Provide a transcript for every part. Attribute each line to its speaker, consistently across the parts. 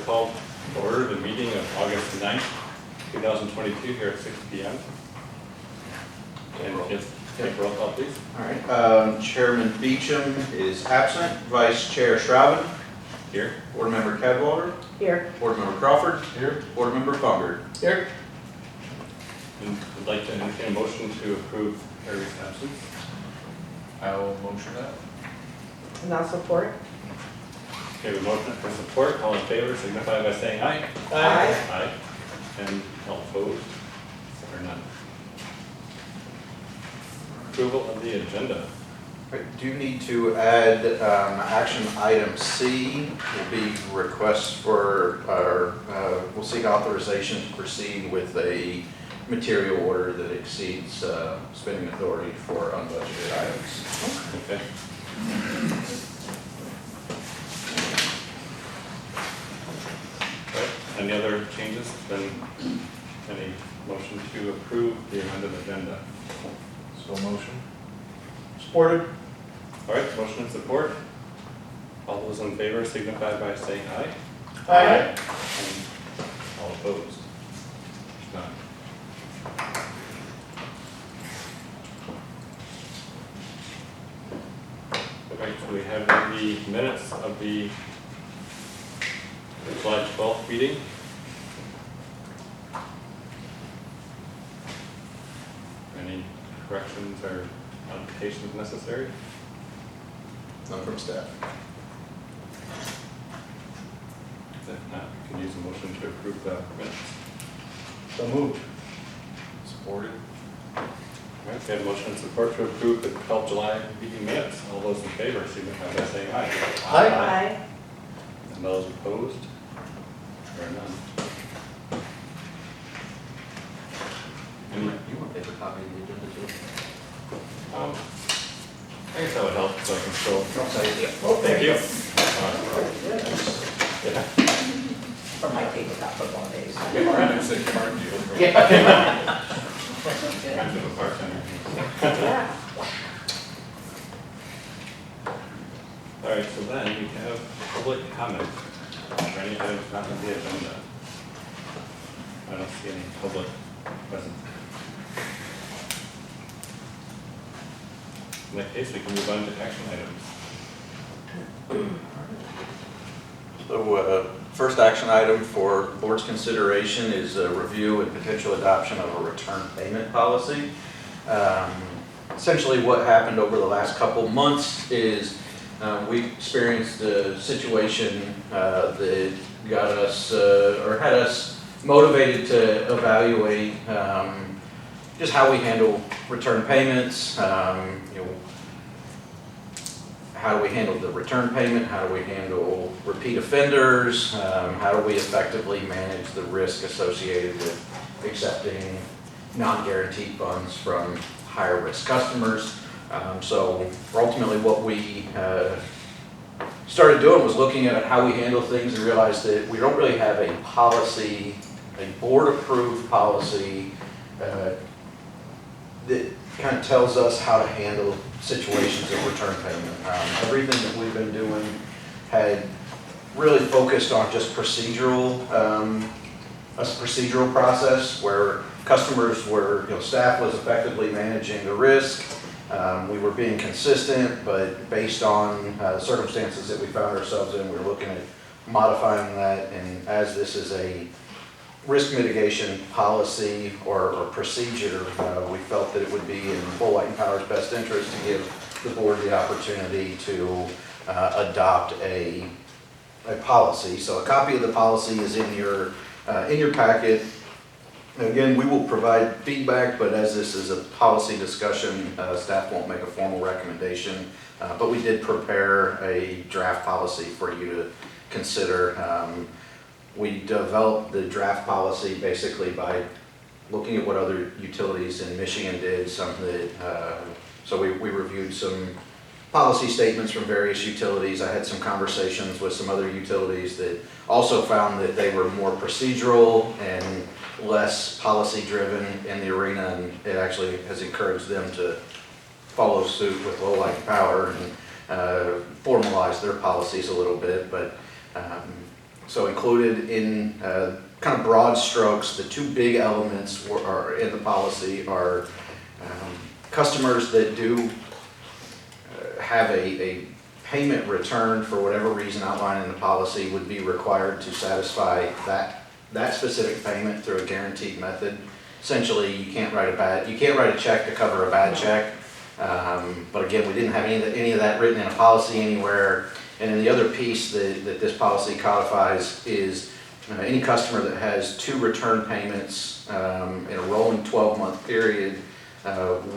Speaker 1: call to order the meeting of August 9th, 2022 here at 6 p.m. And just take roll call, please.
Speaker 2: All right. Chairman Beecham is absent. Vice Chair Shraven.
Speaker 1: Here.
Speaker 2: Board Member Cadwallader.
Speaker 3: Here.
Speaker 2: Board Member Crawford. Here. Board Member Fungard.
Speaker 3: Here.
Speaker 1: And I'd like to entertain a motion to approve Harry's absence.
Speaker 4: I will motion that.
Speaker 3: And I'll support.
Speaker 1: Okay, we motion for support. All in favor signify by saying aye.
Speaker 3: Aye.
Speaker 1: Aye. And all opposed? Or none? Approval of the agenda.
Speaker 2: I do need to add action item C will be requests for, we'll seek authorization to proceed with a material order that exceeds spending authority for unbudgeted items.
Speaker 1: Okay. Right. Any other changes? Then any motion to approve the amended agenda?
Speaker 4: So motion.
Speaker 3: Supported.
Speaker 1: All right, motion and support. All those in favor signify by saying aye.
Speaker 3: Aye.
Speaker 1: And all opposed? None. Okay, so we have the minutes of the July 12th meeting. Any corrections or modifications necessary?
Speaker 2: None from staff.
Speaker 1: If not, we can use a motion to approve the minutes.
Speaker 4: So moved. Supported.
Speaker 1: All right, we have a motion and support to approve the 12th July meeting minutes. All those in favor signify by saying aye.
Speaker 3: Aye.
Speaker 1: And those opposed? Or none? Any,
Speaker 2: You want paper copy of the agenda too?
Speaker 1: I guess that would help, so I can scroll.
Speaker 2: Don't say it.
Speaker 3: Oh,
Speaker 1: Thank you. Yeah.
Speaker 3: For my take about football days.
Speaker 4: Brandon said card deal.
Speaker 1: Kind of a bartender.
Speaker 3: Yeah.
Speaker 1: All right, so then we have public comment for any items not on the agenda. I don't see any public present. In that case, we can move on to action items.
Speaker 2: So, first action item for board's consideration is a review and potential adoption of a return payment policy. Essentially what happened over the last couple months is we experienced a situation that got us, or had us motivated to evaluate just how we handle return payments, how do we handle the return payment, how do we handle repeat offenders, how do we effectively manage the risk associated with accepting non-guaranteed funds from higher risk customers. So ultimately what we started doing was looking at how we handle things and realized that we don't really have a policy, a board approved policy that kind of tells us how to handle situations of return payment. Everything that we've been doing had really focused on just procedural, a procedural process where customers were, staff was effectively managing the risk. We were being consistent, but based on circumstances that we found ourselves in, we were looking at modifying that. And as this is a risk mitigation policy or procedure, we felt that it would be in Lowell and Power's best interest to give the board the opportunity to adopt a policy. So a copy of the policy is in your packet. Again, we will provide feedback, but as this is a policy discussion, staff won't make a formal recommendation. But we did prepare a draft policy for you to consider. We developed the draft policy basically by looking at what other utilities in Michigan did. So we reviewed some policy statements from various utilities. I had some conversations with some other utilities that also found that they were more procedural and less policy driven in the arena, and it actually has encouraged them to follow suit with Lowell and Power and formalize their policies a little bit. But So included in kind of broad strokes, the two big elements are in the policy are customers that do have a payment return for whatever reason outlined in the policy would be required to satisfy that specific payment through a guaranteed method. Essentially, you can't write a check to cover a bad check. But again, we didn't have any of that written in a policy anywhere. And then the other piece that this policy codifies is any customer that has two return payments in a rolling 12-month period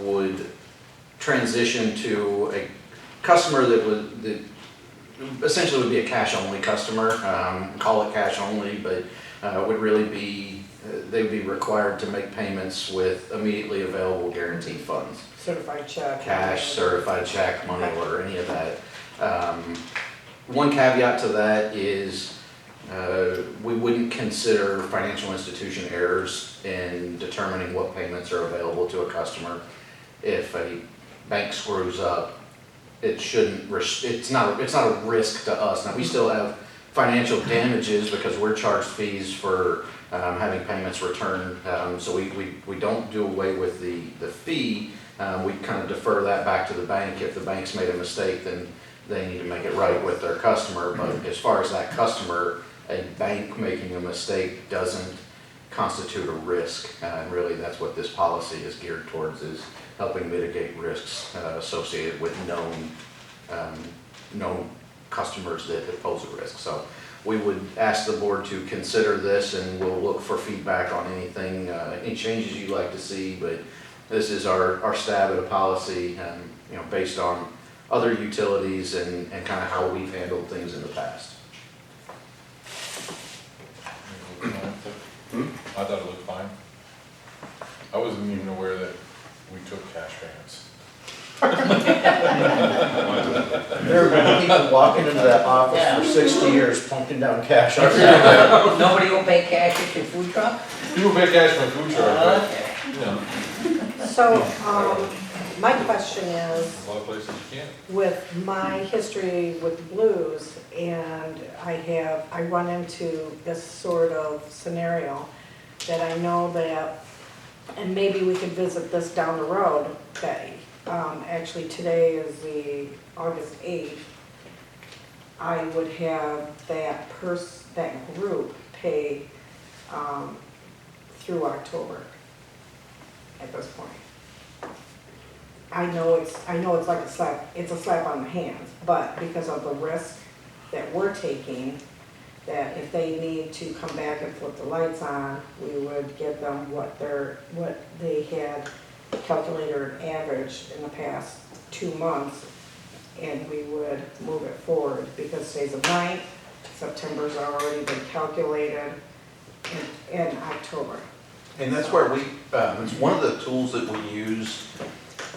Speaker 2: would transition to a customer that essentially would be a cash-only customer. Call it cash-only, but would really be, they'd be required to make payments with immediately available guaranteed funds.
Speaker 3: Certified check.
Speaker 2: Cash, certified check, money order, any of that. One caveat to that is we wouldn't consider financial institution errors in determining what payments are available to a customer. If a bank screws up, it's not a risk to us. Now, we still have financial damages because we're charged fees for having payments returned. So we don't do away with the fee. We kind of defer that back to the bank. If the bank's made a mistake, then they need to make it right with their customer. But as far as that customer, a bank making a mistake doesn't constitute a risk. And really, that's what this policy is geared towards, is helping mitigate risks associated with known customers that pose a risk. So we would ask the board to consider this, and we'll look for feedback on anything, any changes you'd like to see. But this is our stab at a policy, based on other utilities and kind of how we've handled things in the past.
Speaker 4: I thought it looked fine. I wasn't even aware that we took cash payments.
Speaker 5: There have been people walking into that office for 60 years pumping down cash.
Speaker 6: Nobody will pay cash at your food truck?
Speaker 4: People pay cash for food truck, but,
Speaker 6: Okay.
Speaker 4: you know,
Speaker 3: So, my question is,
Speaker 4: a lot of places you can't.
Speaker 3: with my history with blues, and I run into this sort of scenario that I know that, and maybe we could visit this down the road, that actually today is the August 8th, I would have that group pay through October at this point. I know it's like a slap on the hands, but because of the risk that we're taking, that if they need to come back and flip the lights on, we would give them what they had calculated or averaged in the past 2 months, and we would move it forward, because today's the 9th, September's already been calculated in October.
Speaker 2: And that's where it's one of the tools that we use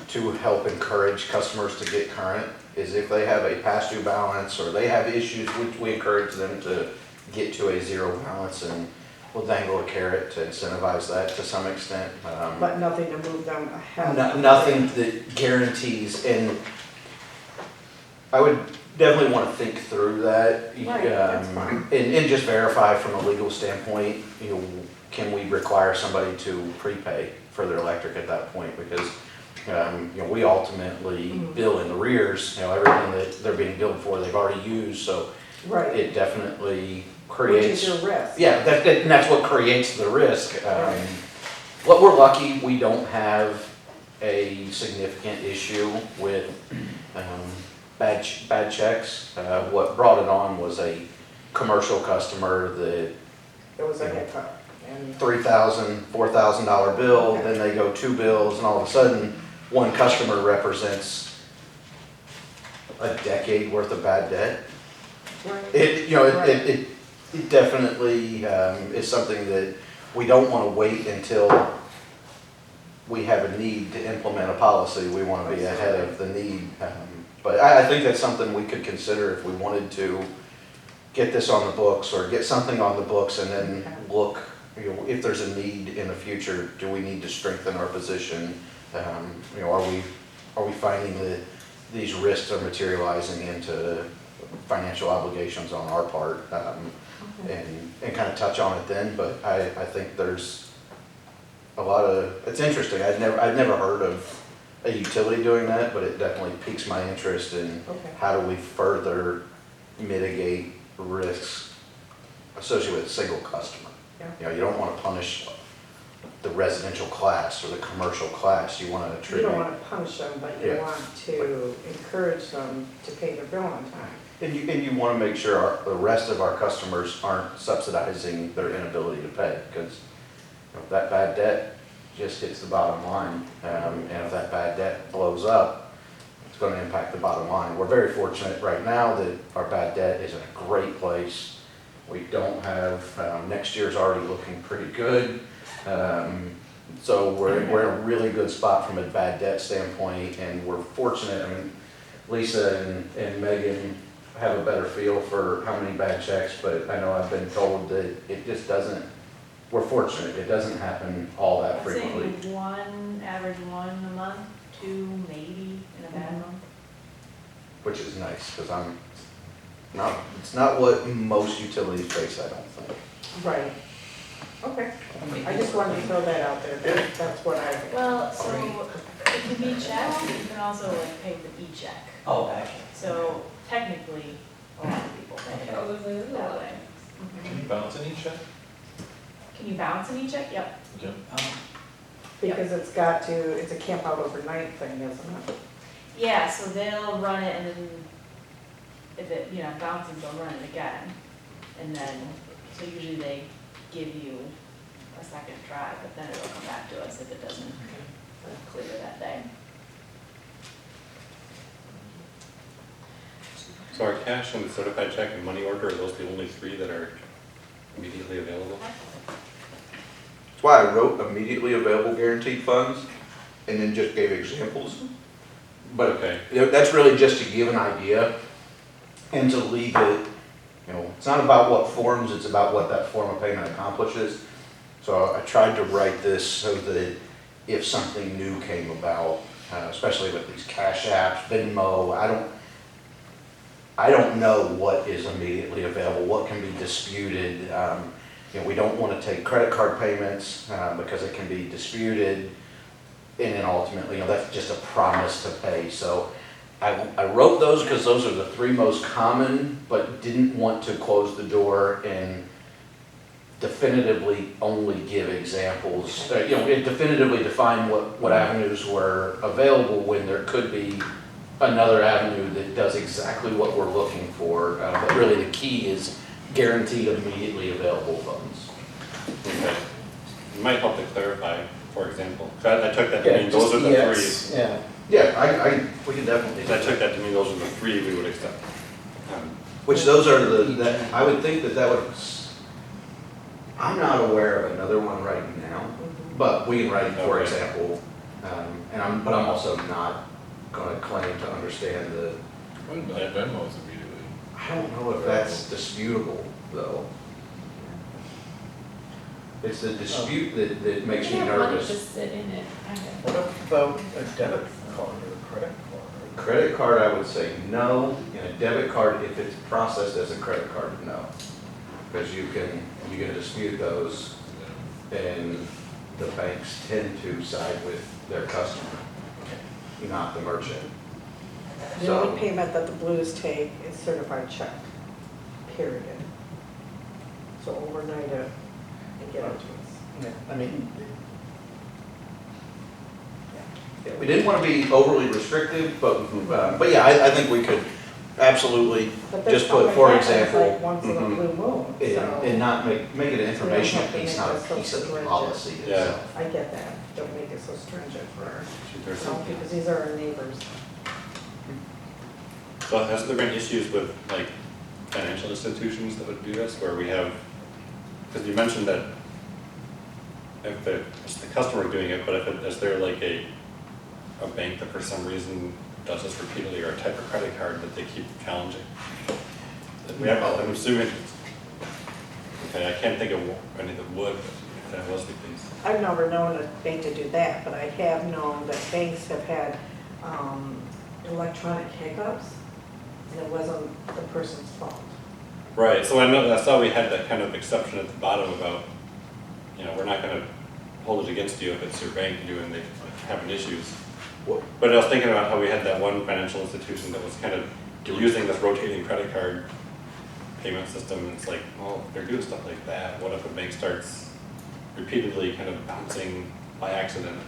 Speaker 2: to help encourage customers to get current, is if they have a past due balance or they have issues, we encourage them to get to a zero balance, and we'll dangle a carrot to incentivize that to some extent.
Speaker 3: But nothing to move them ahead.
Speaker 2: Nothing that guarantees, and I would definitely want to think through that.
Speaker 3: Right, that's fine.
Speaker 2: And just verify from a legal standpoint, can we require somebody to prepay for their electric at that point? Because we ultimately bill in arrears, everything that they're being billed for, they've already used, so
Speaker 3: Right,
Speaker 2: it definitely creates.
Speaker 3: which is your risk.
Speaker 2: Yeah, and that's what creates the risk. What we're lucky, we don't have a significant issue with bad checks. What brought it on was a commercial customer that
Speaker 3: It was a hiccup. And
Speaker 2: $3,000, $4,000 bill, then they go 2 bills, and all of a sudden, one customer represents a decade worth of bad debt.
Speaker 3: right.
Speaker 2: It definitely is something that we don't want to wait until we have a need to implement a policy. We want to be ahead of the need. But I think that's something we could consider if we wanted to get this on the books, or get something on the books and then look, if there's a need in the future, do we need to strengthen our position? Are we finding that these risks are materializing into financial obligations on our part, and kind of touch on it then, but I think there's a lot of, it's interesting, I'd never heard of a utility doing that, but it definitely piques my interest in
Speaker 3: Okay.
Speaker 2: how do we further mitigate risks associated with a single customer.
Speaker 3: Yeah.
Speaker 2: You know, you don't want to punish the residential class or the commercial class, you want to
Speaker 3: You
Speaker 2: attribute.
Speaker 3: don't want to punish them, but you
Speaker 2: Yeah.
Speaker 3: want to encourage them to pay their bill on time.
Speaker 2: And you want to make sure the rest of our customers aren't subsidizing their inability to pay, because if that bad debt just hits the bottom line, and if that bad debt blows up, it's going to impact the bottom line. We're very fortunate right now that our bad debt is in a great place. We don't have, next year's already looking pretty good. So we're in a really good spot from a bad debt standpoint, and we're fortunate. I mean, Lisa and Megan have a better feel for how many bad checks, but I know I've been told that it just doesn't, we're fortunate, it doesn't happen all that
Speaker 7: I'd say
Speaker 2: frequently.
Speaker 7: average one a month, two maybe in a bad month.
Speaker 2: Which is nice, because it's not what most utilities face, I don't think.
Speaker 3: Right. Okay. I just wanted to throw that out there. That's what I,
Speaker 7: Well, so it can be checked, you can also like pay the e-check.
Speaker 6: Oh, gotcha.
Speaker 7: So technically, a lot of people pay it that way.
Speaker 4: Can you bounce any check?
Speaker 7: Can you bounce an e-check? Yep.
Speaker 4: Yep.
Speaker 3: because it's a camp out overnight thing, isn't it?
Speaker 7: Yeah, so they'll run it and then if it, bounces, they'll run it again. And then, so usually they give you a second try, but then it'll come back to us if it doesn't clear that day.
Speaker 1: So are cash and certified check and money order, are those the only three that are immediately available?
Speaker 2: That's why I wrote immediately available guaranteed funds, and then just gave examples. But
Speaker 1: Okay.
Speaker 2: that's really just to give an idea, and to leave it, it's not about what forms, it's about what that form of payment accomplishes. So I tried to write this so that if something new came about, especially with these cash apps, Venmo, I don't know what is immediately available, what can be disputed. We don't want to take credit card payments because it can be disputed, and then ultimately, that's just a promise to pay. So I wrote those because those are the three most common, but didn't want to close the door and definitively only give examples. Definitively define what avenues were available when there could be another avenue that does exactly what we're looking for. But really the key is guaranteed immediately available funds.
Speaker 1: Okay. It might help to clarify, for example. So I took that to mean those are the three.
Speaker 5: Yeah.
Speaker 2: Yeah, we can definitely.
Speaker 1: If I took that to mean those are the three we would accept.
Speaker 2: Which those are I would think that would, I'm not aware of another one right now, but we can write, for
Speaker 1: Okay.
Speaker 2: example, but I'm also not gonna claim to understand
Speaker 4: Venmo's immediately.
Speaker 2: I don't know if that's disputable, though. It's the dispute that makes me nervous.
Speaker 7: Just sit in it.
Speaker 5: What about a debit card or a credit card?
Speaker 2: Credit card, I would say no, and a debit card, if it's processed as a credit card, no. Because you can dispute those, and the banks tend to side with their customer, not the merchant.
Speaker 3: The only payment that the Blues take is certified check, period. So overnight it and get it to us.
Speaker 5: Yeah, I mean,
Speaker 2: Yeah, we didn't want to be overly restrictive, but yeah, I think we could absolutely
Speaker 3: But that's
Speaker 2: just put,
Speaker 3: only
Speaker 2: for
Speaker 3: happens
Speaker 2: example,
Speaker 3: like once in a blue moon, so
Speaker 2: and not make it an informational
Speaker 3: have to
Speaker 2: piece,
Speaker 3: make
Speaker 2: not
Speaker 3: this
Speaker 2: a
Speaker 3: so
Speaker 2: piece of the
Speaker 3: stringent.
Speaker 2: policy
Speaker 1: Yeah.
Speaker 2: itself.
Speaker 3: I get that. Don't make it so stringent for our,
Speaker 1: There's some-
Speaker 3: because these are our neighbors.
Speaker 1: Well, has there been issues with like financial institutions that would do this, where we have, because you mentioned that if it's the customer doing it, but is there like a bank that for some reason does this repeatedly, or a type of credit card that they keep challenging? That we have, I'm assuming, okay, I can't think of any that would, but if that was the case.
Speaker 3: I've never known a bank to do that, but I have known that banks have had electronic hiccups and it wasn't the person's fault.
Speaker 1: Right, so I saw we had that kind of exception at the bottom about, you know, we're not gonna hold it against you if it's your bank doing, they having issues.
Speaker 2: What-
Speaker 1: But I was thinking about how we had that one financial institution that was kind of using this rotating credit card payment system, and it's like, well, if they're doing stuff like that, what if a bank starts repeatedly kind of bouncing by accident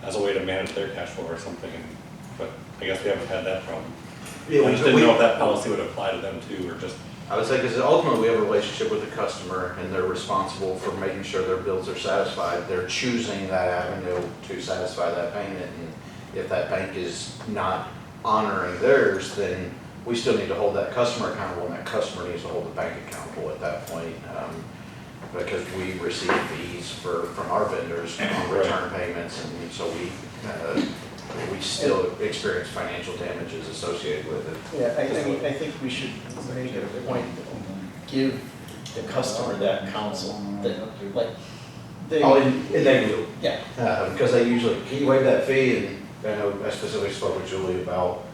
Speaker 1: as a way to manage their cash flow or something, and, but I guess we haven't had that problem.
Speaker 2: Yeah,
Speaker 1: I just didn't know if that policy would apply to them too, or just,
Speaker 2: I would say, because ultimately we have a relationship with the customer and they're responsible for making sure their bills are satisfied. They're choosing that avenue to satisfy that payment. And if that bank is not honoring theirs, then we still need to hold that customer accountable, and that customer needs to hold the bank accountable at that point. Because we receive fees from our vendors on return payments, and so we still experience financial damages associated with it.
Speaker 5: Yeah, I mean, I think we should make it a point, give the customer that counsel, that, like, they.
Speaker 2: Oh, and they do.
Speaker 5: Yeah.
Speaker 2: Because they usually, can you waive that fee? And I know I specifically spoke with Julie about,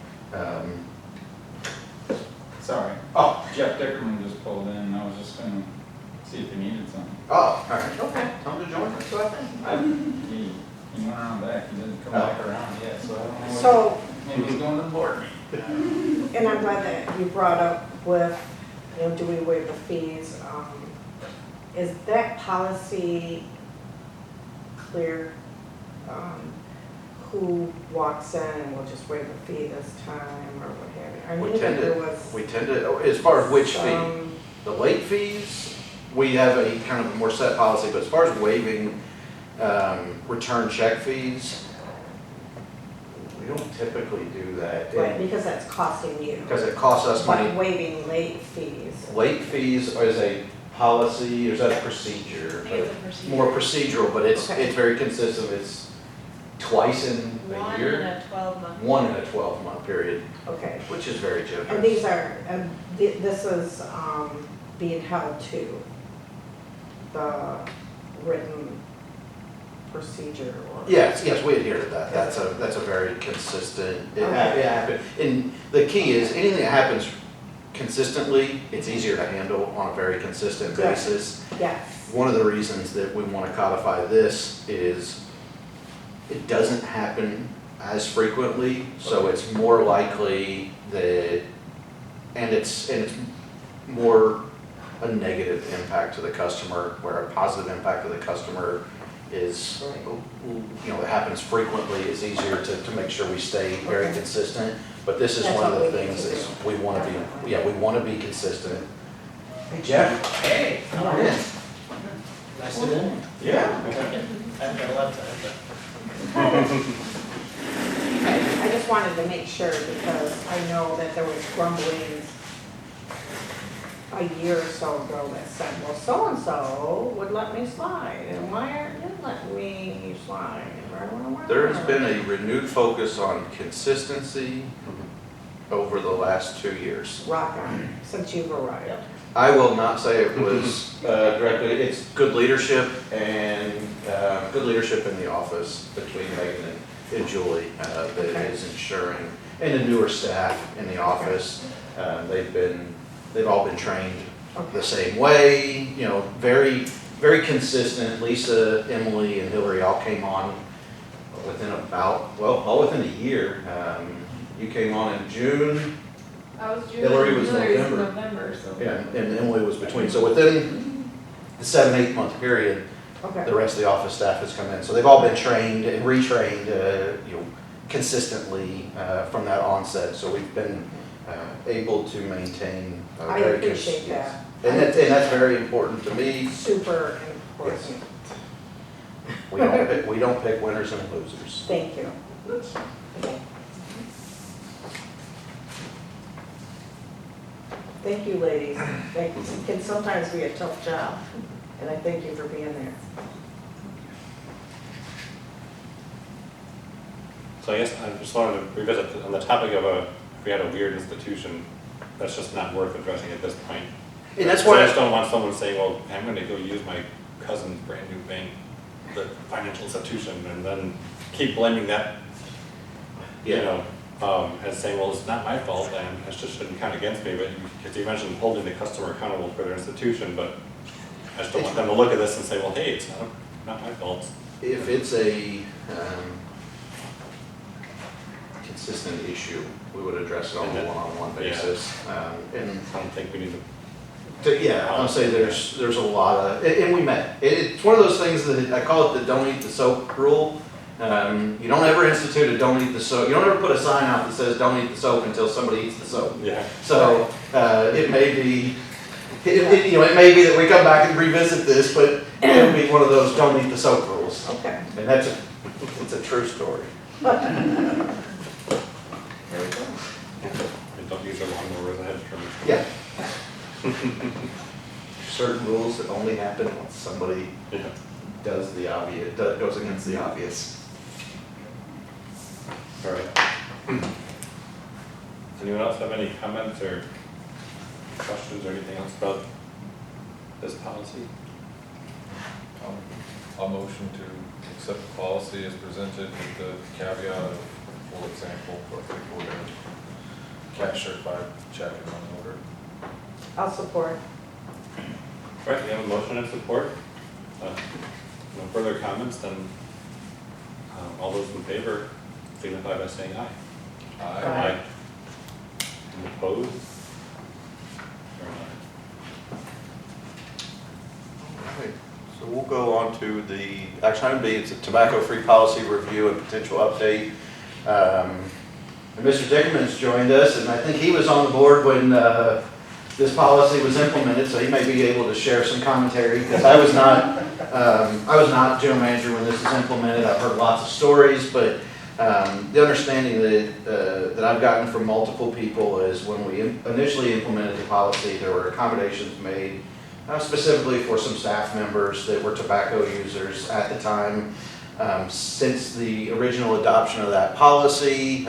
Speaker 8: Sorry,
Speaker 2: oh,
Speaker 8: Jeff Dickerman just pulled in, I was just gonna see if he needed something.
Speaker 2: all right, okay, tell them to join us.
Speaker 3: So I think,
Speaker 8: He went around back, he didn't come back around yet, so I don't know.
Speaker 3: so,
Speaker 8: Maybe he's going to the board meeting.
Speaker 3: and I'm glad that you brought up with, you know, do we waive the fees? Is that policy clear? Who walks in and will just waive the fee this time or what have you? I
Speaker 2: We
Speaker 3: knew that
Speaker 2: tend
Speaker 3: there
Speaker 2: to,
Speaker 3: was
Speaker 2: we tend to, as far as which fee,
Speaker 3: some-
Speaker 2: the late fees, we have a kind of more set policy, but as far as waiving, return check fees, we don't typically do that.
Speaker 3: Right, because that's costing you.
Speaker 2: Because it costs us money.
Speaker 3: But waiving late fees.
Speaker 2: Late fees is a policy, or is that a procedure?
Speaker 7: I think it's a procedure.
Speaker 2: More procedural, but it's
Speaker 3: Okay.
Speaker 2: very consistent, it's twice in a
Speaker 7: One
Speaker 2: year.
Speaker 7: in a 12-month.
Speaker 2: One in a 12-month period,
Speaker 3: Okay.
Speaker 2: which is very generous.
Speaker 3: And these are, this is being held to the written procedure or?
Speaker 2: Yes, we adhere to that. That's a very consistent, it
Speaker 3: Okay.
Speaker 2: happens. And the key is, anything that happens consistently, it's easier to handle on a very consistent
Speaker 3: Good.
Speaker 2: basis.
Speaker 3: Yes.
Speaker 2: One of the reasons that we want to codify this is it doesn't happen as frequently, so it's more likely that, and it's more a negative impact to the customer, where a positive impact to the customer is, you know, it happens frequently, it's easier to make sure we stay very
Speaker 3: Okay.
Speaker 2: consistent. But this is
Speaker 3: That's
Speaker 2: one of
Speaker 3: what
Speaker 2: the
Speaker 3: we need
Speaker 2: things
Speaker 3: to
Speaker 2: is
Speaker 3: do.
Speaker 2: we want to be, we want to be consistent. Hey Jeff.
Speaker 5: Hey,
Speaker 2: Come on in.
Speaker 5: Nice to meet you.
Speaker 2: Yeah.
Speaker 5: I've got a lot of time.
Speaker 3: Okay, I just wanted to make sure because I know that there was grumblings a year or so ago that said, well, so-and-so would let me slide, and why aren't you letting me slide?
Speaker 2: There has been a renewed focus on consistency over the last 2 years.
Speaker 3: Rock on, since you've arrived.
Speaker 2: I will not say it was directly, it's good leadership and good leadership in the office between Megan and Julie that is ensuring, and the newer staff in the office. They've all been trained the same way, you know, very, very consistent. Lisa, Emily, and Hillary all came on within all within a year. You came on in June.
Speaker 7: I was June.
Speaker 2: Hillary was
Speaker 7: Hillary's
Speaker 2: November.
Speaker 7: November, so.
Speaker 2: Yeah, and Emily was between, so within the 7-8 month period,
Speaker 3: Okay.
Speaker 2: the rest of the office staff has come in. So they've all been trained and retrained, you know, consistently from that onset. So we've been able to maintain
Speaker 3: I
Speaker 2: very
Speaker 3: appreciate
Speaker 2: consistent.
Speaker 3: that.
Speaker 2: And that's very important to me.
Speaker 3: Super important.
Speaker 2: We don't pick winners and losers.
Speaker 3: Thank you. Okay. Thank you, ladies. Thank you. It can sometimes be a tough job, and I thank you for being there.
Speaker 1: so I guess I just wanted to revisit on the topic of if we had a weird institution, that's just not worth addressing at this point.
Speaker 2: And that's
Speaker 1: So I
Speaker 2: why,
Speaker 1: just don't want someone saying, well, I'm gonna go use my cousin's brand new bank, the financial institution, and then keep blaming that, you
Speaker 2: Yeah.
Speaker 1: know, as saying, well, it's not my fault, and it just shouldn't count against me, but because you mentioned holding the customer accountable for their institution, but I just don't want them to look at this and say, well, hey, it's not my fault.
Speaker 2: If it's a consistent issue, we would address it on a one-on-one basis. And
Speaker 1: I don't think we need
Speaker 2: yeah, I'll say there's a lot of, and we met. It's one of those things that I call it the don't eat the soap rule. You don't ever institute a don't eat the soap. You don't ever put a sign out that says don't eat the soap until somebody eats the soap.
Speaker 1: Yeah.
Speaker 2: So it may be, it may be that we come back and revisit this, but it'll be one of those don't eat the soap rules.
Speaker 3: Okay.
Speaker 2: And it's a true story.
Speaker 1: And don't use a lawnmower as a hedge trimmer.
Speaker 2: Yeah. Certain rules that only happen when somebody
Speaker 1: Yeah.
Speaker 2: does the obvious, goes against the obvious.
Speaker 1: All right. Does anyone else have any comments or questions or anything else about this policy?
Speaker 4: I'll motion to accept the policy as presented with the caveat of, for example, for cash certified check and money order.
Speaker 3: I'll support.
Speaker 1: All right, we have a motion and support. No further comments, then all those in favor signify by saying aye.
Speaker 3: Aye.
Speaker 1: And opposed? Or
Speaker 9: Alright, so we'll go on to the action item B. It's a tobacco-free policy review and potential update.
Speaker 2: And Mr. Dickerman's joined us, and I think he was on the board when this policy was implemented, so he may be able to share some commentary, because I was not general manager when this was implemented. I've heard lots of stories, but the understanding that I've gotten from multiple people is when we initially implemented the policy, there were accommodations made specifically for some staff members that were tobacco users at the time. Since the original adoption of that policy,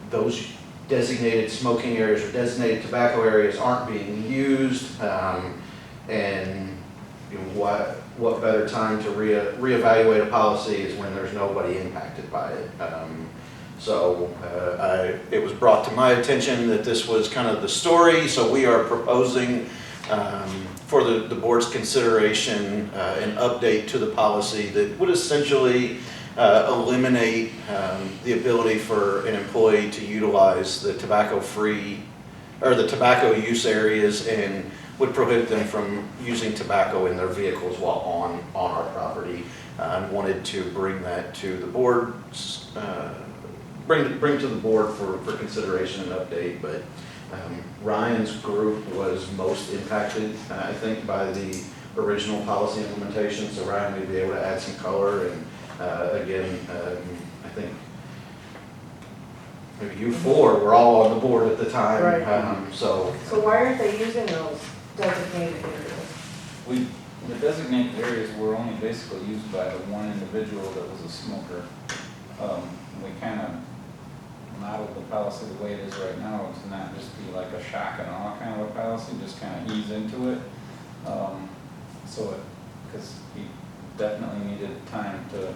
Speaker 2: those designated smoking areas or designated tobacco areas aren't being used. And you know, what better time to reevaluate a policy is when there's nobody impacted by it. It was brought to my attention that this was kind of the story, so we are proposing for the board's consideration an update to the policy that would essentially eliminate the ability for an employee to utilize the tobacco-free or the tobacco use areas, and would prohibit them from using tobacco in their vehicles while on our property. Wanted to bring that to the board, bring to the board for consideration and update, but Ryan's group was most impacted, I think, by the original policy implementation, so Ryan may be able to add some color, and again, I think maybe you four were all on the board at the time.
Speaker 3: Right.
Speaker 2: So
Speaker 3: why aren't they using those designated areas?
Speaker 8: The designated areas were only basically used by the one individual that was a smoker. We kind of modeled the policy the way it is right now to not just be like a shock and awe kind of a policy, just kind of ease into it. Because he definitely needed time to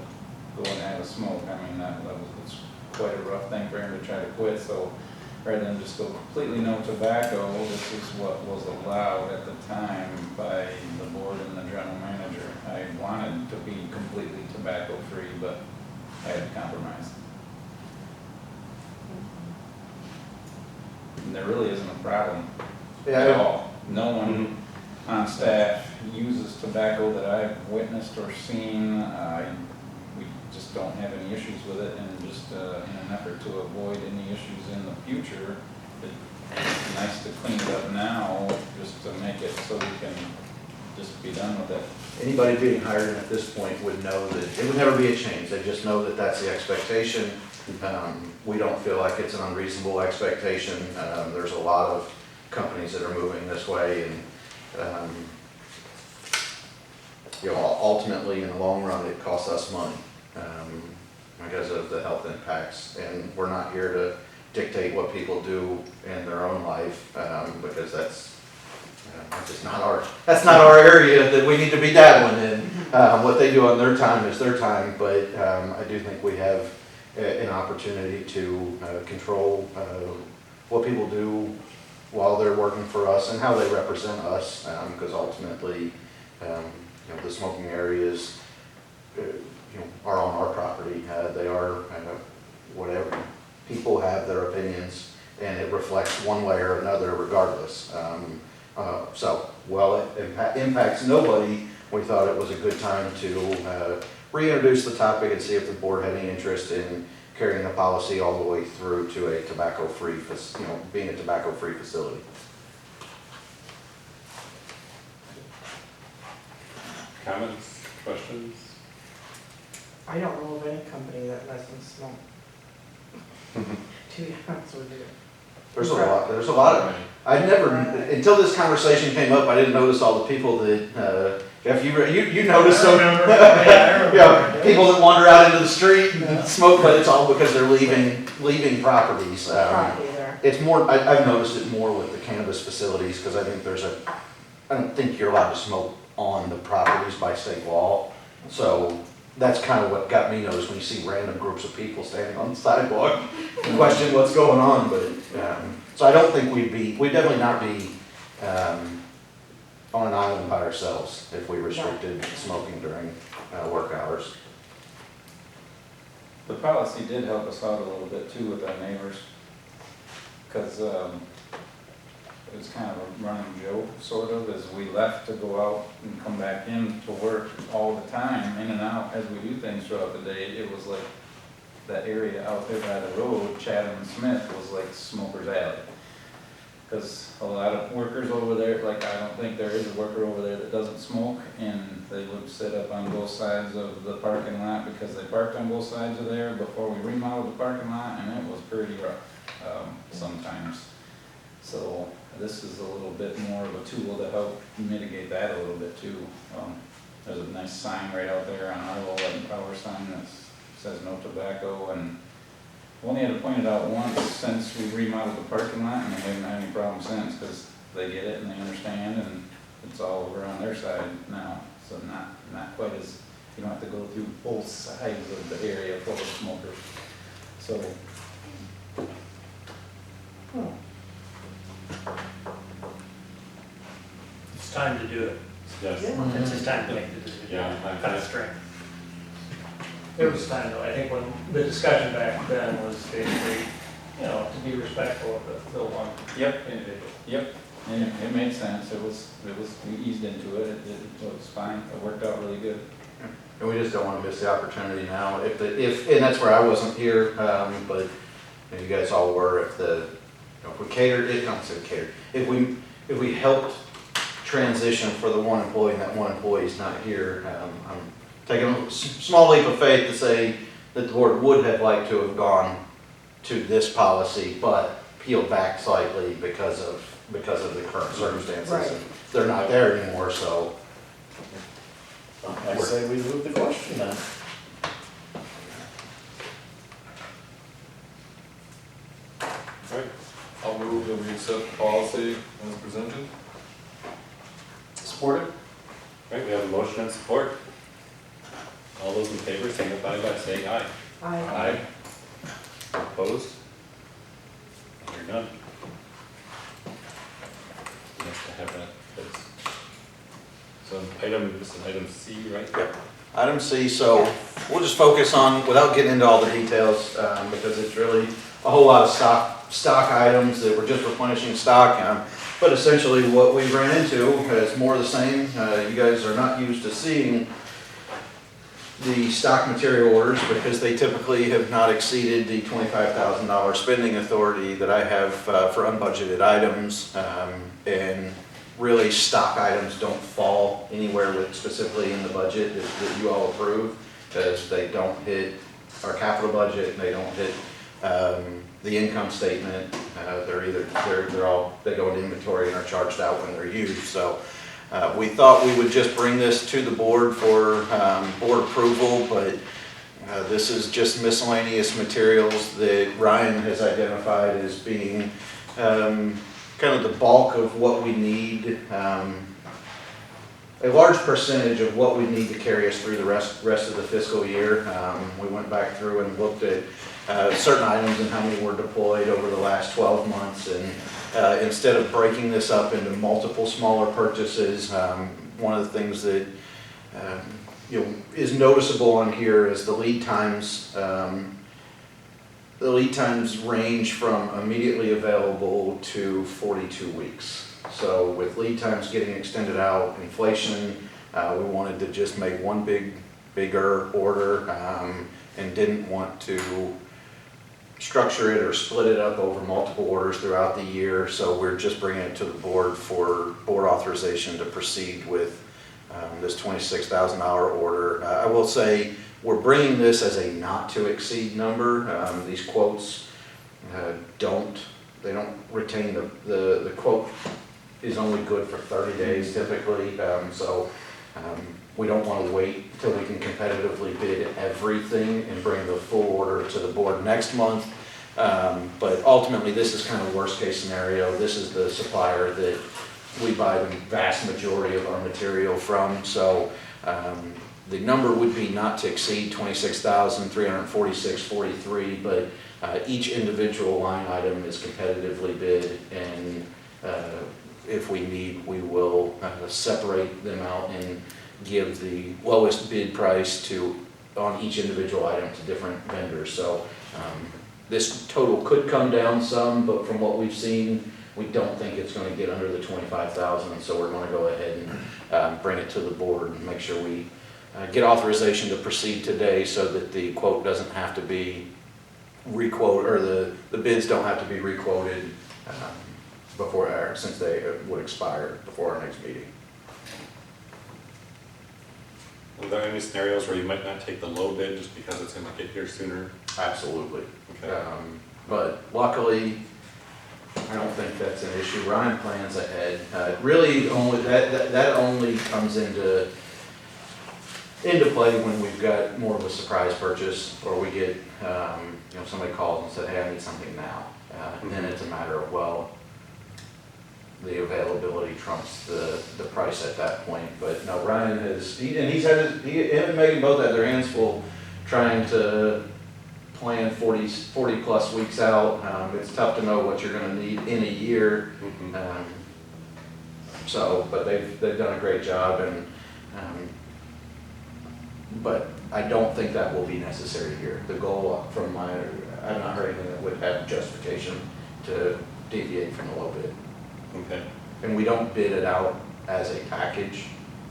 Speaker 8: go and have a smoke. I mean, that was quite a rough thing for him to try to quit, so rather than just go completely no tobacco, this is what was allowed at the time by the board and the general manager. I wanted to be completely tobacco free, but I had to compromise. And there really isn't a problem at all. No one on staff uses tobacco that I've witnessed or seen. We just don't have any issues with it, and just in an effort to avoid any issues in the future, it's nice to clean it up now, just to make it so we can just be done with it.
Speaker 2: anybody being hired at this point would know that it would never be a change. They just know that that's the expectation. We don't feel like it's an unreasonable expectation. There's a lot of companies that are moving this way, and ultimately in the long run, it costs us money because of the health impacts. And we're not here to dictate what people do in their own life because that's just not our area that we need to be dabbling in. What they do on their time is their time, but I do think we have an opportunity to control what people do while they're working for us and how they represent us, because ultimately, the smoking areas, are on our property. They are, whatever, people have their opinions, and it reflects one way or another regardless. So, while it impacts nobody, we thought it was a good time to reintroduce the topic and see if the board had any interest in carrying the policy all the way through to a tobacco-free, being a tobacco-free facility.
Speaker 1: Comments, questions?
Speaker 3: I don't know of any company that lets them smoke. To be honest with you.
Speaker 2: There's a lot of, I never, until this conversation came up, I didn't notice all the people that, Jeff, you noticed them.
Speaker 5: I remember. Yeah, I remember.
Speaker 2: People that wander out into the street and smoke, but it's all because they're leaving properties.
Speaker 3: Property there.
Speaker 2: It's more, I've noticed it more with the cannabis facilities, because I think I don't think you're allowed to smoke on the properties by state law. So that's kind of what got me noticed when you see random groups of people standing on the sidewalk and question what's going on, but, so I don't think we'd definitely not be, on an island by ourselves if we restricted smoking during, work hours.
Speaker 8: The policy did help us out a little bit too with our neighbors, because it was kind of a running joke, sort of, as we left to go out and come back in to work all the time, in and out, as we do things throughout the day. It was like that area out there by the road, Chatham and Smith, was like Smoker's Alley. Because a lot of workers over there, like I don't think there is a worker over there that doesn't smoke, and they would sit up on both sides of the parking lot because they parked on both sides of there before we remodeled the parking lot, and it was pretty rough sometimes. So this is a little bit more of a tool to help mitigate that a little bit too. There's a nice sign right out there on our Lowell power sign that says no tobacco, and we only had to point it out once since we remodeled the parking lot, and we haven't had any problem since, because they get it and they understand, and it's all over on their side now. So not quite as, you don't have to go through both sides of the area full of smokers. So,
Speaker 5: It's time to do it.
Speaker 1: Yes.
Speaker 3: Yeah.
Speaker 5: It's just time to make the decision.
Speaker 1: Yeah.
Speaker 5: Cut a string. It was time though. I think when the discussion back then was basically, to be respectful of the one individual.
Speaker 8: Yep, and it made sense. We eased into it. It was fine. It worked out really good.
Speaker 2: And we just don't want to miss the opportunity now. And that's where I wasn't here, but you guys all were. If we catered, if we helped transition for the one employee and that one employee is not here, I'm taking a small leap of faith to say that the board would have liked to have gone to this policy, but peeled back slightly because of the current circumstances.
Speaker 3: Right.
Speaker 2: And they're not there anymore, so.
Speaker 5: I say we move the question then.
Speaker 1: Alright,
Speaker 4: I'll move that we accept the policy as presented.
Speaker 5: Supported?
Speaker 1: alright, we have a motion and support. All those in favor signify by saying aye.
Speaker 3: I,
Speaker 1: Opposed? Hearing none. Nice to have that, that's, so this is item C, right?
Speaker 2: Yep. Item C, so we'll just focus on, without getting into all the details, because it's really a whole lot of stock items that we're just replenishing stock. But essentially what we ran into is more of the same. You guys are not used to seeing the stock material orders because they typically have not exceeded the $25,000 spending authority that I have for unbudgeted items. And really stock items don't fall anywhere with specifically in the budget that you all approve, because they don't hit our capital budget, and they don't hit the income statement. They go into inventory and are charged out when they're used. So we thought we would just bring this to the board for board approval, but this is just miscellaneous materials that Ryan has identified as being kind of the bulk of what we need a large percentage of what we need to carry us through the rest of the fiscal year. We went back through and looked at certain items and how many were deployed over the last 12 months. And instead of breaking this up into multiple smaller purchases, one of the things that is noticeable on here is the lead times. The lead times range from immediately available to 42 weeks. So with lead times getting extended out, inflation, we wanted to just make one bigger order and didn't want to structure it or split it up over multiple orders throughout the year. So we're just bringing it to the board for board authorization to proceed with this $26,000 order. I will say we're bringing this as a not to exceed number. These quotes don't retain the quote is only good for 30 days typically. We don't want to wait until we can competitively bid everything and bring the full order to the board next month. But ultimately, this is kind of worst case scenario. This is the supplier that we buy the vast majority of our material from. So the number would be not to exceed $26,346.43, but each individual line item is competitively bid, and if we need, we will separate them out and give the lowest bid price on each individual item to different vendors. So this total could come down some, but from what we've seen, we don't think it's going to get under the 25,000. So we're going to go ahead and bring it to the board and make sure we get authorization to proceed today, so that the quote doesn't have to be requoted, or the bids don't have to be requoted since they would expire before our next meeting.
Speaker 1: Are there any scenarios where you might not take the low bid just because it's going to get here sooner?
Speaker 2: Absolutely.
Speaker 1: Okay.
Speaker 2: But luckily, I don't think that's an issue. Ryan plans ahead. Really, only that only comes into play when we've got more of a surprise purchase, or we get somebody calls and said, "Hey, I need something now." And then it's a matter of, well, the availability trumps the price at that point. But no, Ryan he and Megan both had their hands full trying to plan 40 plus weeks out. It's tough to know what you're going to need in a year. But they've done a great job, and but I don't think that will be necessary here. The goal I've not heard anything that would have justification to deviate from the low bid.
Speaker 1: Okay.
Speaker 2: And we don't bid it out as a package.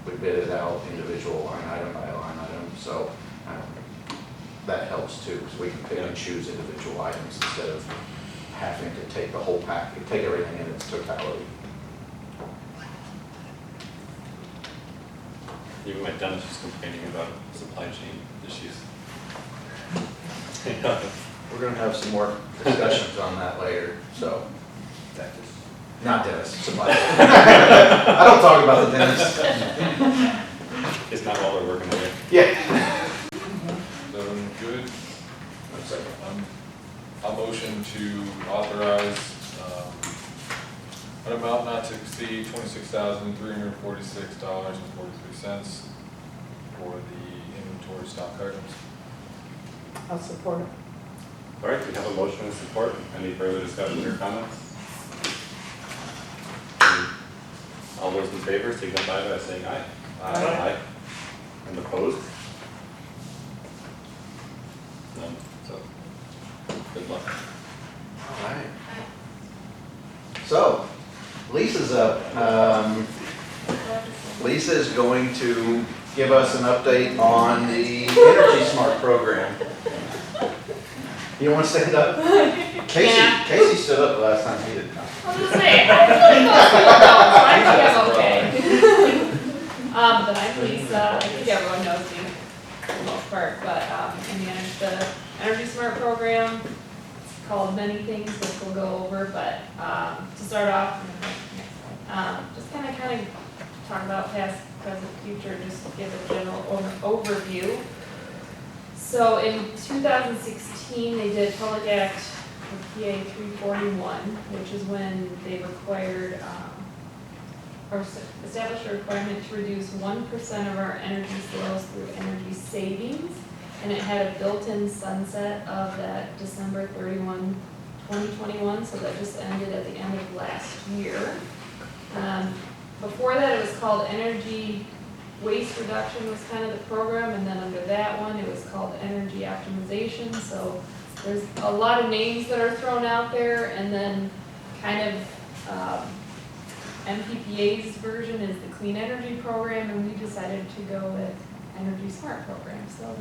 Speaker 2: We bid it out individual line item by line item. So that helps too, because we can pick and choose individual items instead of having to take the whole package, take everything in its totality.
Speaker 1: Even my dentist was complaining about supply chain issues.
Speaker 2: We're going to have some more discussions on that later. So, not dentist, supply chain. I don't talk about the dentist.
Speaker 1: It's not while they're working away.
Speaker 2: Yeah.
Speaker 4: Good. I'll motion to authorize an amount not to exceed $26,346.43 for the inventory stock items.
Speaker 3: I'll support it.
Speaker 1: All right, we have a motion and support. Any further discussion or comments? All those in favor signify by saying aye.
Speaker 3: Aye.
Speaker 1: And opposed? None. So, good luck.
Speaker 2: All right. So, Lisa's up. Lisa is going to give us an update on the Energy Smart program. You want to stand up? Casey stood up the last time he did.
Speaker 7: I was gonna say, I really don't feel so I'm okay. But I'm Lisa, I think everyone knows me for the most part, but I manage the Energy Smart program. It's called many things, which we'll go over, but to start off, just kind of talk about past, present, future, just to give a general overview. So in 2016, they did Public Act PA 341, which is when they required
Speaker 10: establish a requirement to reduce 1% of our energy sales through energy savings. And it had a built-in sunset of that December 31, 2021, so that just ended at the end of last year. Before that, it was called energy waste reduction was kind of the program, and then under that one, it was called energy optimization. So there's a lot of names that are thrown out there, and then kind of MPPA's version is the clean energy program, and we decided to go with energy smart program. So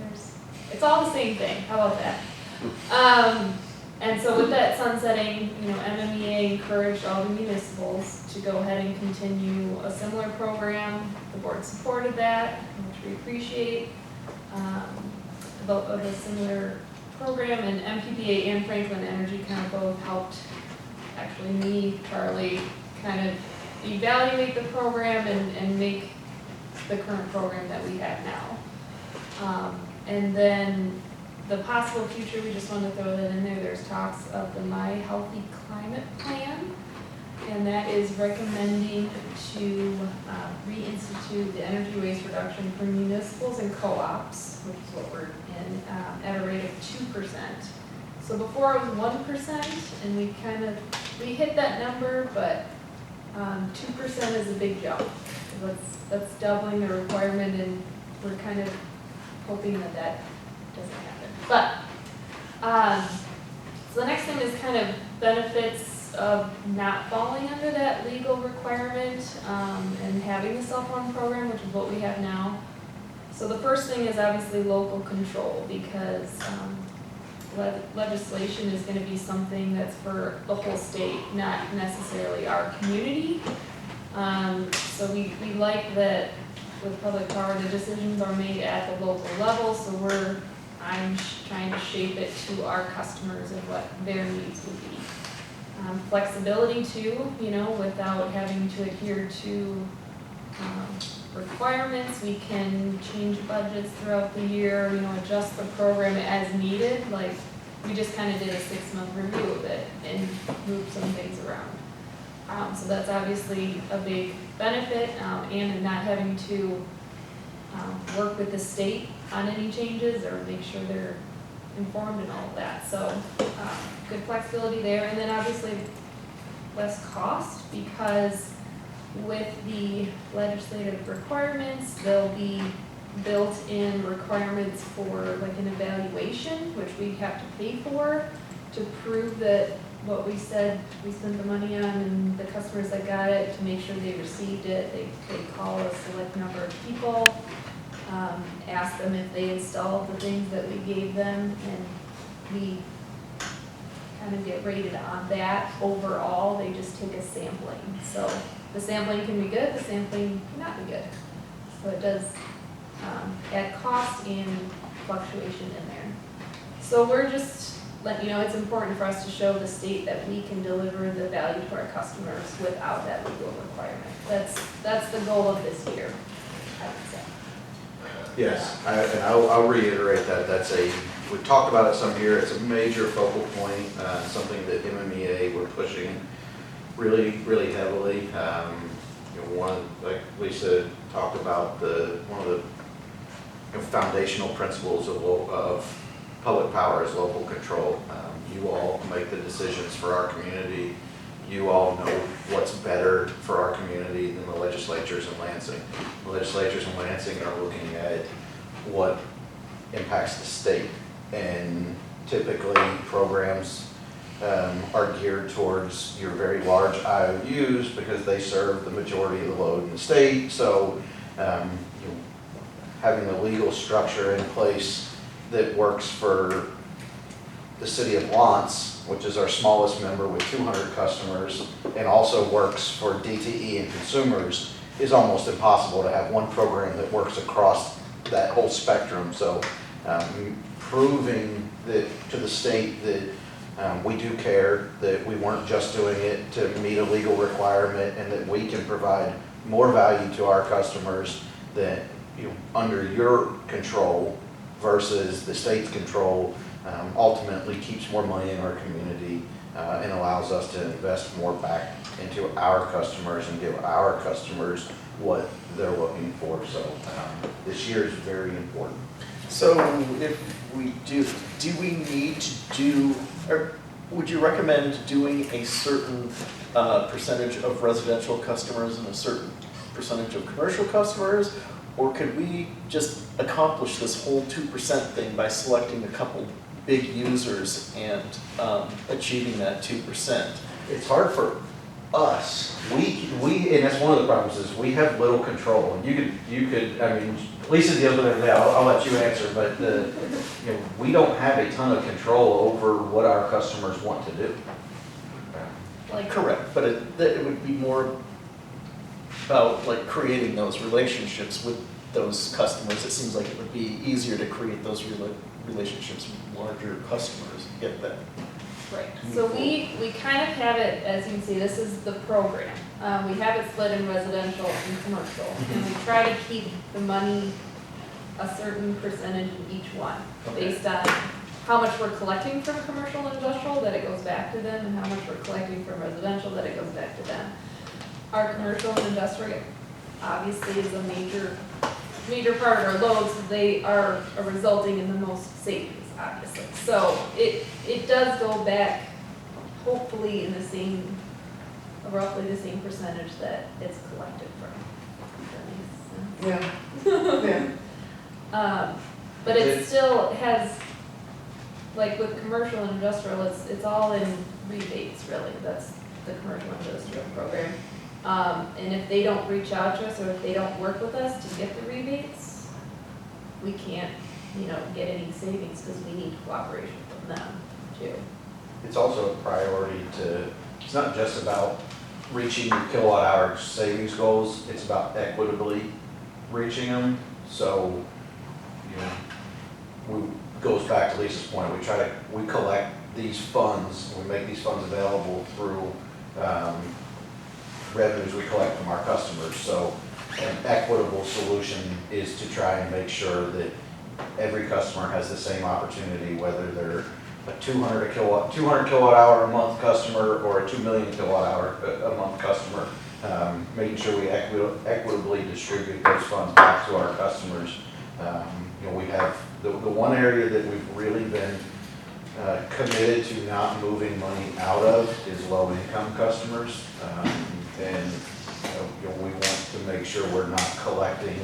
Speaker 10: it's all the same thing. How about that? And so with that sunsetting, MMEA encouraged all the municipals to go ahead and continue a similar program. The board supported that, which we appreciate, of a similar program, and MPPA and Franklin Energy kind of both helped, actually me, Charlie, kind of evaluate the program and make the current program that we have now. And then the possible future, we just want to throw that in there, there's talks of the My Healthy Climate Plan, and that is recommending to reinstitute the energy waste reduction for municipals and co-ops, which is what we're in, at a rate of 2%. So before it was 1%, and we hit that number, but 2% is a big jump. That's doubling the requirement, and we're kind of hoping that that doesn't happen. But, so the next thing is kind of benefits of not falling under that legal requirement, and having the cell phone program, which is what we have now. So the first thing is obviously local control, because legislation is going to be something that's for the whole state, not necessarily our community. So we like that with public power, the decisions are made at the local level, so I'm trying to shape it to our customers and what their needs would be. Flexibility too, without having to adhere to requirements. We can change budgets throughout the year, adjust the program as needed. Like, we just kind of did a 6-month review of it and moved some things around. So that's obviously a big benefit, and not having to work with the state on any changes or make sure they're informed and all of that. So good flexibility there, and then obviously less cost, because with the legislative requirements, there'll be built-in requirements for like an evaluation, which we have to pay for to prove that what we said we spent the money on, and the customers that got it, to make sure they received it. They call a select number of people, ask them if they installed the things that we gave them, and we kind of get rated on that overall. They just take a sampling. So the sampling can be good, the sampling cannot be good. So it does add cost and fluctuation in there. So we're just letting you know it's important for us to show the state that we can deliver the value to our customers without that legal requirement. That's the goal of this year, I would say.
Speaker 2: Yes, and I'll reiterate that we've talked about it some here, it's a major focal point, something that MMEA we're pushing really, really heavily. Like Lisa talked about, one of the foundational principles of public power is local control. You all make the decisions for our community. You all know what's better for our community than the legislatures in Lansing. The legislatures in Lansing are looking at what impacts the state, and typically programs are geared towards your very large IOUs because they serve the majority of the load in the state. So having a legal structure in place that works for the city of Lawrence, which is our smallest member with 200 customers, and also works for DTE and consumers, is almost impossible to have one program that works across that whole spectrum. So proving that to the state that we do care, that we weren't just doing it to meet a legal requirement, and that we can provide more value to our customers that under your control versus the state's control, ultimately keeps more money in our community and allows us to invest more back into our customers and give our customers what they're looking for. So this year is very important.
Speaker 11: So if we do we need to do, or would you recommend doing a certain percentage of residential customers and a certain percentage of commercial customers? Or could we just accomplish this whole 2% thing by selecting a couple big users and achieving that 2%?
Speaker 2: It's hard for us. And that's one of the problems is we have little control. And you could, I mean, Lisa deals with it now, I'll let you answer, but you know, we don't have a ton of control over what our customers want to do.
Speaker 10: Like,
Speaker 11: Correct, but it would be more about like creating those relationships with those customers. It seems like it would be easier to create those relationships with larger customers, get that.
Speaker 10: right, so we kind of have it, as you can see, this is the program. We have it split in residential and commercial, and we try to keep the money a certain percentage in each one, based on how much we're collecting from commercial and industrial, that it goes back to them, and how much we're collecting from residential, that it goes back to them. Our commercial and industrial obviously is a major part of our loads, so they are resulting in the most savings, obviously. So it does go back, hopefully in the same, roughly the same percentage that it's collected from. Does that make sense?
Speaker 3: Yeah.
Speaker 10: But it still has, like with commercial and industrial, it's all in rebates, really. That's the commercial and industrial program. And if they don't reach out to us, or if they don't work with us to get the rebates, we can't, get any savings, because we need cooperation from them too.
Speaker 2: It's also a priority it's not just about reaching kilowatt hour savings goals, it's about equitably reaching them. So, goes back to Lisa's point, we collect these funds, we make these funds available through revenues we collect from our customers. So an equitable solution is to try and make sure that every customer has the same opportunity, whether they're a 200 kilowatt hour a month customer or a 2 million kilowatt hour a month customer, making sure we equitably distribute those funds back to our customers. We have the one area that we've really been committed to not moving money out of is low income customers. And we want to make sure we're not collecting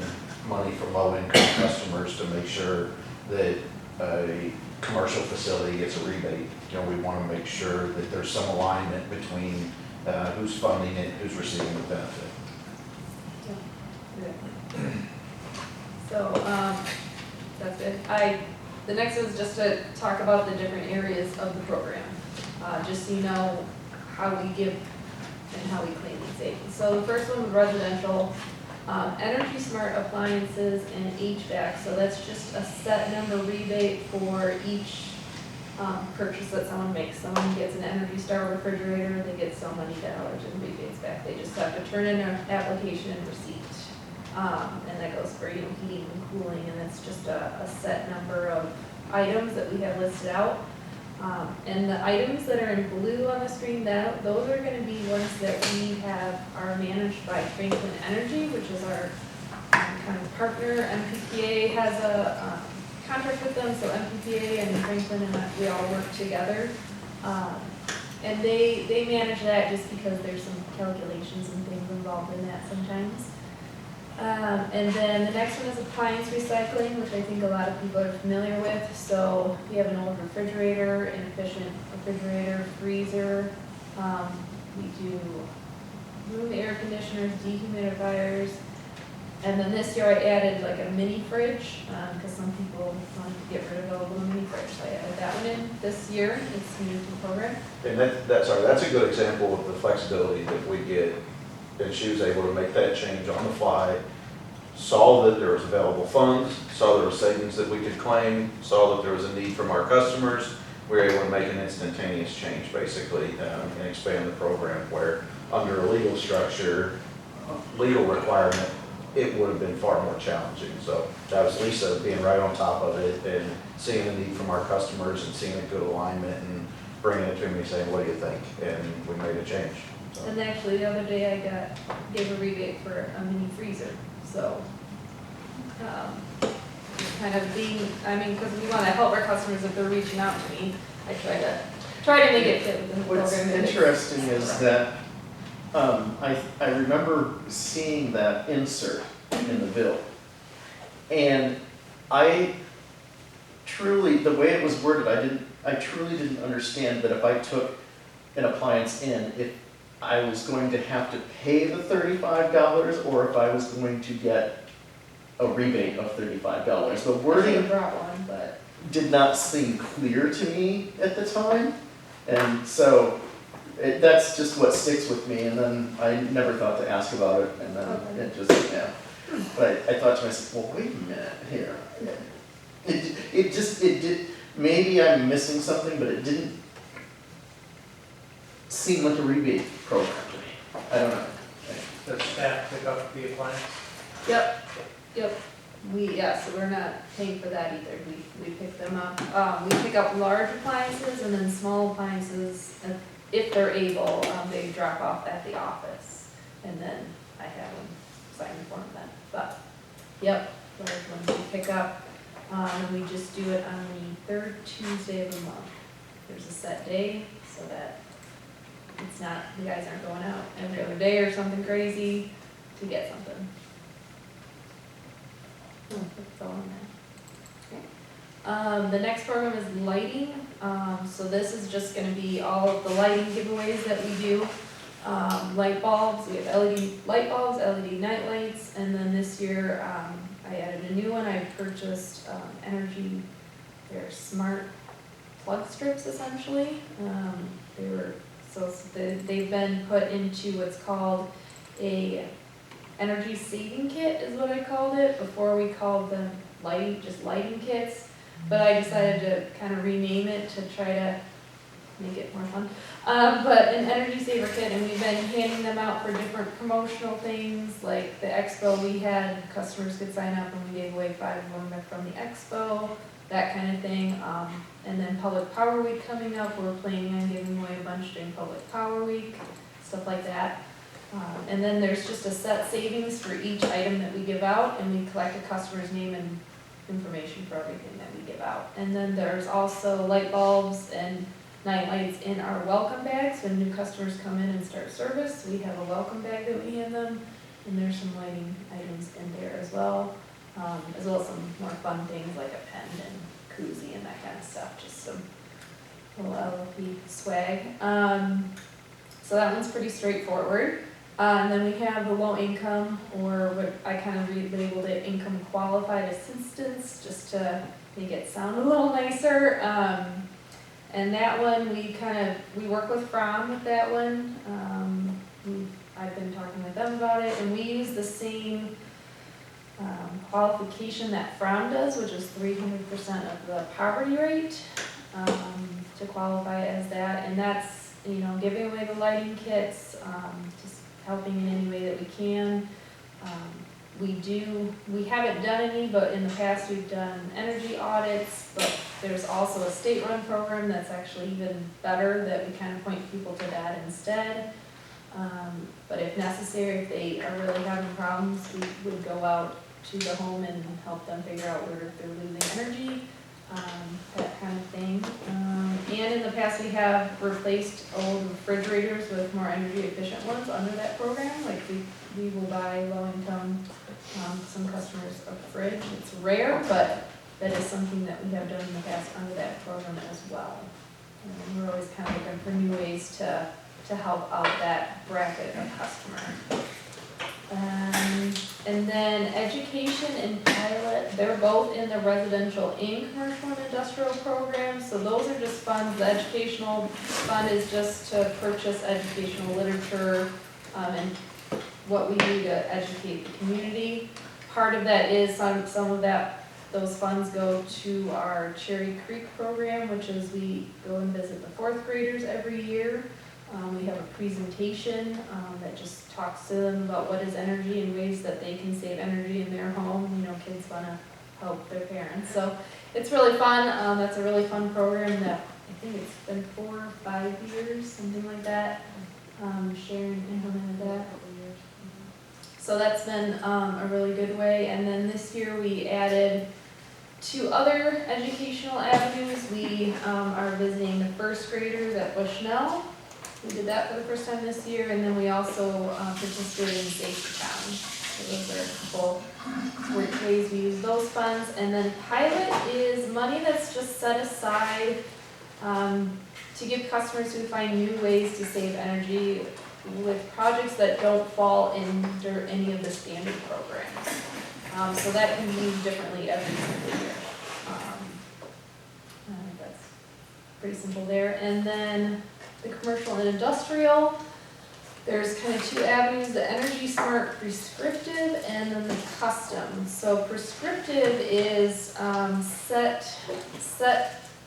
Speaker 2: money from low income customers to make sure that a commercial facility gets a rebate. We want to make sure that there's some alignment between who's funding it, who's receiving the benefit.
Speaker 10: Yeah. So, that's good. The next is just to talk about the different areas of the program, just so you know how we give and how we claim these savings. So the first one was residential, energy smart appliances and HVAC. So that's just a set number rebate for each purchase that someone makes. Someone gets an Energy Star refrigerator, they get so many dollars in rebates back. They just have to turn in an application and receipt. And that goes for heating and cooling, and it's just a set number of items that we have listed out. And the items that are in blue on the screen, those are going to be ones that we are managed by Franklin Energy, which is our kind of partner. MPPA has a contract with them, so MPPA and Franklin and we all work together. And they manage that just because there's some calculations and things involved in that sometimes. And then the next one is appliance recycling, which I think a lot of people are familiar with. So we have an old refrigerator, inefficient refrigerator, freezer. We do room air conditioners, dehumidifiers. And then this year I added like a mini fridge, because some people wanted to get rid of a little mini fridge. So I added that one in this year. It's new to the program.
Speaker 2: And that's a good example of the flexibility that we get. And she was able to make that change on the fly, saw that there was available funds, saw there was savings that we could claim, saw that there was a need from our customers. We were able to make an instantaneous change, basically, and expand the program, where under a legal structure, legal requirement, it would have been far more challenging. So that was Lisa being right on top of it and seeing the need from our customers and seeing a good alignment and bringing it to me saying, what do you think? And we made a change. So.
Speaker 10: And actually, the other day gave a rebate for a mini freezer, so, kind of being, because we wanna help our customers if they're reaching out to me, I try to make it fit within the program.
Speaker 11: What's
Speaker 10: and it's-
Speaker 11: interesting is that, I remember seeing that insert in the bill. And I truly, the way it was worded, I truly didn't understand that if I took an appliance in, if I was going to have to pay the $35 or if I was going to get a rebate of $35. The
Speaker 10: I should
Speaker 11: wording
Speaker 10: have brought one, but,
Speaker 11: did not seem clear to me at the time. And so that's just what sticks with me. And then I never thought to ask about it. And then
Speaker 10: Okay.
Speaker 11: it just, yeah. But I thought to myself, well, wait a minute here. It did, maybe I'm missing something, but it didn't seem like a rebate program to me. I don't know.
Speaker 5: Does staff pick up the appliance?
Speaker 10: yep, so we're not paying for that either, we pick them up. We pick up large appliances and then small appliances, if they're able, they drop off at the office. And then I have them sign the form then, but, yep, large ones we pick up. And we just do it on the third Tuesday of the month. There's a set day, so that it's not, the guys aren't going out every other day or something crazy to get something. That's all on that. The next program is lighting. So this is just gonna be all of the lighting giveaways that we do. Light bulbs, we have LED light bulbs, LED night lights, and then this year, I added a new one. I purchased Energy, they're smart plug strips essentially. They've been put into what's called a energy saving kit is what I called it. Before we called them just lighting kits, but I decided to kind of rename it to try to make it more fun. But an energy saver kit, and we've been handing them out for different promotional things, like the expo we had, customers could sign up and we gave away 5 of them from the expo, that kind of thing. And then Public Power Week coming up, we're planning on giving away a bunch during Public Power Week, stuff like that. And then there's just a set savings for each item that we give out, and we collect a customer's name and information for everything that we give out. And then there's also light bulbs and night lights in our welcome bags. When new customers come in and start service, we have a welcome bag that we hand them, and there's some lighting items in there as well as some more fun things like a pen and koozie and that kind of stuff, just some little LL&P swag. So that one's pretty straightforward. And then we have the low income, or what I kind of relabeled it, income qualified assistance, just to make it sound a little nicer. And that one, we work with From with that one. I've been talking with them about it, and we use the same qualification that From does, which is 300% of the poverty rate to qualify as that. And that's, giving away the lighting kits, just helping in any way that we can. We haven't done any, but in the past we've done energy audits, but there's also a state-run program that's actually even better, that we kind of point people to that instead. But if necessary, if they are really having problems, we would go out to the home and help them figure out where they're losing energy, that kind of thing. And in the past, we have replaced old refrigerators with more energy efficient ones under that program. Like we will buy low-income, some customers a fridge. It's rare, but that is something that we have done in the past under that program as well. And we're always kind of looking for new ways to help out that bracket of customer. And then education and pilot, they're both in the residential and commercial and industrial programs. So those are just funds. The educational fund is just to purchase educational literature and what we do to educate the community. Part of that is some of those funds go to our Cherry Creek program, which is we go and visit the 4th graders every year. We have a presentation that just talks to them about what is energy and ways that they can save energy in their home. Kids want to help their parents. So it's really fun. That's a really fun program that I think it's been 4 or 5 years, something like that. Sharon implemented that. So that's been a really good way. And then this year we added 2 other educational avenues. We are visiting the first graders at Bushnell. We did that for the first time this year, and then we also participated in Safety Town. So those are a couple ways we use those funds. And then pilot is money that's just set aside to give customers who find new ways to save energy with projects that don't fall under any of the standard programs. So that can be used differently every single year. That's pretty simple there. And then the commercial and industrial, there's kind of 2 avenues, the energy smart prescriptive and then the custom. So prescriptive is set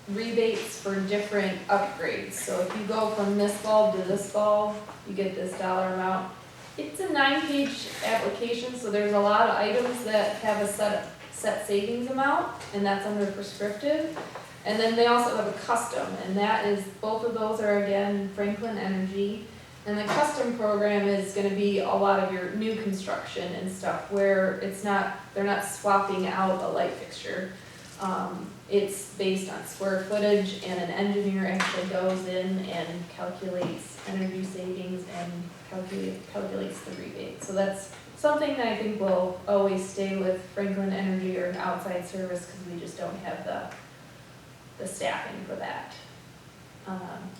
Speaker 10: rebates for different upgrades. So if you go from this bulb to this bulb, you get this dollar amount. It's a 9-page application, so there's a lot of items that have a set savings amount, and that's under prescriptive. And then they also have a custom, and that is, both of those are again Franklin Energy. And the custom program is gonna be a lot of your new construction and stuff where they're not swapping out a light fixture. It's based on square footage, and an engineer actually goes in and calculates energy savings and calculates the rebate. So that's something that I think will always stay with Franklin Energy or an outside service, because we just don't have the staffing for that.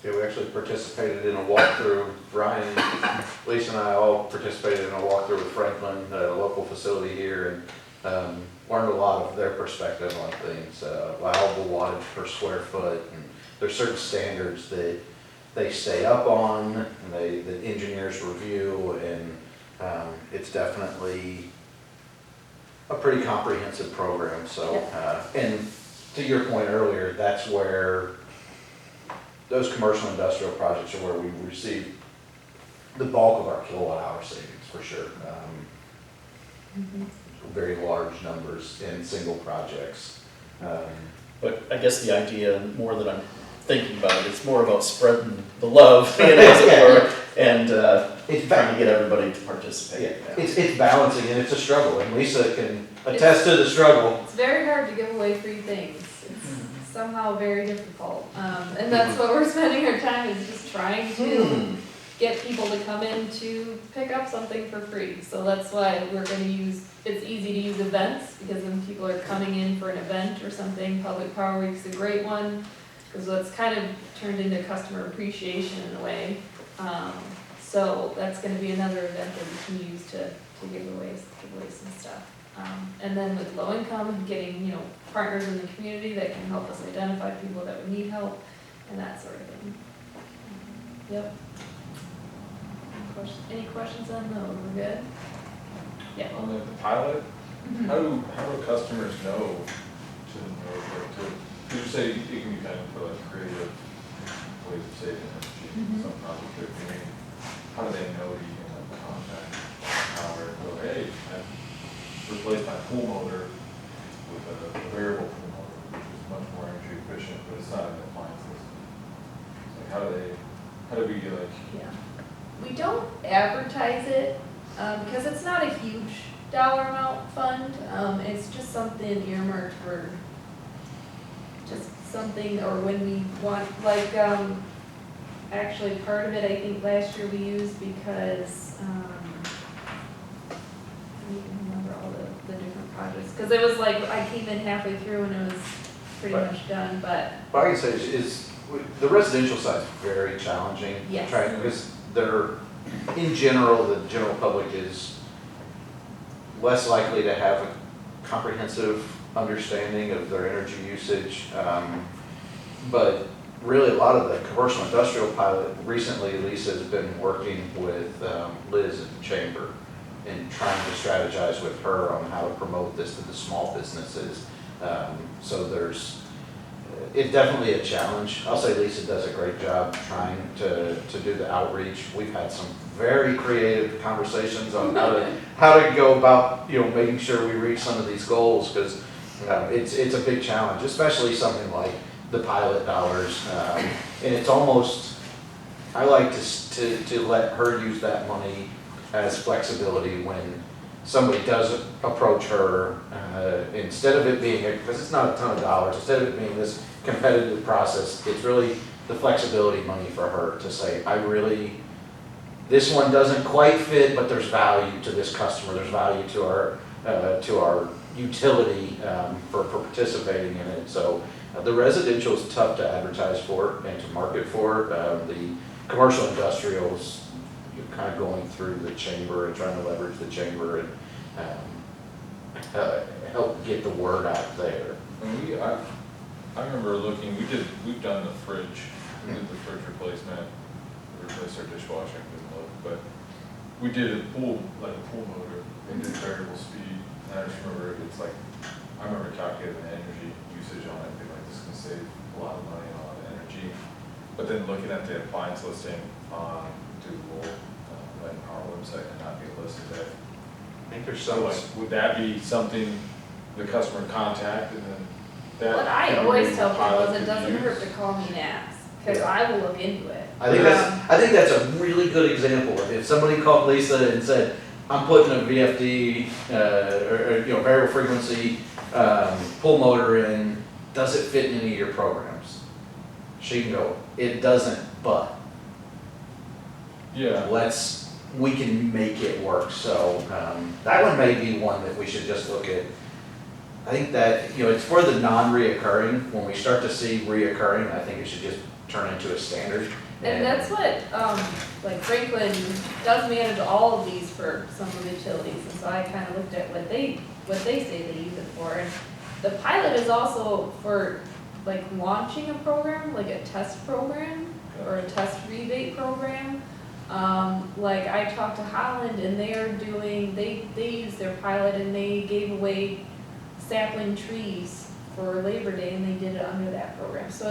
Speaker 2: Yeah, we actually participated in a walkthrough. Ryan, Lisa and I all participated in a walkthrough with Franklin, a local facility here, and learned a lot of their perspective on things, allowable wattage per square foot, and there's certain standards that they stay up on, and the engineers review, and it's definitely a pretty comprehensive program. So, and to your point earlier, that's where those commercial industrial projects are where we receive the bulk of our kilowatt hour savings, for sure. Very large numbers in single projects.
Speaker 11: But I guess the idea, more that I'm thinking about it, it's more about spreading the love, as it were, and
Speaker 2: It's
Speaker 11: trying to get everybody to participate.
Speaker 2: It's balancing, and it's a struggle, and Lisa can attest to the struggle.
Speaker 10: It's very hard to give away free things. It's somehow very difficult. And that's what we're spending our time, is just trying to get people to come in to pick up something for free. So that's why we're gonna use, it's easy to use events, because when people are coming in for an event or something, Public Power Week's a great one, because it's kind of turned into customer appreciation in a way. So that's gonna be another event that we can use to give away some stuff. And then with low income, getting, partners in the community that can help us identify people that would need help and that sort of thing. Yep. Any questions on those? We're good? Yeah.
Speaker 4: On the pilot, how do customers know to you say it can be kind of for like creative ways of saving energy, some project they're doing, how do they know to even like contact power and go, hey, I've replaced my pool motor with a variable pool motor, which is much more energy efficient, but it's not an appliance system. Like how do we like?
Speaker 10: Yeah. We don't advertise it, because it's not a huge dollar amount fund. It's just something earmarked for just something, or when we want, like, actually part of it, I think last year we used because, I don't even remember all the different projects, because it was like, I came in halfway through and it was pretty much done, but.
Speaker 2: What I can say is the residential side is very challenging.
Speaker 10: Yes.
Speaker 2: Because in general, the general public is less likely to have a comprehensive understanding of their energy usage. But really, a lot of the commercial industrial pilot, recently Lisa has been working with Liz at the chamber and trying to strategize with her on how to promote this to the small businesses. So it's definitely a challenge. I'll say Lisa does a great job trying to do the outreach. We've had some very creative conversations on how to go about making sure we reach some of these goals, because it's a big challenge, especially something like the pilot dollars. And it's almost, I like to let her use that money as flexibility when somebody does approach her, instead of it being, because it's not a ton of dollars, instead of it being this competitive process, it's really the flexibility money for her to say, this one doesn't quite fit, but there's value to this customer, there's value to our utility for participating in it. So the residential is tough to advertise for and to market for. The commercial industrials, you're kind of going through the chamber and trying to leverage the chamber and help get the word out there.
Speaker 4: And I remember looking, we've done the fridge, we did the fridge replacement, we replaced our dishwasher, couldn't look, but we did a pool motor, and did variable speed, and I just remember it's like, I remember calculating the energy usage on it, being like, this can save a lot of money and a lot of energy. But then looking at the appliance listing on Google, and our website, and not being listed there.
Speaker 2: I think there's
Speaker 4: So
Speaker 2: some,
Speaker 4: like, would that be something the customer contact and then that?
Speaker 10: What I
Speaker 4: can
Speaker 10: always
Speaker 4: be
Speaker 10: tell people
Speaker 4: pilot
Speaker 10: is it
Speaker 4: to
Speaker 10: doesn't hurt
Speaker 4: use?
Speaker 10: to call me and ask, because
Speaker 2: Yeah.
Speaker 10: I will look into it.
Speaker 2: I think that's a really good example. If somebody called Lisa and said, I'm putting a VFD, or variable frequency, pull motor in, does it fit in any of your programs? She can go, it doesn't, but
Speaker 4: Yeah,
Speaker 2: we can make it work. So, that one may be one that we should just look at. I think that, it's for the non-reoccurring. When we start to see reoccurring, I think it should just turn into a standard.
Speaker 10: And that's what, like Franklin does manage all of these for some of the utilities, and so I kind of looked at what they say they use it for. And the pilot is also for like launching a program, like a test program or a test rebate program. Like I talked to Holland and they used their pilot and they gave away sapling trees for Labor Day and they did it under that program. So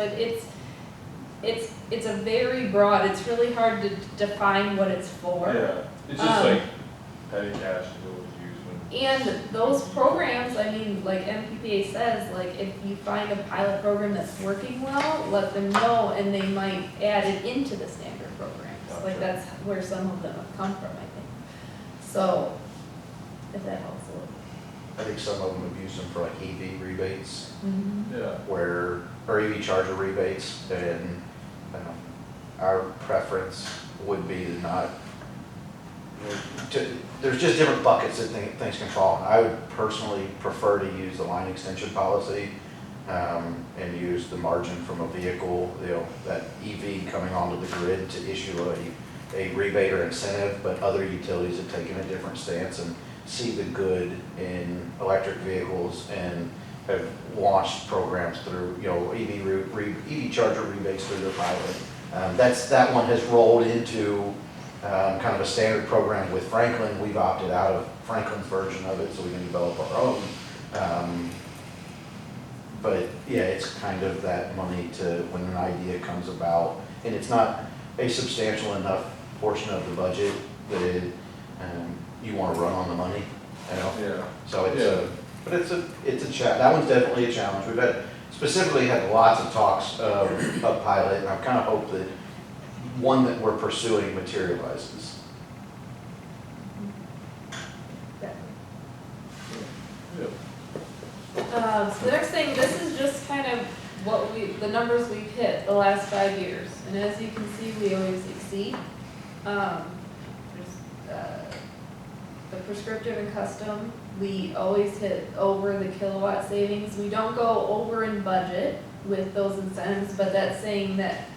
Speaker 10: it's a very broad, it's really hard to define what it's for.
Speaker 4: yeah, it's just like petty cash to go use when.
Speaker 10: And those programs, I mean, like MPPA says, like if you find a pilot program that's working well, let them know and they might add it into the standard programs. Like that's where some of them have come from, I think. So, if that helps a little.
Speaker 2: I think some of them have used them for like EV rebates,
Speaker 4: Yeah,
Speaker 2: or EV charger rebates, and our preference would be to not, there's just different buckets that things can fall in. I would personally prefer to use the line extension policy, and use the margin from a vehicle, that EV coming onto the grid to issue a rebate or incentive, but other utilities have taken a different stance and see the good in electric vehicles and have launched programs through, EV charger rebates through their pilot. That one has rolled into kind of a standard program with Franklin. We've opted out of Franklin's version of it so we can develop our own. But yeah, it's kind of that money to, when an idea comes about, and it's not a substantial enough portion of the budget that you want to run on the money,
Speaker 4: yeah.
Speaker 2: So
Speaker 4: Yeah.
Speaker 2: but it's a that one's definitely a challenge. We've specifically had lots of talks of pilot, and I kind of hope that one that we're pursuing materializes.
Speaker 10: So the next thing, this is just kind of the numbers we've hit the last 5 years. And as you can see, we always exceed. The prescriptive and custom, we always hit over the kilowatt savings. We don't go over in budget with those incentives, but that's saying that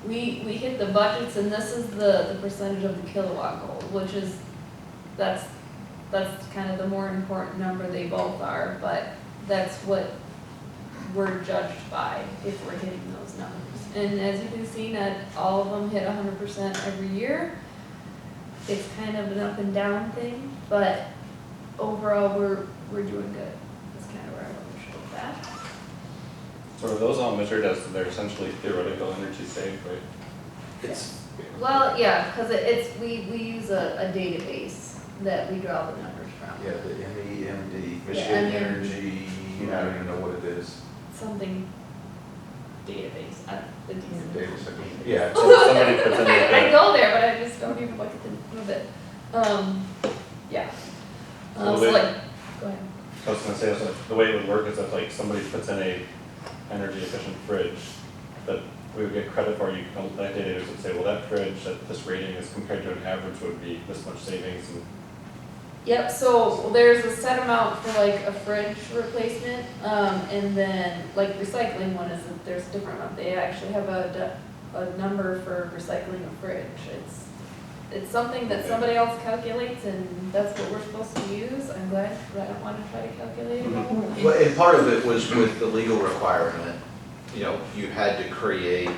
Speaker 10: we hit the budgets and this is the percentage of the kilowatt goal, which is, that's kind of the more important number. They both are, but that's what we're judged by if we're hitting those numbers. And as you can see, not all of them hit 100% every year. It's kind of an up and down thing, but overall we're doing good. That's kind of where I want to show that.
Speaker 1: So are those all measured as they're essentially theoretical energy saved, right?
Speaker 2: It's
Speaker 10: Well, yeah, because we use a database that we draw the numbers from.
Speaker 2: yeah, the MEMD,
Speaker 10: Yeah,
Speaker 2: Michigan
Speaker 10: MEMD.
Speaker 2: Energy, I don't even know what it is.
Speaker 10: Something database, the decent.
Speaker 2: Yeah.
Speaker 1: So somebody puts in like
Speaker 10: I
Speaker 1: a,
Speaker 10: go there, but I just don't even look at the of it. Yeah.
Speaker 1: So
Speaker 10: So
Speaker 1: they-
Speaker 10: like, go ahead.
Speaker 1: I was gonna say, so the way it would work is if like somebody puts in a energy efficient fridge, that we would get credit for, you, like data would say, well, that fridge at this rating is compared to an average would be this much savings and.
Speaker 10: Yep, so there's a set amount for like a fridge replacement, and then like recycling one is, there's a different amount. They actually have a number for recycling a fridge. It's something that
Speaker 1: Okay.
Speaker 10: somebody else calculates, and that's what we're supposed to use. I'm glad, because I don't want to try to calculate it all.
Speaker 2: Well, and part of it was with the legal requirement, you know, you had to create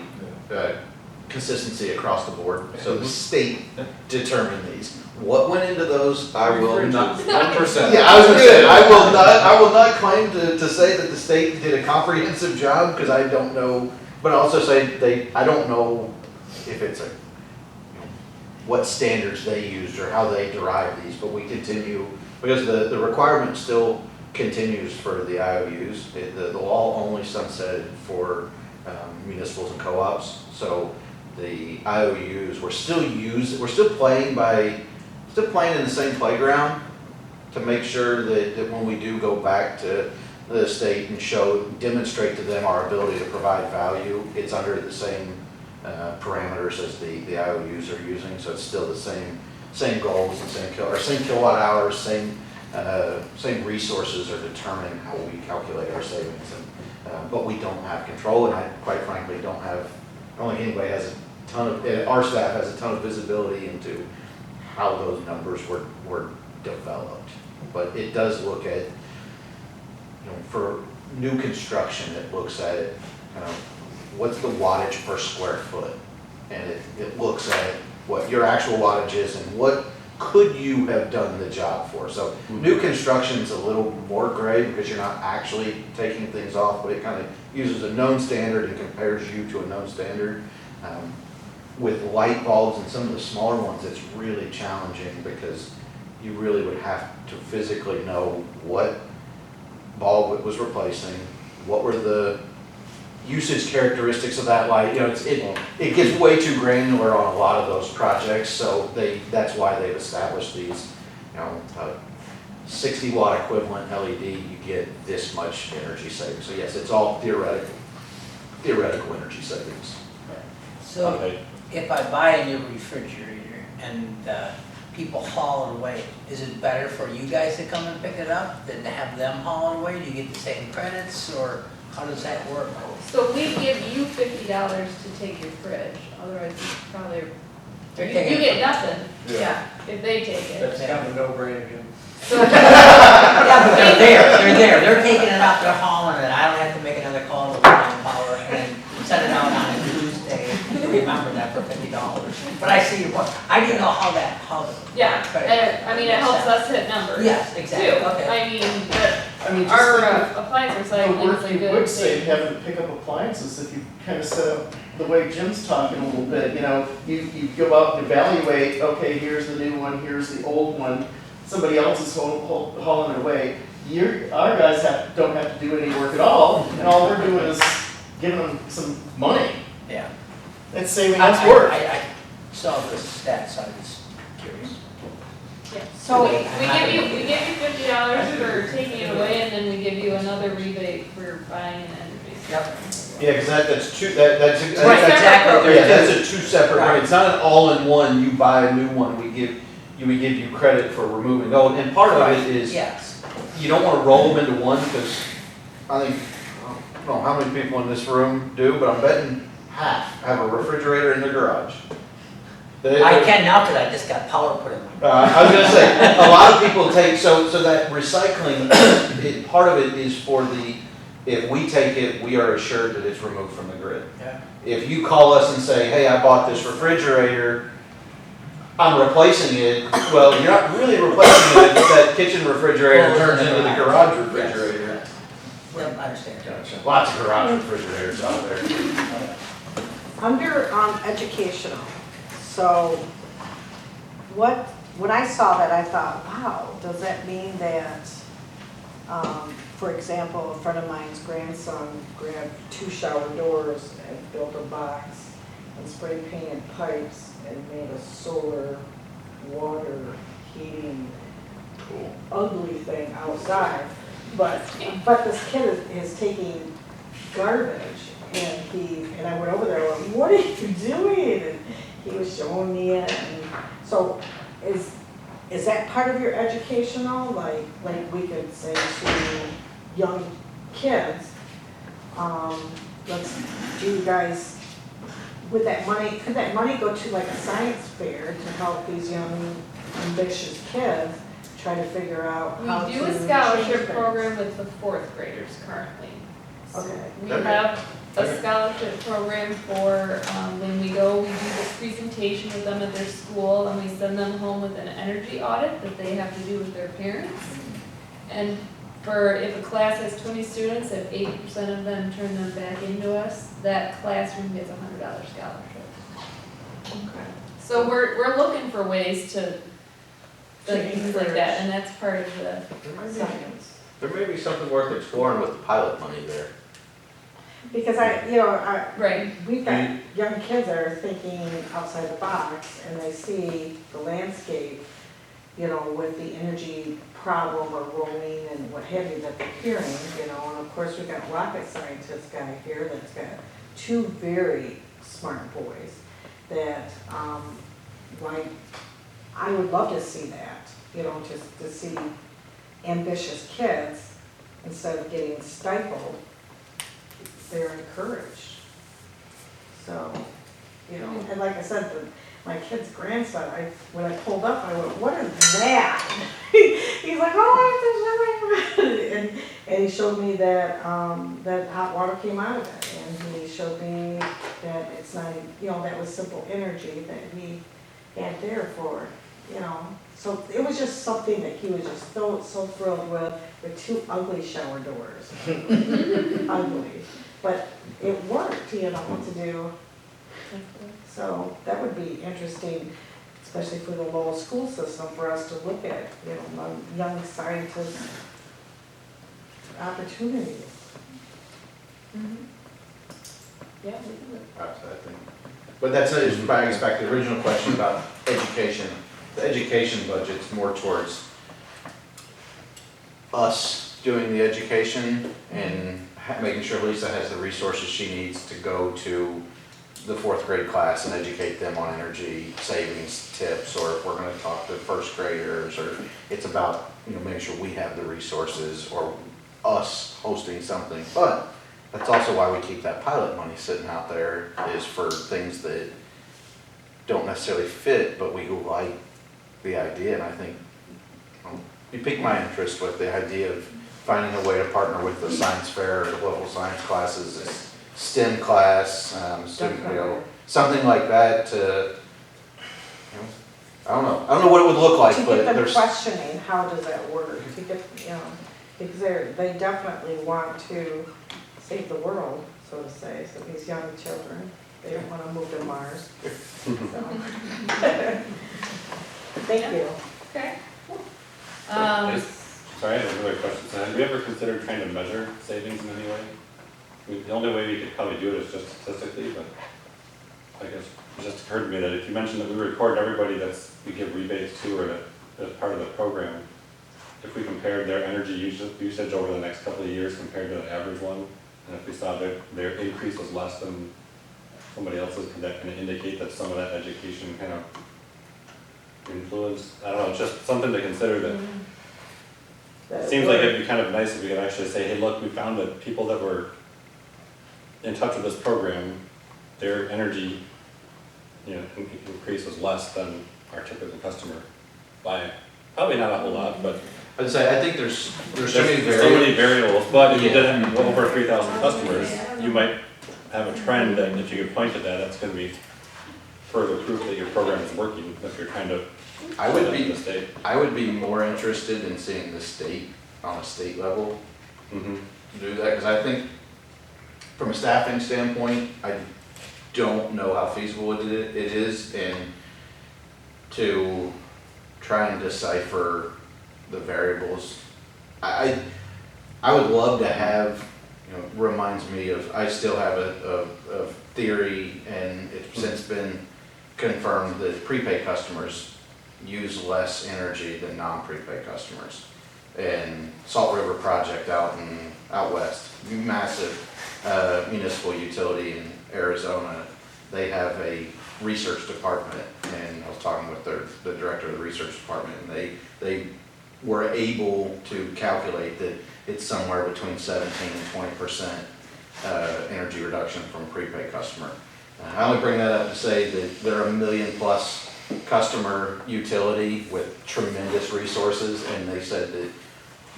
Speaker 2: consistency across the board. So the state determined these. What went into those, I will not.
Speaker 8: 1%.
Speaker 2: Yeah, I was gonna say, I will not claim to say that the state did a comprehensive job, because I don't know, but also say I don't know if it's what standards they used or how they derived these, but we continue, because the requirement still continues for the IOUs. The law only sunsetted for municipals and co-ops, so the IOUs, we're still playing in the same playground to make sure that when we do go back to the state and demonstrate to them our ability to provide value, it's under the same parameters as the IOUs are using, so it's still the same goals and same kilowatt hours, same resources are determining how we calculate our savings. But we don't have control, and I quite frankly I don't think anybody has a ton of, our staff has a ton of visibility into how those numbers were developed. But it does look at, for new construction, it looks at what's the wattage per square foot? And it looks at what your actual wattage is and what could you have done the job for. So new construction's a little more gray because you're not actually taking things off, but it kind of uses a known standard and compares you to a known standard. With light bulbs and some of the smaller ones, it's really challenging because you really would have to physically know what bulb it was replacing, what were the usage characteristics of that light. It gets way too granular on a lot of those projects, so that's why they've established these, 60 watt equivalent LED, you get this much energy savings. So yes, it's all theoretical energy savings.
Speaker 6: So
Speaker 1: Okay.
Speaker 6: if I buy a new refrigerator and people haul it away, is it better for you guys to come and pick it up than to have them haul it away? Do you get the same credits, or how does that work?
Speaker 10: So we give you $50 to take your fridge, otherwise you probably,
Speaker 6: They're
Speaker 10: you
Speaker 6: taking-
Speaker 10: get nothing
Speaker 6: Yeah.
Speaker 10: if they take it.
Speaker 5: That's kind of a no-brainer, Jim.
Speaker 10: So,
Speaker 6: Yeah, but they're there, they're taking it out, they're hauling it, I don't have to make another call to Power and then send it out on a Tuesday, remember that for $50. But I see your point, I didn't know how the
Speaker 10: yeah,
Speaker 6: credit.
Speaker 10: it helps us hit numbers.
Speaker 6: Yes,
Speaker 10: Too.
Speaker 6: exactly, okay.
Speaker 10: I mean,
Speaker 11: I mean, just
Speaker 10: our
Speaker 11: think of
Speaker 10: appliance
Speaker 11: the
Speaker 10: recycling is
Speaker 11: work
Speaker 10: a
Speaker 11: you
Speaker 10: good
Speaker 11: would save
Speaker 10: thing.
Speaker 11: having to pick up appliances if you kind of set up the way Jim's talking a little bit, you go out and evaluate, okay, here's the new one, here's the old one, somebody else is hauling it away. Our guys don't have to do any work at all, and all we're doing is giving them some money.
Speaker 6: Yeah.
Speaker 11: It's saving us work.
Speaker 6: I saw the stats, I was curious.
Speaker 10: Yeah.
Speaker 3: So-
Speaker 10: we give you $50 for taking it away, and then we give you another rebate for buying an energy.
Speaker 6: Yep.
Speaker 2: Yeah, because that's two, that's
Speaker 6: Right, exactly.
Speaker 2: yeah, that's a two separate,
Speaker 6: Right.
Speaker 2: it's not an all-in-one, you buy a new one, we give you credit for removing old, and part of it is,
Speaker 6: Yes.
Speaker 2: you don't want to roll them into one, because I think, I don't know how many people in this room do, but I'm betting half have a refrigerator in their garage.
Speaker 6: I can now because I just got power put in my.
Speaker 2: I was gonna say, a lot of people take, so that recycling, part of it is for if we take it, we are assured that it's removed from the grid.
Speaker 6: Yeah.
Speaker 2: If you call us and say, hey, I bought this refrigerator, I'm replacing it, well, you're not really replacing it, that kitchen refrigerator turns into the garage refrigerator.
Speaker 6: Well, I understand.
Speaker 2: Lots of garage refrigerators out there.
Speaker 3: Under educational, so when I saw that, I thought, wow, does that mean that for example, a friend of mine's grandson grabbed 2 shower doors and built a box and spray painted pipes and made a solar water heating
Speaker 9: Cool.
Speaker 3: ugly thing outside. But this kid is taking garbage and I went over there, I went, what are you doing? And he was showing me it. And so is that part of your educational? Like we could say to young kids, do you guys, with that money, could that money go to like a science fair to help these young ambitious kids try to figure out how to
Speaker 10: We do a
Speaker 3: change
Speaker 10: scholarship
Speaker 3: things?
Speaker 10: program with the 4th graders currently. So
Speaker 3: Okay.
Speaker 10: we
Speaker 9: Okay.
Speaker 10: have a
Speaker 9: Okay.
Speaker 10: scholarship program for, when we go, we do this presentation with them at their school, and we send them home with an energy audit that they have to do with their parents. And if a class has 20 students, if 80% of them turn them back into us, that classroom gets a $100 scholarship.
Speaker 3: Okay.
Speaker 10: So we're looking for ways to, like, things like
Speaker 3: encourage.
Speaker 10: that, and that's part of the,
Speaker 3: Science.
Speaker 9: There may be something worth exploring with the pilot money there.
Speaker 3: Because
Speaker 10: right.
Speaker 3: we've got young kids that are thinking outside the box and they see the landscape, with the energy problem or roaming and what have you that they're hearing, and of course we've got rocket scientist guy here that's got 2 very smart boys that, I would love to see that, just to see ambitious kids, instead of getting stifled, they're encouraged. So, and like I said, my kid's grandson, when I pulled up, I went, what is that? He's like, oh, and he showed me that, that hot water came out of it, and he showed me that it's not, that was simple energy that he had there for, so it was just something that he was just so thrilled with 2 ugly shower doors. Ugly. But it worked, what to do. So that would be interesting, especially for the Lowell school system, for us to look at, young scientists' opportunities.
Speaker 10: Yeah, we can look.
Speaker 2: Perhaps, I think. But that's, I expect the original question about education. The education budget's more towards us doing the education and making sure Lisa has the resources she needs to go to the 4th grade class and educate them on energy savings tips, or if we're gonna talk to 1st graders, or it's about, making sure we have the resources, or us hosting something. But that's also why we keep that pilot money sitting out there, is for things that don't necessarily fit, but we like the idea, and I think you piqued my interest with the idea of finding a way to partner with the science fair, or level science classes, STEM class, student, something like that to, I don't know what it would look like,
Speaker 3: To
Speaker 2: but
Speaker 3: get them
Speaker 2: there's.
Speaker 3: questioning, how does that work, to get, because they definitely want to save the world, so to say, so these young children, they don't want to move to Mars. So. Thank you.
Speaker 10: Okay.
Speaker 1: Sorry, I have another question. So have you ever considered trying to measure savings in any way? The only way we could probably do it is just statistically, but I guess it just occurred to me that if you mentioned that we record everybody we give rebates to, or that as part of the program, if we compared their energy usage over the next couple of years compared to the average one, and if we saw that their increase was less than somebody else's, could that kind of indicate that some of that education kind of influence? I don't know, it's just something to consider that. It seems like it'd be kind of nice if we could actually say, hey, look, we found that people that were in touch with this program, their energy, increase was less than our typical customer by probably not a whole lot, but
Speaker 2: I'd say, I think there's so many
Speaker 1: so many variables. But if you did
Speaker 2: Yeah.
Speaker 1: have over 3,000 customers, you might have a trend that if you could point to that, that's going to be further proof that your program is working. If you're trying to
Speaker 2: I would
Speaker 1: put that in
Speaker 2: be,
Speaker 1: the state.
Speaker 2: I would be more interested in seeing the state, on a state level,
Speaker 1: Mm-hmm.
Speaker 2: do that, because I think from a staffing standpoint, I don't know how feasible it is, and to try and decipher the variables. I would love to have, reminds me of, I still have a theory, and it's since been confirmed that prepaid customers use less energy than non-prepaid customers. And Salt River Project out west, massive municipal utility in Arizona, they have a research department, and I was talking with the director of the research department, and they were able to calculate that it's somewhere between 17 and 20% energy reduction from a prepaid customer. I only bring that up to say that they're a million plus customer utility with tremendous resources, and they said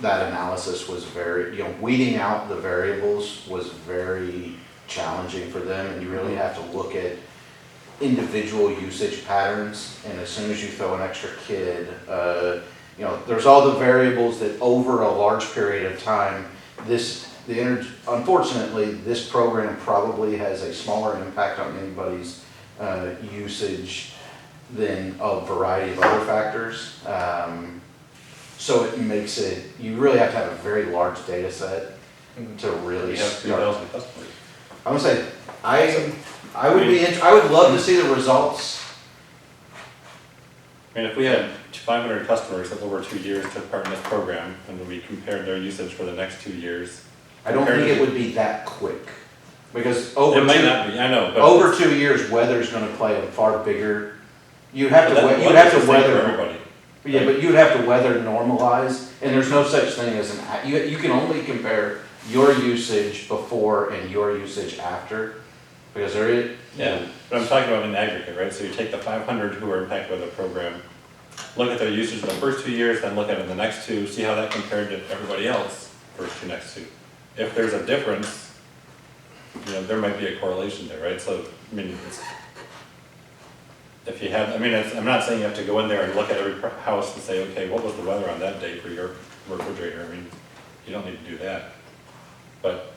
Speaker 2: that analysis was very, weeding out the variables was very challenging for them, and you really have to look at individual usage patterns, and as soon as you throw an extra kid, there's all the variables that over a large period of time, unfortunately, this program probably has a smaller impact on anybody's usage than a variety of other factors. So it makes it, you really have to have a very large data set to really
Speaker 1: We have
Speaker 2: start.
Speaker 1: 2,000 customers.
Speaker 2: I would say, I would love to see the results.
Speaker 1: I mean, if we had 500 customers that over 2 years took part in this program, and we compared their usage for the next 2 years.
Speaker 2: I don't think it would be that quick, because
Speaker 1: It
Speaker 2: over
Speaker 1: might not be, I know, but.
Speaker 2: over 2 years, weather's gonna play a far bigger, you'd have to
Speaker 1: But
Speaker 2: weather.
Speaker 1: for everybody.
Speaker 2: Yeah, but you'd have to weather normalize, and there's no such thing as you can only compare your usage before and your usage after, because there is.
Speaker 1: Yeah, but I'm talking about in aggregate, right? So you take the 500 who are impacted by the program, look at their usage in the first 2 years, then look at it in the next 2, see how that compared to everybody else, first 2, next 2. If there's a difference, there might be a correlation there, right? So, I mean, if you have, I'm not saying you have to go in there and look at every house and say, okay, what was the weather on that day for your refrigerator? I mean, you don't need to do that. But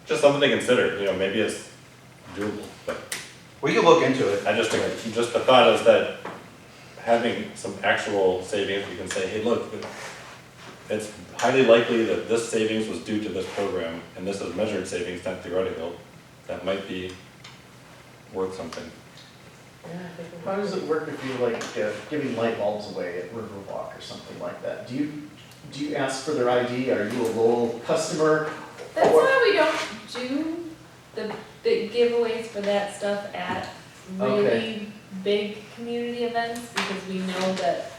Speaker 1: just something to consider, maybe it's doable, but
Speaker 2: We can look into it.
Speaker 1: just the thought is that having some actual savings, we can say, hey, look, it's highly likely that this savings was due to this program, and this is measured savings, not theoretical. That might be worth something.
Speaker 11: How does it work if you're giving light bulbs away at Riverwalk or something like that? Do you ask for their ID? Are you a Lowell customer?
Speaker 10: That's
Speaker 11: Or-
Speaker 10: why we don't do the big giveaways for that stuff at really big community events, because we know that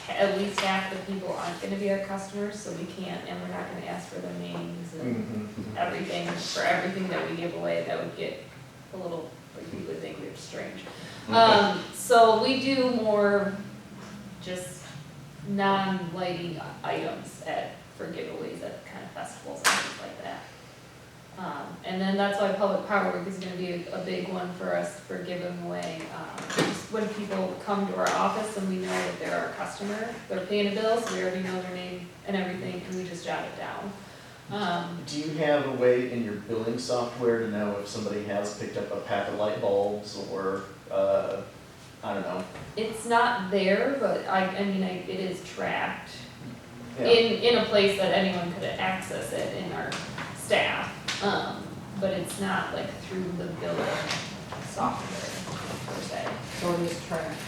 Speaker 10: at least half the people aren't gonna be our customers, so we can't, and we're not gonna ask for their names and everything, for everything that we give away. That would get a little, like, people would think we were strange. So we do more just non-lighting items for giveaways at kind of festivals and things like that. And then that's why Public Power Week is gonna be a big one for us for giving away, just when people come to our office and we know that they're our customer, they're paying a bill, so we already know their name and everything, and we just jot it down.
Speaker 11: Do you have a way in your billing software to know if somebody has picked up a pack of light bulbs or, I don't know?
Speaker 10: It's not there, but it is tracked
Speaker 11: Yeah.
Speaker 10: in a place that anyone could access it in our staff. But it's not like through the billing software per se.
Speaker 3: So it is tracked.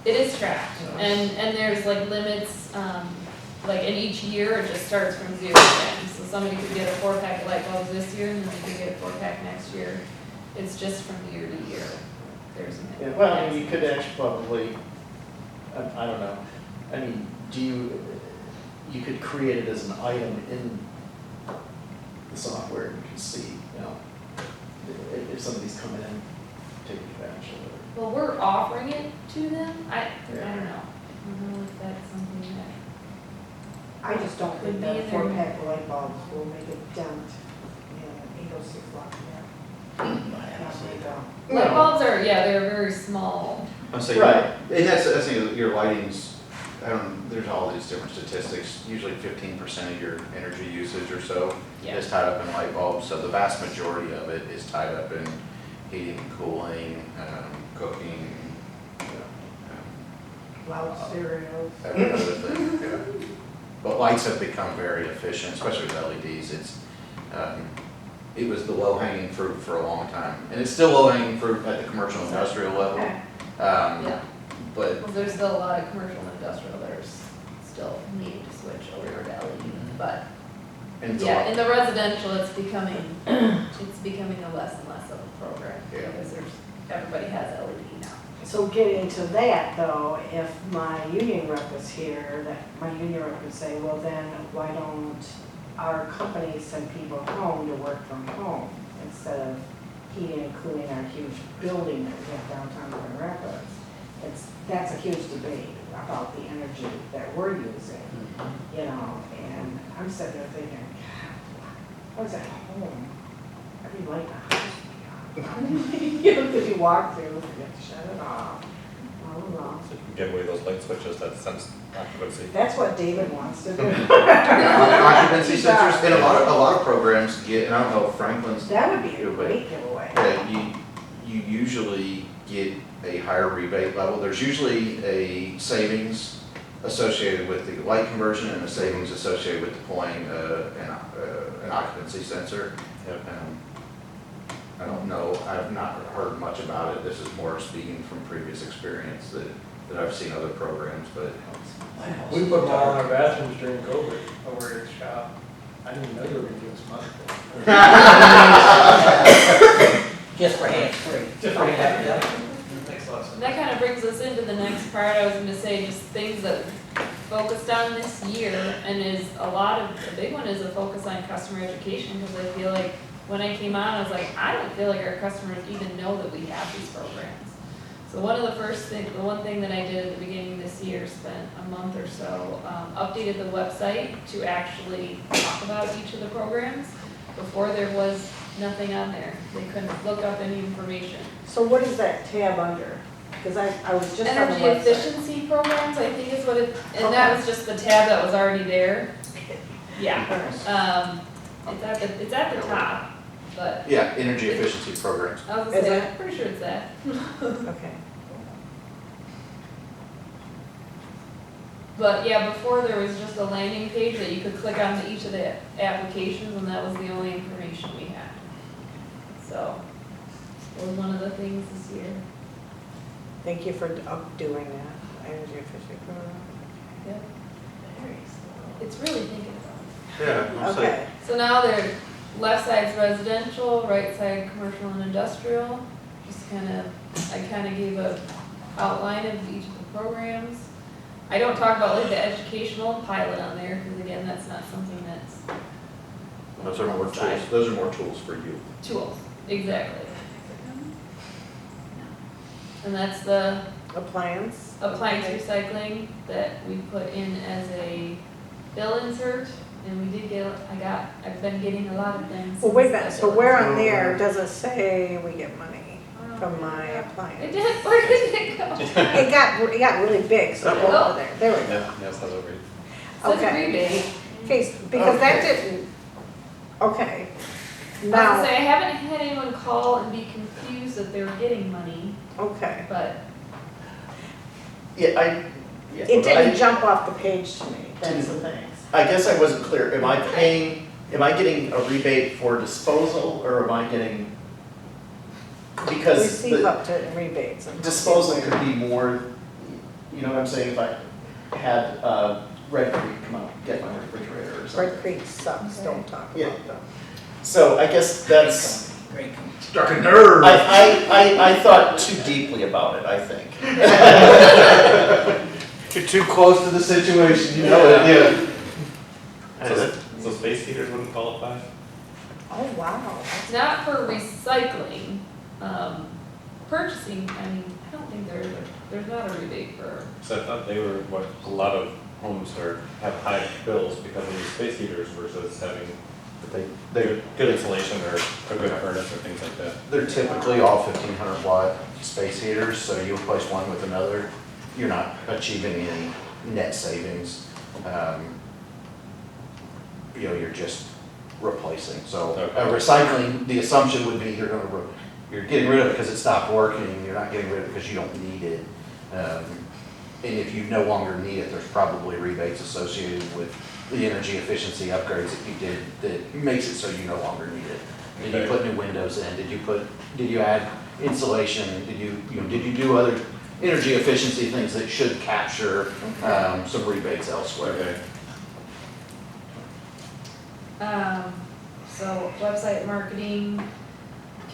Speaker 10: It is tracked, and there's like limits, like in each year, it just starts from 0 again. So somebody could get a 4-pack of light bulbs this year, and then they could get a 4-pack next year. It's just from year to year. There's a
Speaker 11: Yeah, well, you could actually probably, I don't know, you could create it as an item in the software, and you can see, if somebody's coming in, taking advantage of it.
Speaker 10: Well, we're offering it to them. I don't know. I don't know if that's something that.
Speaker 3: I just don't
Speaker 10: Could
Speaker 3: think
Speaker 10: be
Speaker 3: that
Speaker 10: in there.
Speaker 3: 4-pack light bulbs will make a dent in 806 Lafayette.
Speaker 10: Light bulbs are, they're very small.
Speaker 2: I'm saying,
Speaker 11: Right.
Speaker 2: and that's the thing, your lighting's, there's all these different statistics, usually 15% of your energy usage or so
Speaker 10: Yeah.
Speaker 2: is tied up in light bulbs, so the vast majority of it is tied up in heating, cooling, cooking,
Speaker 3: Loud stereos.
Speaker 2: every other thing, yeah. But lights have become very efficient, especially with LEDs. It was the low-hanging fruit for a long time. And it's still low-hanging fruit at the commercial industrial level.
Speaker 3: Okay.
Speaker 10: Yeah,
Speaker 2: But
Speaker 10: well, there's still a lot of commercial and industrial that are still need to switch over to LED, but
Speaker 2: and it's a
Speaker 10: yeah,
Speaker 2: lot-
Speaker 10: in the residential, it's becoming a less and less of a program,
Speaker 2: Yeah.
Speaker 10: because everybody has LED now.
Speaker 3: So getting to that though, if my union rep was here, that my union rep would say, well then, why don't our company send people home to work from home instead of heating and cooling our huge building that we have downtown Grand Rapids? That's a huge debate about the energy that we're using, you know, and I'm sitting there thinking, God, I was at home, every light in the house would be on. You know, because you walk through, you have to shut it off, blah, blah, blah.
Speaker 1: So you can give away those light switches that sense occupancy.
Speaker 3: That's what David wants to do.
Speaker 2: occupancy sensors, and a lot of programs get, and I don't know if Franklin's,
Speaker 3: That would be a
Speaker 2: Yeah, but-
Speaker 3: great giveaway.
Speaker 2: you usually get a higher rebate level. There's usually a savings associated with the light conversion and a savings associated with deploying an occupancy sensor.
Speaker 1: Yep.
Speaker 2: I don't know, I've not heard much about it. This is more speaking from previous experience that I've seen other programs, but
Speaker 5: We put them all in our bathrooms during COVID over at the shop. I didn't even know you were gonna give us money for it.
Speaker 6: Just for hands-free.
Speaker 5: Just for hands-free. Makes a lot of sense.
Speaker 10: And that kind of brings us into the next part. I was gonna say, just things that focused on this year, and a big one is a focus on customer education, because I feel like when I came on, I was like, I don't feel like our customers even know that we have these programs. So the one thing that I did at the beginning of this year, spent a month or so, updated the website to actually talk about each of the programs. Before, there was nothing on there. They couldn't look up any information.
Speaker 3: So what is that tab under? Because I was just on the
Speaker 10: Energy
Speaker 3: website.
Speaker 10: efficiency programs, I think is what it, and that was just the tab that was already there. Yeah, it's at the top, but
Speaker 2: yeah, energy efficiency programs.
Speaker 10: I was gonna
Speaker 3: Is
Speaker 10: say,
Speaker 3: it?
Speaker 10: I'm pretty sure it's that.
Speaker 3: Okay.
Speaker 10: But yeah, before there was just a landing page that you could click on each of the applications, and that was the only information we had. So, it was one of the things this year.
Speaker 3: Thank you for doing that, energy efficiency program.
Speaker 10: Yep. It's really thinking about it.
Speaker 9: Yeah, I'm saying,
Speaker 3: Okay,
Speaker 10: So now they're, left side's residential, right side commercial and industrial. Just I kind of gave a outline of each of the programs. I don't talk about like the educational pilot on there, because again, that's not something that's.
Speaker 2: Those are more tools, those are more tools for you.
Speaker 10: Tools, exactly. And that's the
Speaker 3: appliance.
Speaker 10: appliance recycling that we put in as a bill insert, and we did I've been getting a lot of things.
Speaker 3: Well, wait a
Speaker 10: since
Speaker 3: minute,
Speaker 10: that
Speaker 3: so
Speaker 10: bill
Speaker 3: where
Speaker 10: insert.
Speaker 3: on there does it say we get money from my
Speaker 10: It
Speaker 3: appliance?
Speaker 10: did, where did it go?
Speaker 3: It got really big, so go
Speaker 10: Oh.
Speaker 3: over there, there we go.
Speaker 1: Yeah, that's how that reads.
Speaker 10: So it's a
Speaker 3: Okay.
Speaker 10: rebate.
Speaker 3: Okay, because that didn't, okay.
Speaker 10: I was
Speaker 3: Now,
Speaker 10: gonna say, I haven't had anyone call and be confused that they were getting money,
Speaker 3: okay.
Speaker 10: but
Speaker 11: Yeah,
Speaker 3: It didn't jump off the page to me, that's the thing.
Speaker 11: I guess I wasn't clear. Am I getting a rebate for disposal, or am I getting, because
Speaker 3: Receive
Speaker 11: the
Speaker 3: up to rebates. and-
Speaker 11: disposal could be more, you know what I'm saying, if I had Red Creek come out, and get my refrigerator or something.
Speaker 3: Red Creek sucks, don't talk
Speaker 11: Yeah.
Speaker 3: about them.
Speaker 11: So I guess that's,
Speaker 6: Great.
Speaker 2: Struck a nerve.
Speaker 11: I thought too deeply about it, I think.
Speaker 2: You're too close to the situation, you know it, yeah.
Speaker 1: So space heaters wouldn't qualify?
Speaker 3: Oh, wow.
Speaker 10: it's not for recycling. Purchasing, I mean, I don't think there's not a rebate for,
Speaker 1: So I thought they were what a lot of homes have high bills because of these space heaters versus having
Speaker 2: They're,
Speaker 1: good insulation or a good furnace or things like that.
Speaker 2: they're typically all 1,500 watt space heaters, so you replace one with another, you're not achieving any net savings. You're just replacing. So
Speaker 1: Okay.
Speaker 2: recycling, the assumption would be you're getting rid of it because it stopped working, you're not getting rid of it because you don't need it. And if you no longer need it, there's probably rebates associated with the energy efficiency upgrades that you did that makes it so you no longer need it? Did you
Speaker 1: Okay.
Speaker 2: put new windows in? Did you add insulation? Did you do other energy efficiency things that should capture some rebates elsewhere?
Speaker 1: Okay.
Speaker 10: So website marketing,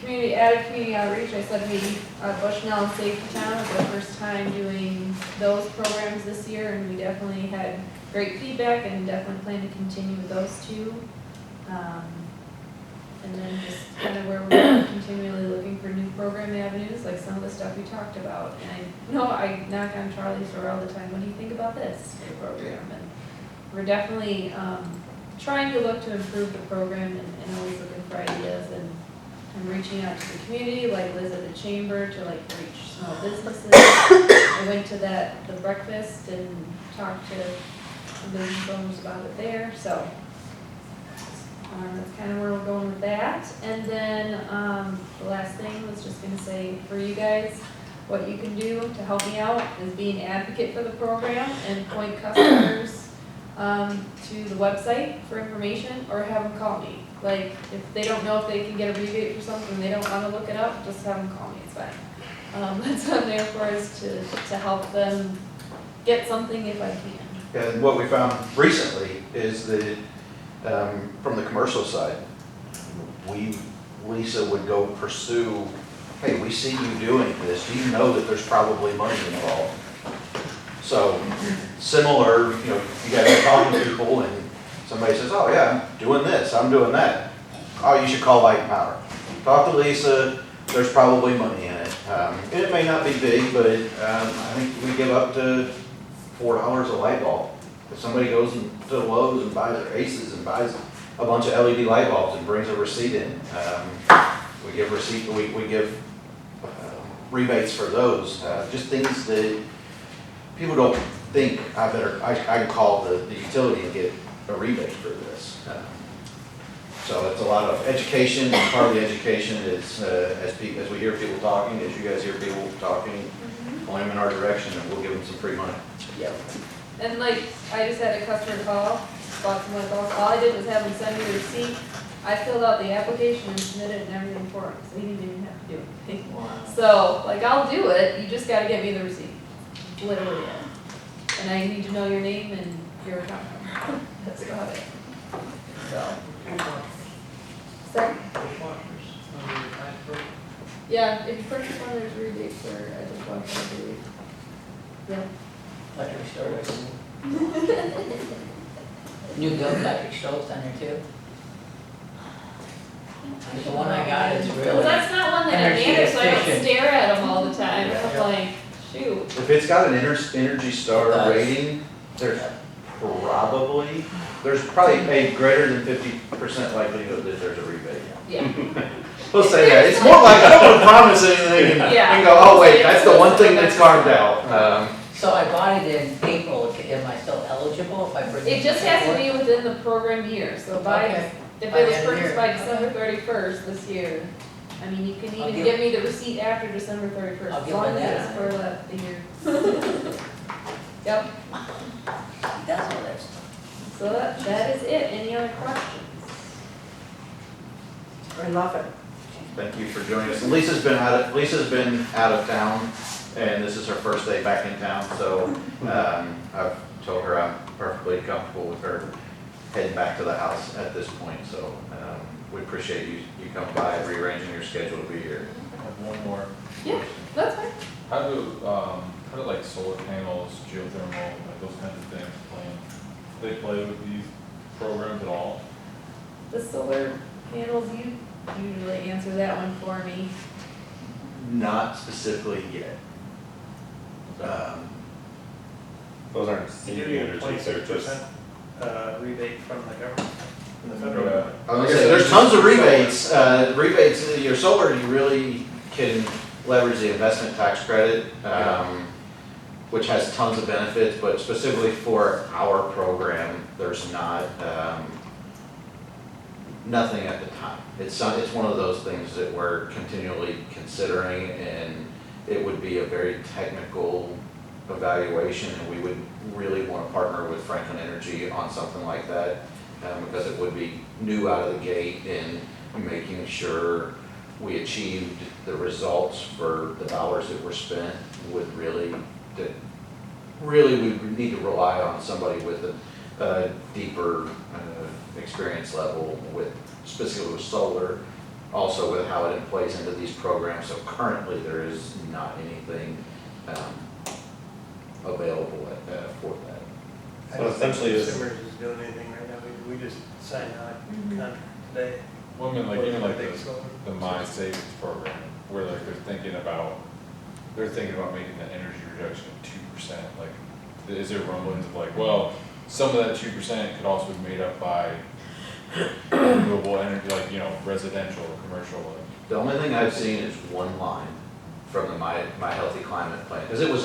Speaker 10: added community outreach, I said we, Bushnell and Safety Town was the first time doing those programs this year, and we definitely had great feedback and definitely plan to continue with those two. And then just kind of where we're continually looking for new program avenues, like some of the stuff we talked about. And I know I knock on Charlie's door all the time, what do you think about this for the program? And we're definitely trying to look to improve the program and always looking for ideas and reaching out to the community, like Liz at the chamber, to like reach small businesses. I went to the breakfast and talked to some business owners about it there, so that's kind of where we're going with that. And then the last thing was just gonna say, for you guys, what you can do to help me out is be an advocate for the program and point customers to the website for information, or have them call me. Like, if they don't know if they can get a rebate for something, they don't wanna look it up, just have them call me, it's fine. That's what I'm there for, is to help them get something if I can.
Speaker 2: And what we found recently is that from the commercial side, Lisa would go pursue, hey, we see you doing this, do you know that there's probably money involved? So similar, you guys are talking to people and somebody says, oh yeah, I'm doing this, I'm doing that. Oh, you should call Light and Power. Talk to Lisa, there's probably money in it. And it may not be big, but I think we give up to $4 a light bulb. If somebody goes to Lowe's and buys their Aces and buys a bunch of LED light bulbs and brings a receipt in, we give rebates for those, just things that people don't think I can call the utility and get a rebate for this. So it's a lot of education, and part of the education is as we hear people talking, as you guys hear people talking, point them in our direction and we'll give them some free money.
Speaker 10: Yep. And like, I just had a customer call, bought some light bulbs, all I did was have him send me the receipt. I filled out the application and submitted it and everything for him, so he didn't even have to do anything. So, like, I'll do it, you just gotta get me the receipt, literally. And I need to know your name and your account number. That's about it. So. Sorry? Yeah, if you purchase one, there's a rebate for, I think, $1, I believe. Yeah.
Speaker 6: Electric stove. New build electric stoves on there too. The one I got is really.
Speaker 10: Well, that's not one that I
Speaker 6: energy
Speaker 10: manage, so I don't
Speaker 6: efficient.
Speaker 10: stare at them all the time.
Speaker 6: Yeah.
Speaker 10: I'm like, shoot.
Speaker 2: If it's got an Energy Star
Speaker 6: It does.
Speaker 2: rating, there's probably a greater than 50% likelihood that there's a rebate.
Speaker 10: Yeah.
Speaker 2: We'll say that. It's more like, I don't want to promise anything
Speaker 10: Yeah.
Speaker 2: and go, oh wait, that's the one thing that's carved out.
Speaker 6: So I bought it in April, am I still eligible if I bring it?
Speaker 10: It just has to be within the program year, so
Speaker 6: Okay.
Speaker 10: if
Speaker 6: By
Speaker 10: it was
Speaker 6: the end of the
Speaker 10: purchased
Speaker 6: year.
Speaker 10: by December 31st this year, I mean, you can
Speaker 6: I'll
Speaker 10: even
Speaker 6: give-
Speaker 10: give me the receipt after December 31st,
Speaker 6: I'll
Speaker 10: as
Speaker 6: give
Speaker 10: long
Speaker 6: her
Speaker 10: as it's
Speaker 6: that.
Speaker 10: for the year. Yep,
Speaker 6: That's all that's.
Speaker 10: so that is it. Any other questions?
Speaker 3: I love it.
Speaker 2: Thank you for joining us. And Lisa's been out of town, and this is her first day back in town, so I've told her I'm perfectly comfortable with her heading back to the house at this point, so we appreciate you coming by and rearranging your schedule to be here.
Speaker 4: I have one more.
Speaker 10: Yeah, that's fine.
Speaker 4: How do like solar panels, geothermal, like those kinds of things play? They play with these programs at all?
Speaker 10: The solar panels, you usually answer that one for me.
Speaker 2: Not specifically yet.
Speaker 1: Those aren't
Speaker 5: They give
Speaker 1: CE
Speaker 5: you a
Speaker 1: energy, they're just,
Speaker 5: 26% rebate from the government, from the federal
Speaker 4: Yeah.
Speaker 5: government.
Speaker 2: I was gonna say, there's tons of rebates. Rebates, your solar, you really can leverage the investment tax credit, which has tons of benefits, but specifically for our program, there's not, nothing at the time. It's one of those things that we're continually considering, and it would be a very technical evaluation, and we would really want to partner with Franklin Energy on something like that, because it would be new out of the gate and making sure we achieved the results for the dollars that were spent would really, we would need to rely on somebody with a deeper experience level with, specifically with solar, also with how it plays into these programs. So currently there is not anything available for that.
Speaker 1: So essentially is-
Speaker 5: Consumers is doing anything right now, we just signed on contract today.
Speaker 4: Well, I mean, like, even like
Speaker 5: Big solar.
Speaker 4: the My Savings program, where like they're thinking about making the energy reduction of 2%, like, is there rumblings of like, well, some of that 2% could also be made up by renewable energy, like, you know, residential, commercial, like.
Speaker 2: The only thing I've seen is one line from the My Healthy Climate Plan, because it was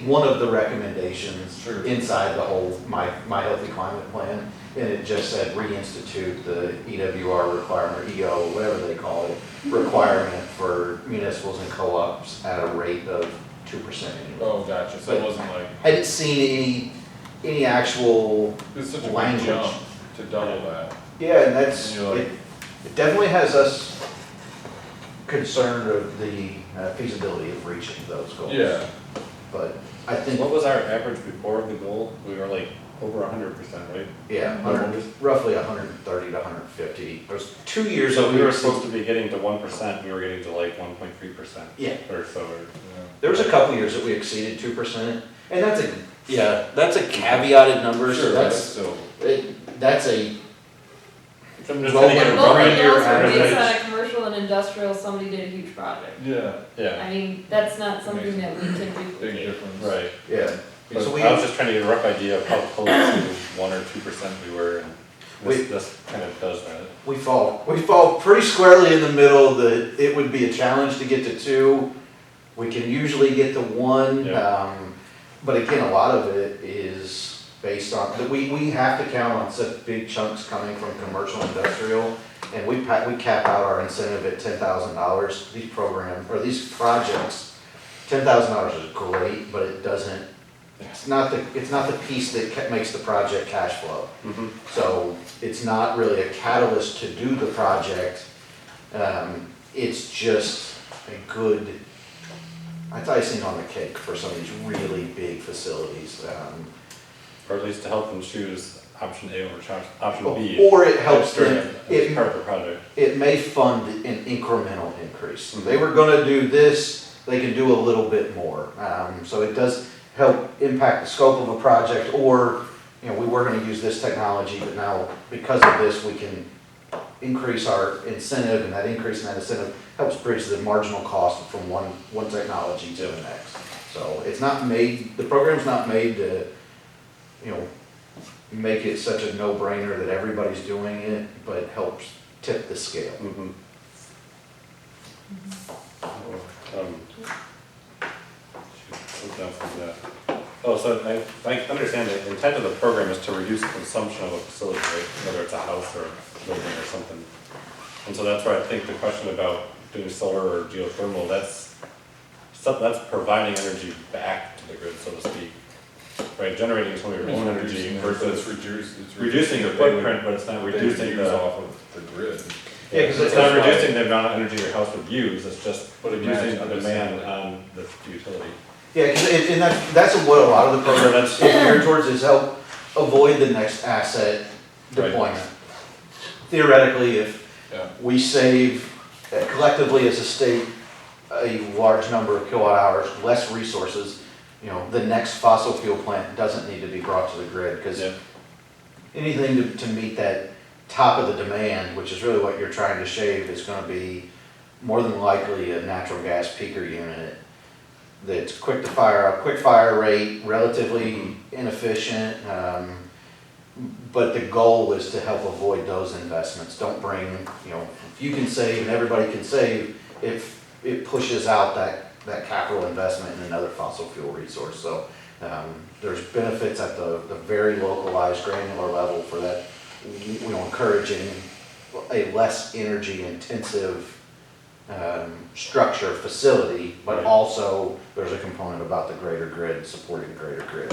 Speaker 2: one of the recommendations
Speaker 4: Sure.
Speaker 2: inside the whole My Healthy Climate Plan, and it just said reinstitute the EWR requirement, or EO, whatever they call it, requirement for municipals and co-ops at a rate of 2% annually.
Speaker 4: Oh, gotcha, so it wasn't like,
Speaker 2: I hadn't seen any actual
Speaker 4: it's such a big
Speaker 2: language.
Speaker 4: jump to double that.
Speaker 2: Yeah, and that's,
Speaker 4: And you're like-
Speaker 2: it definitely has us concerned of the feasibility of reaching those goals.
Speaker 4: Yeah,
Speaker 2: But I think,
Speaker 1: What was our average before the goal? We were like over 100%, right?
Speaker 2: yeah, roughly 130 to 150. There's 2 years
Speaker 1: So
Speaker 2: that
Speaker 1: we were supposed to be getting to 1%, we were getting to like 1.3%.
Speaker 2: Yeah.
Speaker 1: Or so, or,
Speaker 2: There was a couple years that we exceeded 2%, and that's a caveated number, so
Speaker 4: sure, that's still,
Speaker 2: that's a,
Speaker 1: I'm just
Speaker 2: Well,
Speaker 1: trying to get a
Speaker 10: But both
Speaker 1: run
Speaker 10: of
Speaker 2: year
Speaker 10: those were based
Speaker 2: average.
Speaker 10: on a commercial and industrial, somebody did a huge project.
Speaker 4: yeah,
Speaker 1: Yeah,
Speaker 10: I mean, that's not something that we can
Speaker 4: big
Speaker 10: duplicate.
Speaker 4: difference.
Speaker 1: right.
Speaker 2: yeah.
Speaker 1: But
Speaker 2: So we,
Speaker 1: I was just trying to get a rough idea of how close to 1 or 2% we were, and this kind of does that.
Speaker 2: we fall pretty squarely in the middle. It would be a challenge to get to 2. We can usually get to 1,
Speaker 1: Yeah.
Speaker 2: but again, a lot of it is based on, that we have to count on such big chunks coming from commercial and industrial, and we cap out our incentive at $10,000. These programs, or these projects, $10,000 is great, but it doesn't, it's not the piece that makes the project cash flow.
Speaker 1: Mhm.
Speaker 2: So it's not really a catalyst to do the project. It's just a good, it's icing on the cake for some of these really big facilities.
Speaker 1: Or at least to help them choose option A over option B.
Speaker 2: Or it helps
Speaker 1: during
Speaker 2: them,
Speaker 1: as part of the project.
Speaker 2: it may fund an incremental increase. If they were gonna do this, they can do a little bit more. So it does help impact the scope of a project, or, you know, we were gonna use this technology, but now because of this, we can increase our incentive, and that increase in that incentive helps bridge the marginal cost from one technology to the next. So it's not made, the program's not made to, you know, make it such a no-brainer that everybody's doing it, but helps tip the scale.
Speaker 1: Mhm. Shoot, what else is that? Oh, so I understand the intent of the program is to reduce consumption of a facility, right? Whether it's a house or a building or something. And so that's why I think the question about doing solar or geothermal, that's providing energy back to the grid, so to speak. Right, generating some of your own energy versus reducing the footprint, but it's not reducing
Speaker 4: use
Speaker 1: the.
Speaker 4: off of the grid.
Speaker 2: Yeah, 'cause
Speaker 1: It's not reducing the amount of energy your house would use, it's just
Speaker 4: But it
Speaker 1: reducing the
Speaker 4: matches
Speaker 1: demand
Speaker 4: the-
Speaker 1: on the utility.
Speaker 2: Yeah, 'cause and that's what a lot of the program
Speaker 1: That's-
Speaker 2: is geared towards, is help avoid the next asset deployment. Theoretically, if
Speaker 4: Yeah,
Speaker 2: we save collectively as a state a large number of kilowatt hours, less resources, you know, the next fossil fuel plant doesn't need to be brought to the grid, because
Speaker 1: Yeah.
Speaker 2: anything to meet that top of the demand, which is really what you're trying to shave, is gonna be more than likely a natural gas peaker unit that's quick to fire, a quick fire rate, relatively inefficient, but the goal is to help avoid those investments. Don't bring, you know, if you can save and everybody can save, if it pushes out that capital investment in another fossil fuel resource. So there's benefits at the very localized granular level for that, you know, encouraging a less energy intensive structure facility, but
Speaker 1: Right.
Speaker 2: also there's a component about the greater grid, supporting the greater grid.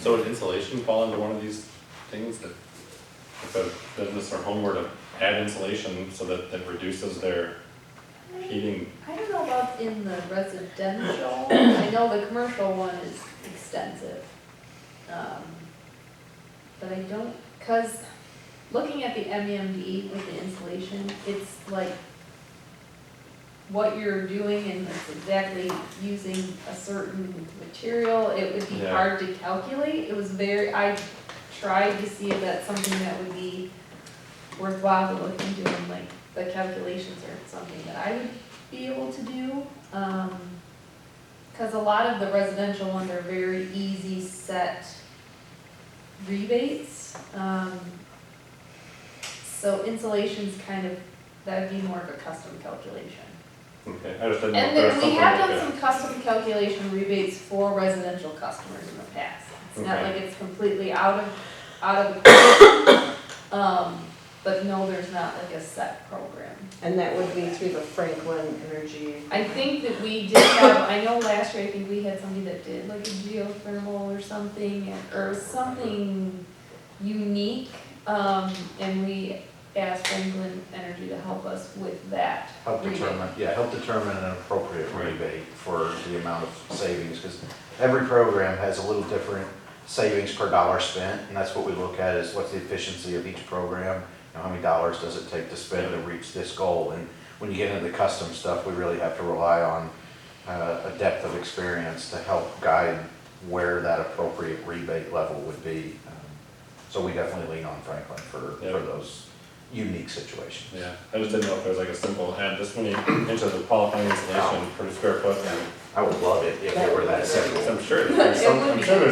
Speaker 1: So would insulation fall into one of these things that if a business or home were to add insulation so that it reduces their heating?
Speaker 10: I don't know about in the residential, I know the commercial one is extensive. But I don't, cause looking at the MEMD with the insulation, it's like what you're doing and it's exactly using a certain material, it would be
Speaker 1: Yeah.
Speaker 10: hard to calculate. It was I tried to see if that's something that would be worthwhile to look into, and like the calculations are something that I would be able to do. Cause a lot of the residential ones are very easy set rebates. So insulation's kind of, that would be more of a custom calculation.
Speaker 1: Okay, I just didn't know if
Speaker 10: And
Speaker 1: there was
Speaker 10: then we
Speaker 1: something
Speaker 10: have
Speaker 1: like
Speaker 10: done
Speaker 1: that.
Speaker 10: some custom calculation rebates for residential customers in the past. It's not
Speaker 1: Okay.
Speaker 10: like it's completely out of the but no, there's not like a set program.
Speaker 3: And that would be through the Franklin Energy.
Speaker 10: I think that we did have, I know last year, I think we had somebody that did like a geothermal or something, or something unique. And we asked Franklin Energy to help us with that
Speaker 2: Help
Speaker 10: rebate.
Speaker 2: determine an appropriate rebate for the amount of savings, because every program has a little different savings per dollar spent, and that's what we look at, is what's the efficiency of each program, you know, how many dollars does it take to spend to reach this goal. And when you get into the custom stuff, we really have to rely on a depth of experience to help guide where that appropriate rebate level would be. So we definitely lean on Franklin for those unique situations.
Speaker 1: Yeah, I just didn't know if there was like a simple add this many inches of qualifying insulation per square foot.
Speaker 2: I would love it if it were that simple.
Speaker 1: I'm sure there's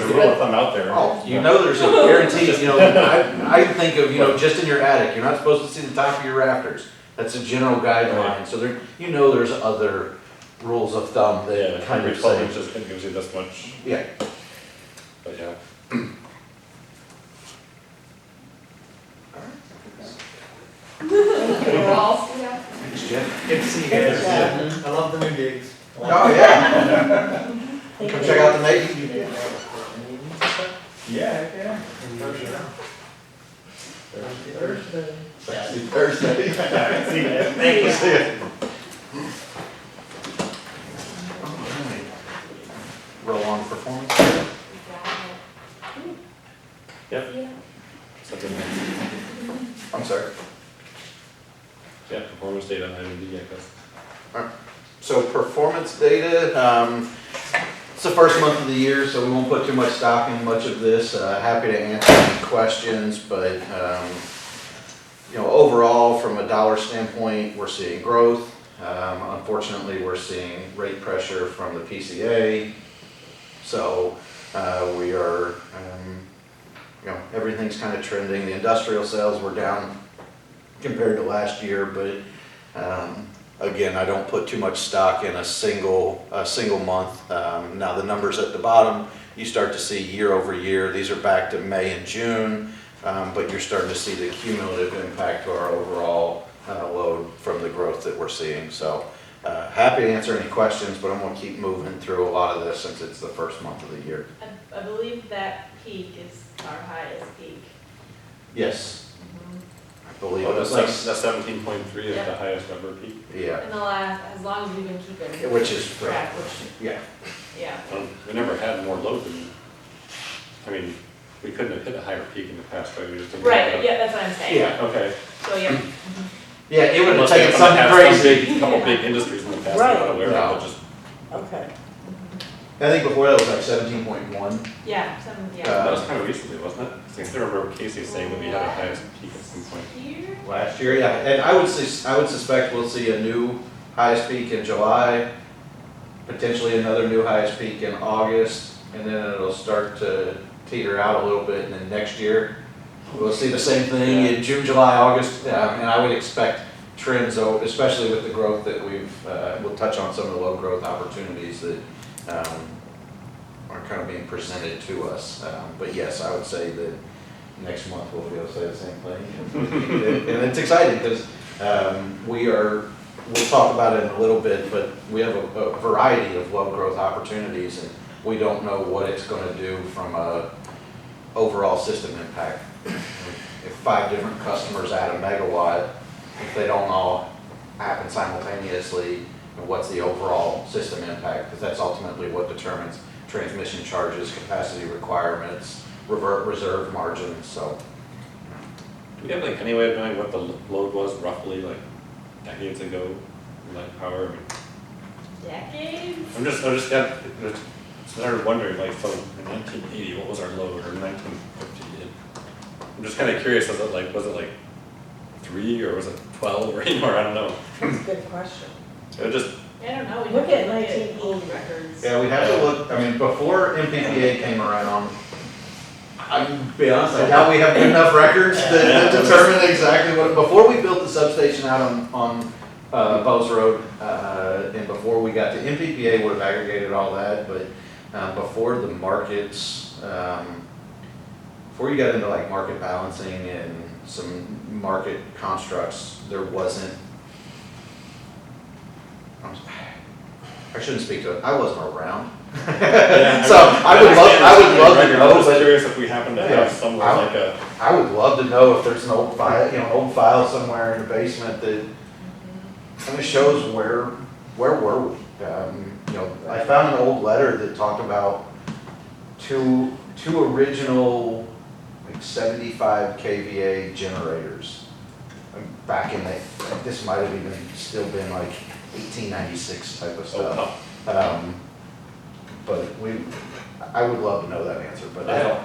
Speaker 1: a rule of thumb out there.
Speaker 2: Oh, you know there's a guarantee, you know, I think of, you know, just in your attic, you're not supposed to see the top of your rafters. That's a general guideline, so there, you know there's other rules of thumb
Speaker 1: Yeah,
Speaker 2: that kind
Speaker 1: every
Speaker 2: of
Speaker 1: 12
Speaker 2: say.
Speaker 1: inches can gives you this much,
Speaker 2: Yeah,
Speaker 1: but yeah.
Speaker 10: All see that?
Speaker 2: thanks, Jeff.
Speaker 5: Good to see you guys. I love the new gigs.
Speaker 2: Oh, yeah. Come check out the Navy.
Speaker 5: Yeah, heck yeah.
Speaker 4: Thursday.
Speaker 5: Thursday. All right, see you guys. Thank you.
Speaker 2: See ya. Roll on performance.
Speaker 1: Yep. Something,
Speaker 2: I'm sorry.
Speaker 1: yeah, performance data, IND, I guess.
Speaker 2: So performance data, it's the first month of the year, so we won't put too much stock in much of this. Happy to answer any questions, but you know, overall, from a dollar standpoint, we're seeing growth. Unfortunately, we're seeing rate pressure from the PCA. So we are, you know, everything's kind of trending. The industrial sales were down compared to last year, but again, I don't put too much stock in a single month. Now the numbers at the bottom, you start to see year over year. These are back to May and June, but you're starting to see the cumulative impact to our overall load from the growth that we're seeing. So happy to answer any questions, but I'm going to keep moving through a lot of this since it's the first month of the year.
Speaker 7: I believe that peak is our highest peak.
Speaker 2: Yes, I believe
Speaker 1: Oh,
Speaker 2: it was
Speaker 1: that's
Speaker 2: like,
Speaker 1: 17.3 is the highest ever peak.
Speaker 2: yeah,
Speaker 7: In the last, as long as we've been keeping
Speaker 2: which is,
Speaker 7: track, which,
Speaker 2: yeah.
Speaker 7: yeah.
Speaker 1: We never had more load than, I mean, we couldn't have hit a higher peak in the past, right? We just didn't.
Speaker 7: Right, yeah, that's what I'm saying.
Speaker 2: Yeah.
Speaker 1: Okay.
Speaker 7: So, yeah.
Speaker 2: Yeah, it would have
Speaker 1: Unless
Speaker 2: taken
Speaker 1: they
Speaker 2: something
Speaker 1: had
Speaker 2: crazy.
Speaker 1: A couple big industries in the past,
Speaker 3: Right.
Speaker 1: I'm not aware
Speaker 2: No.
Speaker 1: of, but just,
Speaker 3: Okay.
Speaker 2: I think before that was like 17.1.
Speaker 7: Yeah, some, yeah.
Speaker 1: that was kind of recently, wasn't it? I think I remember Casey saying that we had a highest peak at some point.
Speaker 7: Here?
Speaker 2: Last year, yeah, and I would suspect we'll see a new highest peak in July, potentially another new highest peak in August, and then it'll start to teeter out a little bit, and then next year, we'll see the same thing in June, July, August, and I would expect trends, especially with the growth that we'll touch on some of the low growth opportunities that are kind of being presented to us. But yes, I would say that next month we'll be able to say the same thing. And it's exciting because we'll talk about it in a little bit, but we have a variety of low growth opportunities. And we don't know what it's gonna do from a overall system impact. If 5 different customers add a megawatt, if they don't all happen simultaneously, what's the overall system impact? Because that's ultimately what determines transmission charges, capacity requirements, reserve margins, so.
Speaker 1: Do we have like any way of knowing what the load was roughly like decades ago, like power? I mean,
Speaker 7: Decades?
Speaker 1: I'm just got, started wondering, like, so in 1980, what was our load, or 1950? I'm just kind of curious, was it like 3 or was it 12 or anymore? I don't know.
Speaker 3: That's a good question.
Speaker 1: It just,
Speaker 7: I don't know, we
Speaker 3: Look
Speaker 7: have
Speaker 3: at
Speaker 7: to look at
Speaker 3: 1980
Speaker 7: old records.
Speaker 2: Yeah, we have to look, I mean, before MPPA came around, I'm be honest, I doubt we have good enough records that determine exactly what, before we built the substation out on Bowes Road, and before we got to MPPA would have aggregated all that, but before the markets, before you got into like market balancing and some market constructs, there wasn't, I shouldn't speak to it, I wasn't around. So I would love to know,
Speaker 1: I'm just
Speaker 2: but
Speaker 1: curious if we happen to have somewhere
Speaker 2: I-
Speaker 1: like a,
Speaker 2: I would love to know if there's an old file, an old file somewhere in the basement that kind of shows where were we? I found an old letter that talked about two original like 75 kVA generators. Back in this might have even still been like 1896 type of stuff. But I would love to know that answer, but I don't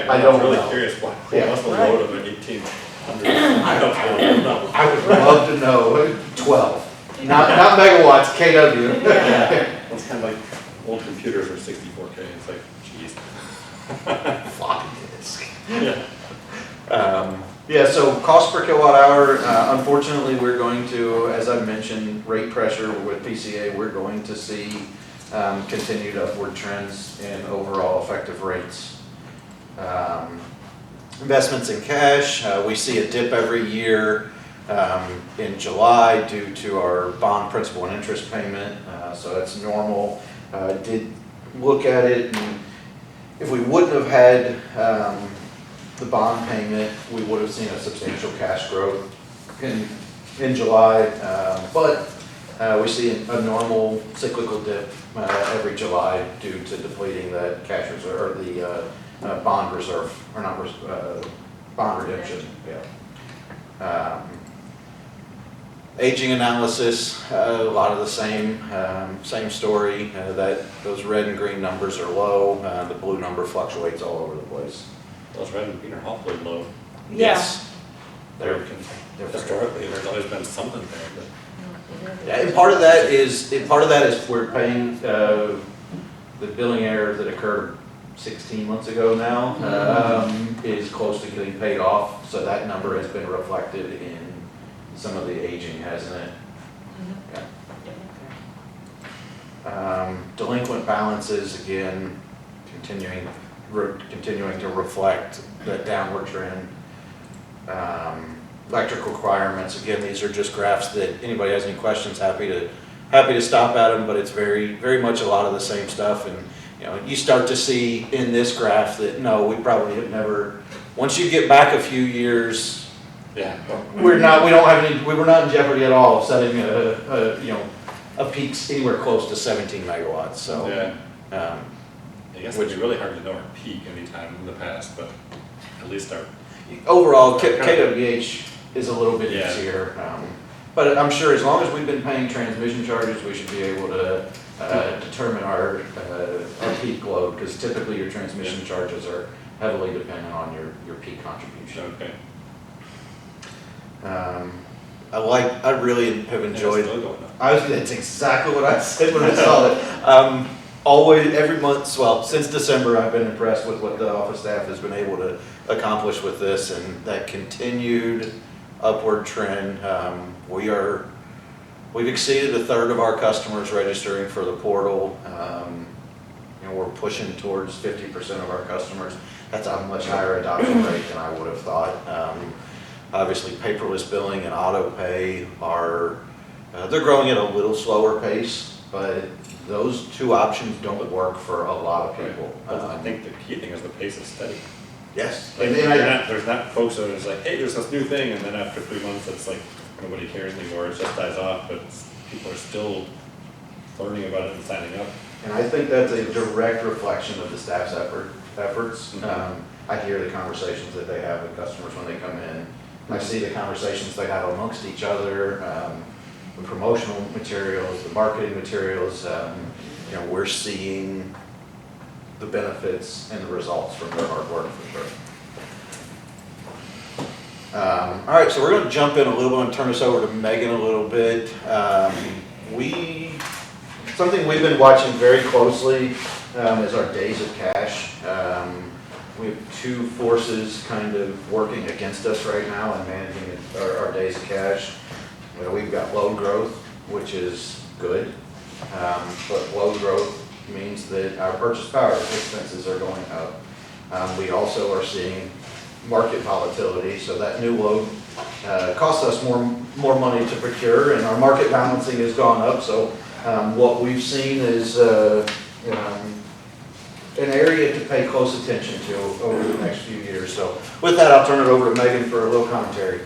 Speaker 1: I'm really
Speaker 2: know.
Speaker 1: curious, what
Speaker 2: Yeah.
Speaker 1: was the load of an 1800? I don't know.
Speaker 2: I would love to know 12, not megawatts, kW.
Speaker 1: It's kind of like old computers are 64K, it's like, geez.
Speaker 2: Floppy disk.
Speaker 1: Yeah.
Speaker 2: Yeah, so cost per kilowatt hour, unfortunately, we're going to, as I mentioned, rate pressure with PCA, we're going to see continued upward trends in overall effective rates. Investments in cash, we see a dip every year in July due to our bond principal and interest payment, so that's normal. Did look at it, and if we wouldn't have had the bond payment, we would have seen a substantial cash growth in July, but we see a normal cyclical dip every July due to depleting that cash reserve, or the bond reserve, or not, bond redemption, yeah. Aging analysis, a lot of the same story, that those red and green numbers are low, the blue number fluctuates all over the place.
Speaker 1: Those red and green are awfully low.
Speaker 2: Yes.
Speaker 1: They're,
Speaker 2: They're
Speaker 1: historically, there's always been something there, but.
Speaker 2: Yeah, and part of that is we're paying, the billing error that occurred 16 months ago now, is close to getting paid off, so that number has been reflected in some of the aging, hasn't it? Yeah. Delinquent balances, again, continuing to reflect that downward trend. Electric requirements, again, these are just graphs that anybody has any questions, happy to stop at them, but it's very much a lot of the same stuff. And you start to see in this graph that no, we probably have never, once you get back a few years,
Speaker 1: Yeah.
Speaker 2: we were not in jeopardy at all of setting a peak anywhere close to 17 megawatts, so.
Speaker 1: Yeah. I guess it'd be really hard to know our peak anytime in the past, but at least our.
Speaker 2: Overall, KWH is a little bit
Speaker 1: Yeah.
Speaker 2: easier, but I'm sure as long as we've been paying transmission charges, we should be able to determine our peak load, because typically your transmission charges are heavily dependent on your peak contribution.
Speaker 1: Okay.
Speaker 2: I really have enjoyed.
Speaker 1: It's still going up.
Speaker 2: That's exactly what I said when I saw it. Always, every month, well, since December, I've been impressed with what the office staff has been able to accomplish with this, and that continued upward trend. We've exceeded a third of our customers registering for the portal. We're pushing towards 50% of our customers. That's a much higher adoption rate than I would have thought. Obviously, paperless billing and auto pay they're growing at a little slower pace, but those two options don't work for a lot of people.
Speaker 1: But I think the key thing is the pace is steady.
Speaker 2: Yes.
Speaker 1: Like,
Speaker 2: And
Speaker 1: there's not folks that is like, hey, there's this new thing, and then after 3 months, it's like, nobody cares anymore, it just dies off, but people are still learning about it and signing up.
Speaker 2: And I think that's a direct reflection of the staff's efforts.
Speaker 1: Mhm.
Speaker 2: I hear the conversations that they have with customers when they come in. I see the conversations they have amongst each other, the promotional materials, the marketing materials. You know, we're seeing the benefits and the results from their hard work for sure. All right, so we're going to jump in a little bit and turn this over to Megan a little bit. Something we've been watching very closely is our days of cash. We have two forces kind of working against us right now in managing our days of cash. Well, we've got load growth, which is good, but load growth means that our purchase power expenses are going up. We also are seeing market volatility, so that new load costs us more money to procure, and our market balancing has gone up. So what we've seen is an area to pay close attention to over the next few years. So with that, I'll turn it over to Megan for a little commentary.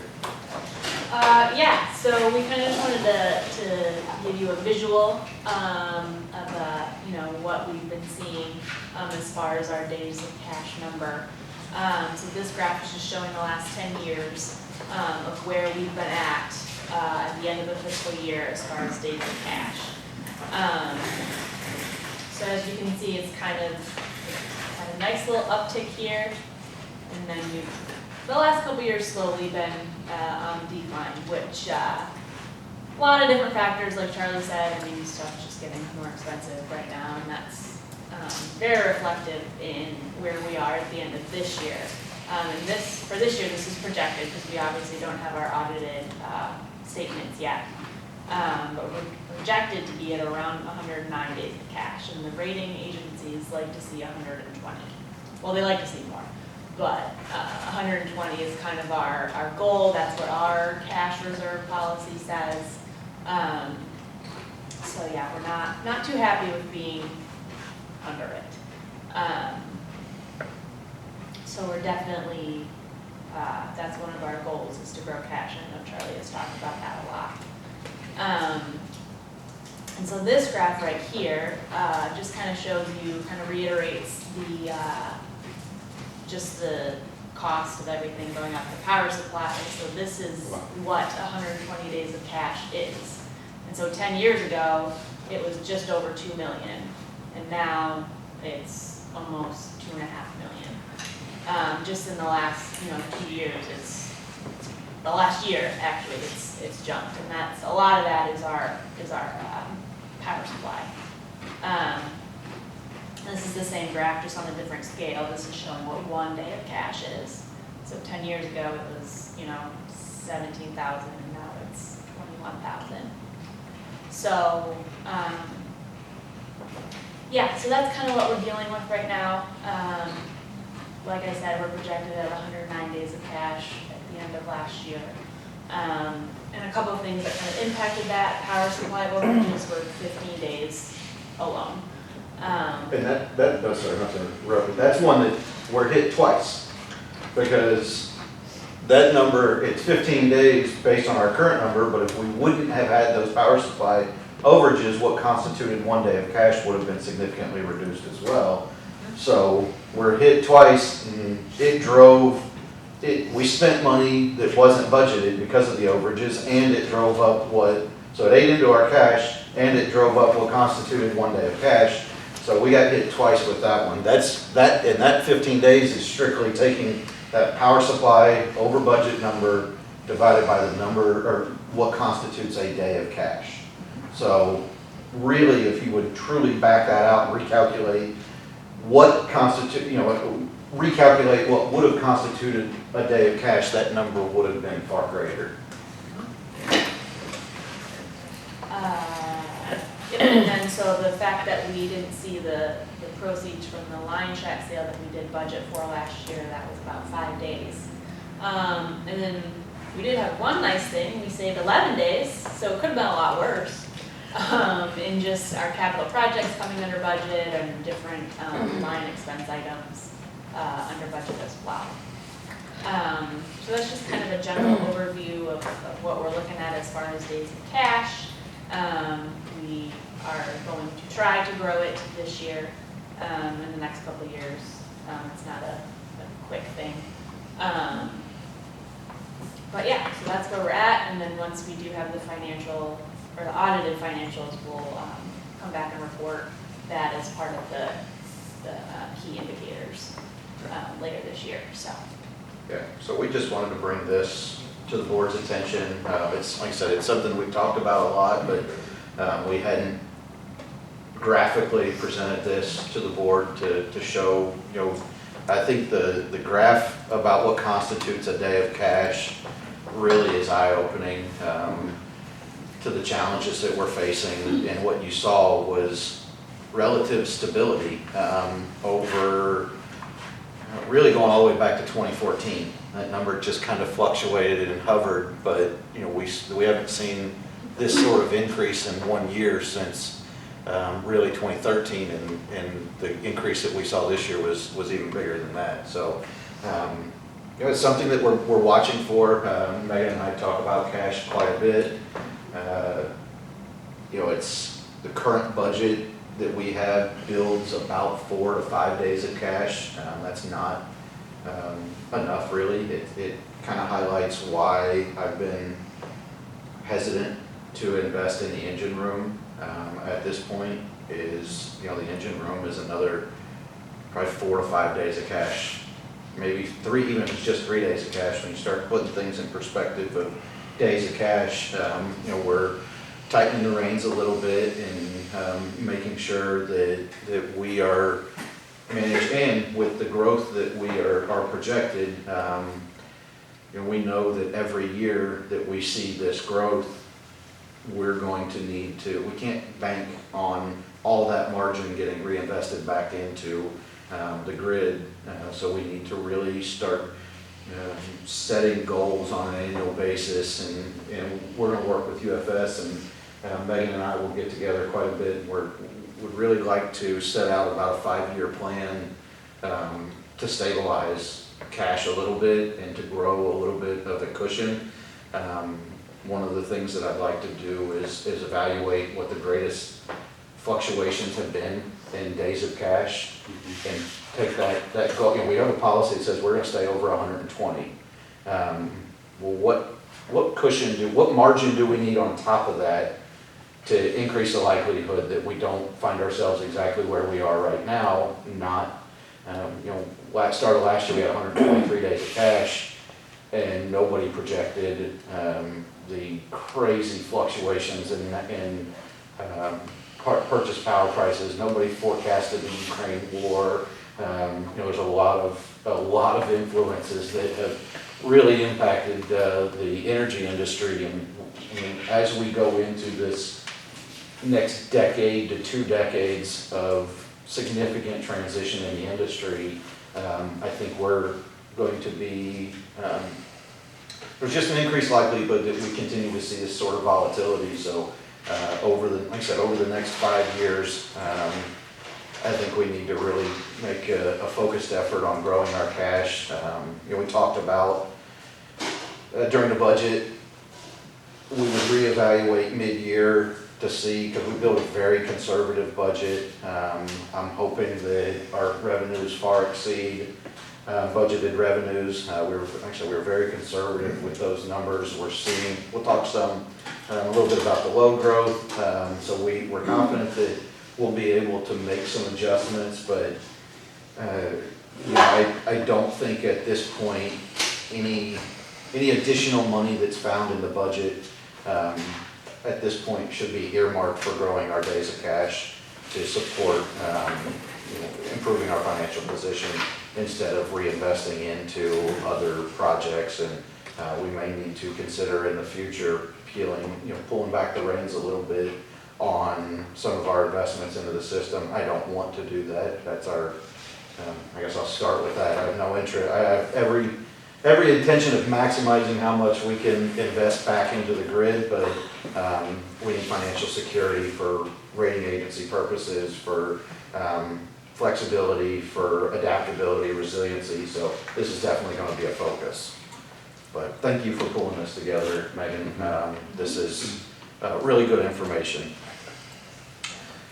Speaker 7: Yeah, so we kind of just wanted to give you a visual of what we've been seeing as far as our days of cash number. So this graph is just showing the last 10 years of where we've been at the end of the fiscal year as far as days of cash. So as you can see, it's kind of had a nice little uptick here, and then the last couple years slowly been on decline, which a lot of different factors, like Charlie said. I mean, stuff's just getting more expensive right now, and that's very reflective in where we are at the end of this year. And for this year, this is projected because we obviously don't have our audited statements yet. But we're projected to be at around 109 days of cash, and the rating agencies like to see 120. Well, they like to see more, but 120 is kind of our goal. That's what our cash reserve policy says. So yeah, we're not too happy with being under it. So we're definitely, that's one of our goals, is to grow cash. I know Charlie has talked about that a lot. And so this graph right here just kind of shows you, kind of reiterates the just the cost of everything going up, the power supply. So this is what 120 days of cash is. And so 10 years ago, it was just over 2 million, and now it's almost 2.5 million. Just in the last 2 years, the last year actually, it's jumped, and that's a lot of that is our power supply. This is the same graph, just on a different scale. This is showing what 1 day of cash is. So 10 years ago, it was 17,000, and now it's 21,000. So yeah, so that's kind of what we're dealing with right now. Like I said, we're projected at 109 days of cash at the end of last year. And a couple of things that kind of impacted that: power supply overages were 15 days alone.
Speaker 2: And that's one that we're hit twice, because that number, it's 15 days based on our current number, but if we wouldn't have had those power supply overages, what constituted 1 day of cash would have been significantly reduced as well. So we're hit twice, and we spent money that wasn't budgeted because of the overages, and it drove up so it ate into our cash, and it drove up what constituted 1 day of cash. So we got hit twice with that one. And that 15 days is strictly taking that power supply over budget number divided by the number, or what constitutes a day of cash. So really, if you would truly back that out and recalculate recalculate what would have constituted a day of cash, that number would have been far greater.
Speaker 7: And then so the fact that we didn't see the proceeds from the line check sale that we did budget for last year, that was about 5 days. And then we did have one nice thing: we saved 11 days, so it could have been a lot worse. in just our capital projects coming under budget and different, line expense items, under budget as well. So that's just kind of a general overview of what we're looking at as far as days of cash. We are going to try to grow it this year, in the next couple of years. It's not a quick thing. But yeah, so that's where we're at, and then once we do have the financial, or the audited financials, we'll, come back and report that as part of the key indicators, later this year, so.
Speaker 2: Yeah, so we just wanted to bring this to the board's attention. It's, like I said, it's something we've talked about a lot, but we hadn't graphically presented this to the board to show, you know, I think the graph about what constitutes a day of cash really is eye-opening to the challenges that we're facing. And what you saw was relative stability over really going all the way back to 2014. That number just kind of fluctuated and hovered, but you know, we haven't seen this sort of increase in 1 year since really 2013, and the increase that we saw this year was even bigger than that. So you know, it's something that we're watching for. Megan and I talk about cash quite a bit. You know, it's the current budget that we have builds about 4 to 5 days of cash. That's not enough, really. It kind of highlights why I've been hesitant to invest in the engine room at this point. Is, you know, the engine room is another probably 4 to 5 days of cash, maybe 3, even if it's just 3 days of cash. When you start putting things in perspective of days of cash, you know, we're tightening the reins a little bit and making sure that we are managed, and with the growth that we are projected, you know, we know that every year that we see this growth, we're going to need to, we can't bank on all that margin getting reinvested back into the grid. So we need to really start setting goals on an annual basis, and we're going to work with UFS, and Megan and I will get together quite a bit. Would really like to set out about a 5-year plan to stabilize cash a little bit and to grow a little bit of a cushion. One of the things that I'd like to do is evaluate what the greatest fluctuations have been in days of cash, and take that goal. You know, we have a policy that says we're going to stay over 120. Well, what cushion what margin do we need on top of that to increase the likelihood that we don't find ourselves exactly where we are right now? Not, you know, start of last year we had 123 days of cash, and nobody projected the crazy fluctuations in purchase power prices. Nobody forecasted the Ukraine war. You know, there's a lot of influences that have really impacted the energy industry, and as we go into this next decade to 2 decades of significant transition in the industry, I think we're going to be, there's just an increased likelihood that we continue to see this sort of volatility. So like I said, over the next 5 years, I think we need to really make a focused effort on growing our cash. You know, we talked about during the budget, we would reevaluate mid-year to see, because we built a very conservative budget. I'm hoping that our revenues far exceed budgeted revenues. We were very conservative with those numbers. We'll talk a little bit about the load growth. So we're confident that we'll be able to make some adjustments, but you know, I don't think at this point any additional money that's found in the budget at this point should be earmarked for growing our days of cash to support you know, improving our financial position instead of reinvesting into other projects. And we may need to consider in the future pulling back the reins a little bit on some of our investments into the system. I don't want to do that. That's our, I guess I'll start with that. I have no interest. I have every intention of maximizing how much we can invest back into the grid, but we need financial security for rating agency purposes, for flexibility, for adaptability, resiliency, so this is definitely going to be a focus. But thank you for pulling this together, Megan. This is really good information.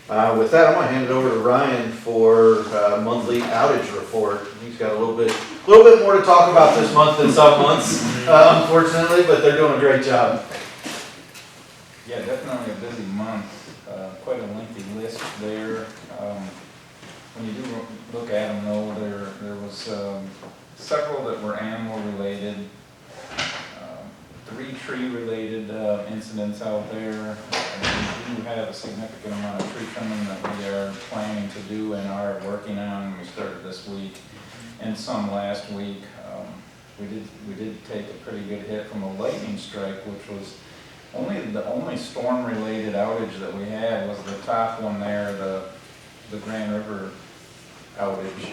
Speaker 2: With that, I'm going to hand it over to Ryan for monthly outage report. He's got a little bit more to talk about this month than some months, unfortunately, but they're doing a great job.
Speaker 8: Yeah, definitely a busy month, quite a lengthy list there. When you do look at them though, there was several that were animal related, 3 tree related incidents out there. We do have a significant amount of tree trimming that we are planning to do and are working on. We started this week and some last week. We did take a pretty good hit from a lightning strike, which was the only storm related outage that we had was the top one there, the Grand River outage.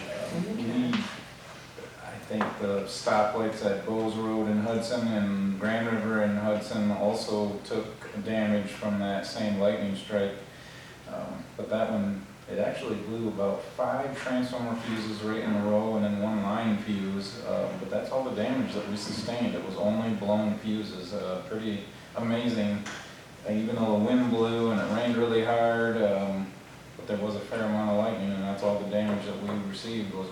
Speaker 8: I think the stoplights at Bowes Road in Hudson and Grand River in Hudson also took damage from that same lightning strike. But that one, it actually blew about 5 transformer fuses right in a row and then 1 line fuse. But that's all the damage that we sustained. It was only blown fuses. Pretty amazing. Even though the wind blew and it rained really hard, but there was a fair amount of lightning, and that's all the damage that we received was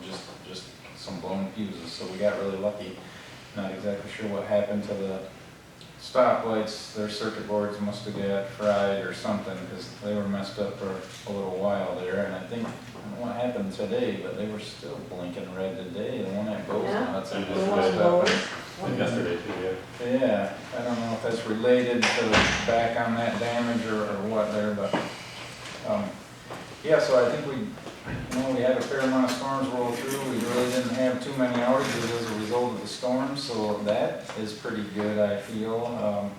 Speaker 8: just some blown fuses. So we got really lucky. Not exactly sure what happened to the stoplights. Their circuit boards must have got fried or something, because they were messed up for a little while there. And I think, I don't know what happened today, but they were still blinking red today. The one at Bowes
Speaker 3: Yeah.
Speaker 8: Hudson
Speaker 1: The
Speaker 8: was
Speaker 1: one
Speaker 8: messed
Speaker 3: at
Speaker 8: up.
Speaker 3: Bowes.
Speaker 1: And yesterday too, yeah.
Speaker 8: Yeah, I don't know if that's related to back on that damage or what there, but, yeah, so I think we had a fair amount of storms roll through. We really didn't have too many outages as a result of the storm, so that is pretty good, I feel.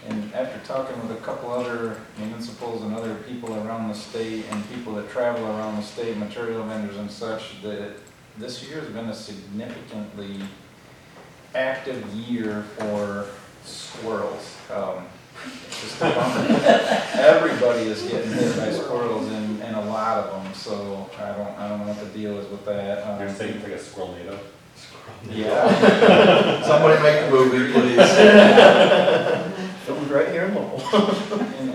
Speaker 8: And after talking with a couple other municipals and other people around the state and people that travel around the state, material vendors and such, that this year has been a significantly active year for squirrels. It's just a bummer. Everybody is getting hit by squirrels and a lot of them, so I don't know what the deal is with that.
Speaker 1: You're saying it's like a squirrel NATO?
Speaker 8: Yeah.
Speaker 2: Somebody make a movie, please.
Speaker 11: Filmed right here in Lowell.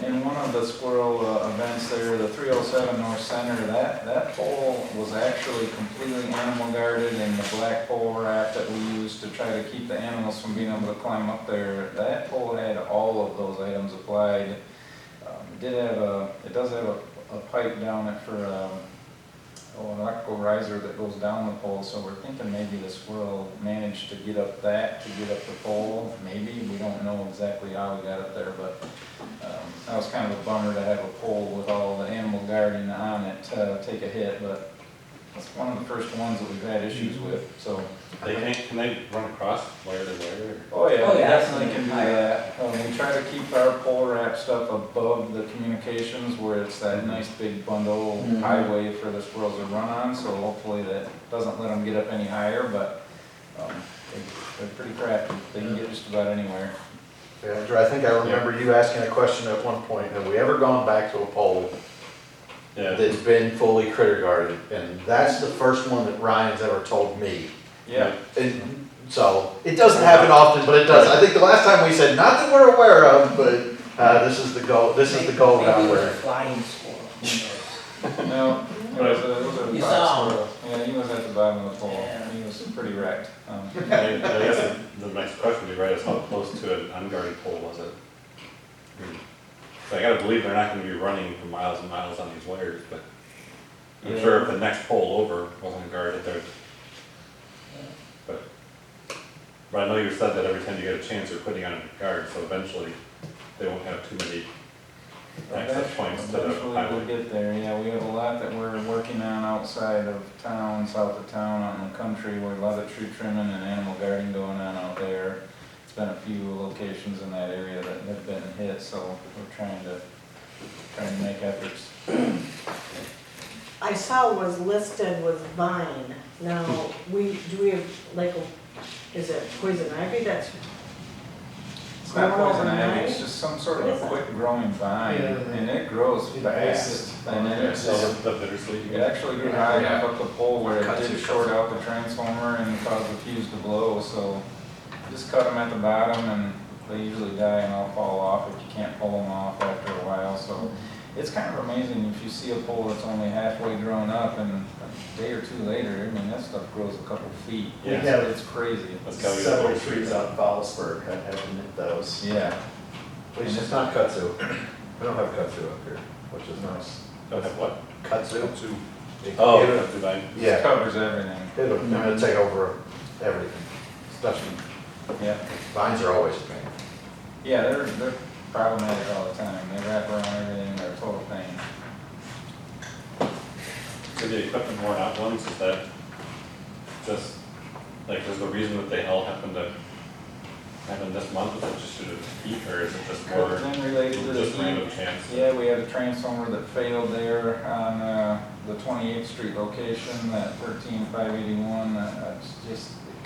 Speaker 8: In one of the squirrel events there, the 307 North Center, that pole was actually completely animal guarded, and the black pole wrap that we used to try to keep the animals from being able to climb up there, that pole had all of those items applied. It does have a pipe down it for an electrical riser that goes down the pole, so we're thinking maybe the squirrel managed to get up the pole. Maybe, we don't know exactly how we got up there, but that was kind of a bummer to have a pole with all the animal guarding on it take a hit, but it's one of the first ones that we've had issues with, so.
Speaker 1: Can they run across wire to wire?
Speaker 8: Oh yeah,
Speaker 6: Oh,
Speaker 8: we
Speaker 6: yeah.
Speaker 8: definitely can do that. We try to keep our pole wrap stuff above the communications where it's that nice big bundle highway for the squirrels to run on, so hopefully that doesn't let them get up any higher, but they're pretty crafty. They can get just about anywhere.
Speaker 2: Yeah, Andrew, I think I remember you asking a question at one point, have we ever gone back to a pole
Speaker 1: Yeah.
Speaker 2: that's been fully critter guarded? And that's the first one that Ryan's ever told me.
Speaker 8: Yeah.
Speaker 2: And so, it doesn't happen often, but it does. I think the last time we said, not that we're aware of, but this is the goal around
Speaker 6: Maybe it was a
Speaker 2: where.
Speaker 6: flying squirrel.
Speaker 8: No, it was a
Speaker 6: You
Speaker 8: fox
Speaker 6: saw him.
Speaker 8: squirrel. Yeah, he was at the bottom of the pole.
Speaker 6: Yeah.
Speaker 8: He was pretty wrecked.
Speaker 1: I guess the next question would be, right, is how close to an unguarded pole was it? So I gotta believe they're not gonna be running for miles and miles on these wires, but I'm sure if the next pole over wasn't guarded, but I know you said that every time you get a chance, you're putting on a guard, so eventually they won't have too many access points to the
Speaker 8: Eventually we'll
Speaker 1: highway.
Speaker 8: get there, yeah, we have a lot that we're working on outside of town, south of town, out in the country, where a lot of tree trimming and animal guarding going on out there. It's been a few locations in that area that have been hit, so we're trying to make efforts.
Speaker 3: I saw was listed was vine. Now, do we have, like, is it poison ivy that's
Speaker 8: It's not
Speaker 3: growing
Speaker 8: poison ivy,
Speaker 3: overnight?
Speaker 8: it's just some sort
Speaker 3: What
Speaker 8: of
Speaker 3: is that?
Speaker 8: quick growing vine, and it grows fast. And then it's
Speaker 1: So the bittersweet.
Speaker 8: It actually grew high enough up the pole where it
Speaker 2: Cuts
Speaker 8: did
Speaker 2: it.
Speaker 8: short out the transformer and cause the fuse to blow, so just cut them at the bottom and they usually die and all fall off if you can't pull them off after a while, so it's kind of amazing if you see a pole that's only halfway grown up and a day or two later, I mean, that stuff grows a couple feet.
Speaker 1: Yeah.
Speaker 8: It's crazy.
Speaker 1: Let's go.
Speaker 11: Several trees out in Fowlsburg, I have to nip those.
Speaker 8: Yeah.
Speaker 9: Which is not kudzu. We don't have kudzu up here, which is nice.
Speaker 1: Don't have what?
Speaker 9: Kudzu?
Speaker 1: Oh,
Speaker 9: It'll-
Speaker 1: that's divine.
Speaker 8: It
Speaker 9: Yeah,
Speaker 8: covers everything.
Speaker 9: it'll take over everything, especially,
Speaker 8: Yeah.
Speaker 9: vines are always a pain.
Speaker 8: Yeah, they're problematic all the time. They wrap around everything, they're a total pain.
Speaker 1: So the equipment worn out ones, is that just, like, is the reason that they all happen to happen this month, is it just due to heat, or is it just more,
Speaker 8: Could have been related to the
Speaker 1: just
Speaker 8: heat.
Speaker 1: random chance?
Speaker 8: Yeah, we had a transformer that failed there on the 28th Street location, that 13581. It's just, it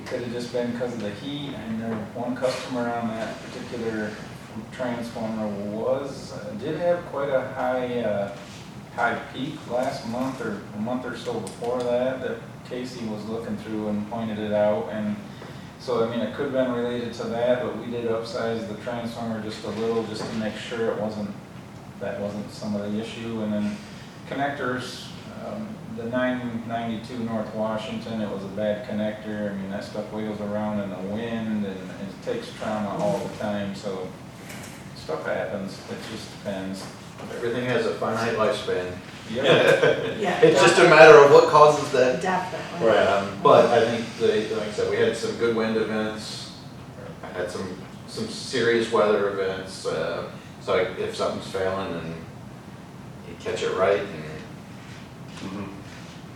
Speaker 8: could have just been because of the heat. And there, one customer on that particular transformer did have quite a high peak last month or a month or so before that Casey was looking through and pointed it out. And so, I mean, it could have been related to that, but we did upsize the transformer just a little, just to make sure that wasn't some of the issue. And then connectors, the 992 North Washington, it was a bad connector. I mean, that stuff wheels around in the wind and it takes trauma all the time, so stuff happens, it just depends.
Speaker 9: Everything has a finite lifespan.
Speaker 8: Yeah.
Speaker 3: Yeah.
Speaker 9: It's just a matter of what causes that.
Speaker 3: Definitely.
Speaker 1: Right.
Speaker 9: But I think, like I said, we had some good wind events, had some serious weather events, so if something's failing and you catch it right and
Speaker 1: Mhm.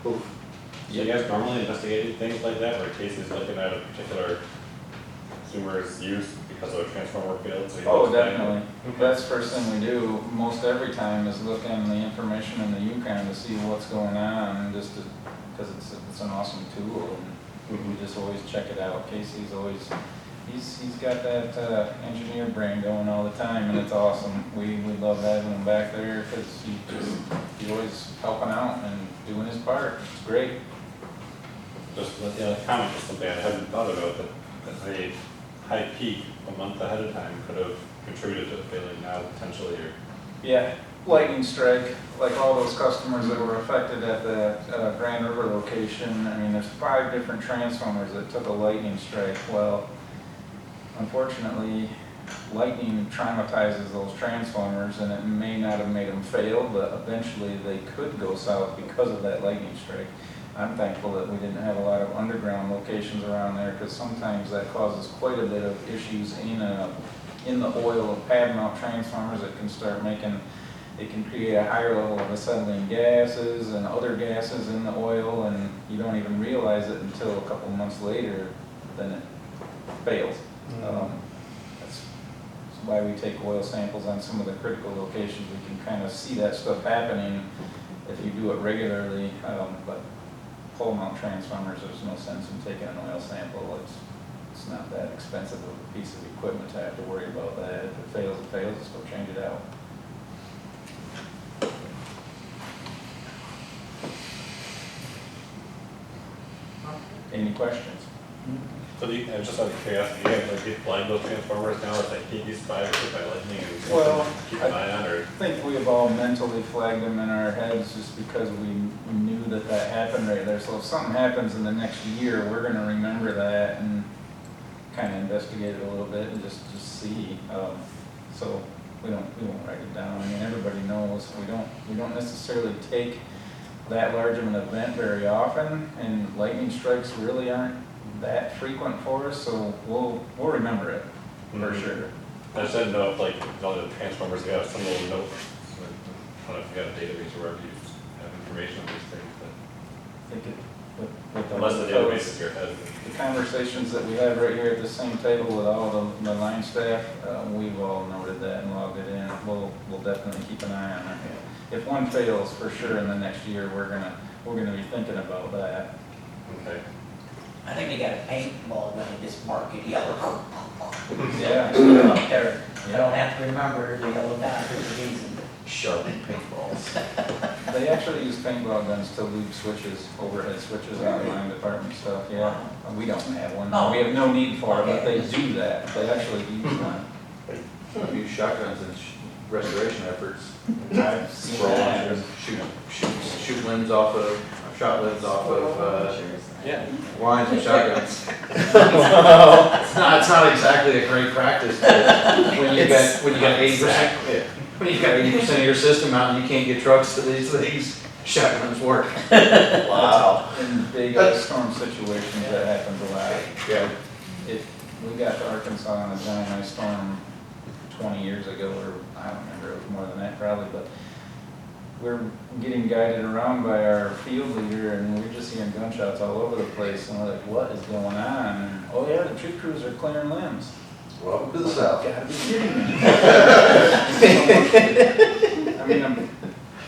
Speaker 9: poof.
Speaker 1: So you guys normally investigate things like that, where Casey's looking at a particular consumer's use because of a transformer failed? So you
Speaker 8: Oh,
Speaker 1: look at it.
Speaker 8: definitely. That's the first thing we do, most every time, is look in the information in the Yukon to see what's going on, just because it's an awesome tool, and we just always check it out. Casey's always, he's got that engineer brain going all the time, and it's awesome. We love having him back there, because he's always helping out and doing his part. It's great.
Speaker 1: Just, comment just something I hadn't thought about, that a high peak a month ahead of time could have contributed to it failing now potentially, or.
Speaker 8: Yeah, lightning strike, like all those customers that were affected at the Grand River location. I mean, there's 5 different transformers that took a lightning strike. Well, unfortunately, lightning traumatizes those transformers, and it may not have made them fail, but eventually they could go south because of that lightning strike. I'm thankful that we didn't have a lot of underground locations around there, because sometimes that causes quite a bit of issues in the oil of pad mount transformers. It can start making, it can create a higher level of acetylene gases and other gases in the oil, and you don't even realize it until a couple months later, then it fails. That's why we take oil samples on some of the critical locations. We can kind of see that stuff happening if you do it regularly, but pole mount transformers, there's no sense in taking an oil sample. It's not that expensive of a piece of equipment to have to worry about that. If it fails, just go change it out. Any questions?
Speaker 1: So just out of curiosity, do you have like these blind load transformers now, it's like these 5 hit by lightning and
Speaker 8: Well,
Speaker 1: keep an eye on, or?
Speaker 8: I think we have all mentally flagged them in our heads just because we knew that happened right there. So if something happens in the next year, we're gonna remember that and kind of investigate it a little bit and just see. So we won't write it down. I mean, everybody knows we don't necessarily take that large of an event very often, and lightning strikes really aren't that frequent for us, so we'll remember it for sure.
Speaker 1: I just didn't know if like all the transformers, they have some little note, I don't know if you got a database or wherever you have information on these things, but
Speaker 8: I think with
Speaker 1: unless the database is your head.
Speaker 8: the conversations that we have right here at the same table with all the line staff, we've all noted that and logged it in. We'll definitely keep an eye on it. if one fails for sure in the next year, we're gonna be thinking about that.
Speaker 1: Okay.
Speaker 6: I think they got a paintball gun and just mark it yellow.
Speaker 8: Yeah.
Speaker 6: Up there, I don't have to remember the yellow dot for the reason.
Speaker 2: Sharpened paintballs.
Speaker 8: They actually use paintball guns to lube switches, overhead switches on the line department stuff, yeah. We don't have one,
Speaker 6: Oh.
Speaker 8: we have no need for it, but they do that, they actually use one.
Speaker 9: We use shotguns in restoration efforts.
Speaker 8: I've seen
Speaker 9: Roll
Speaker 8: that.
Speaker 9: on, shoot limbs off of, shot limbs off of,
Speaker 1: Yeah.
Speaker 9: lines with shotguns. It's not exactly a great practice, but when you got 80%, when you got 80% of your system out and you can't get trucks to these things, shotguns work.
Speaker 11: Wow.
Speaker 8: In big ice storm situations, that happens a lot.
Speaker 9: Yeah.
Speaker 8: We got to Arkansas on a giant ice storm 20 years ago, or I don't remember, it was more than that probably, but we're getting guided around by our field leader and we're just hearing gunshots all over the place and we're like, what is going on? And, oh yeah, the tree crews are clearing limbs.
Speaker 9: Welcome to the South.
Speaker 8: Gotta be kidding me. I mean, a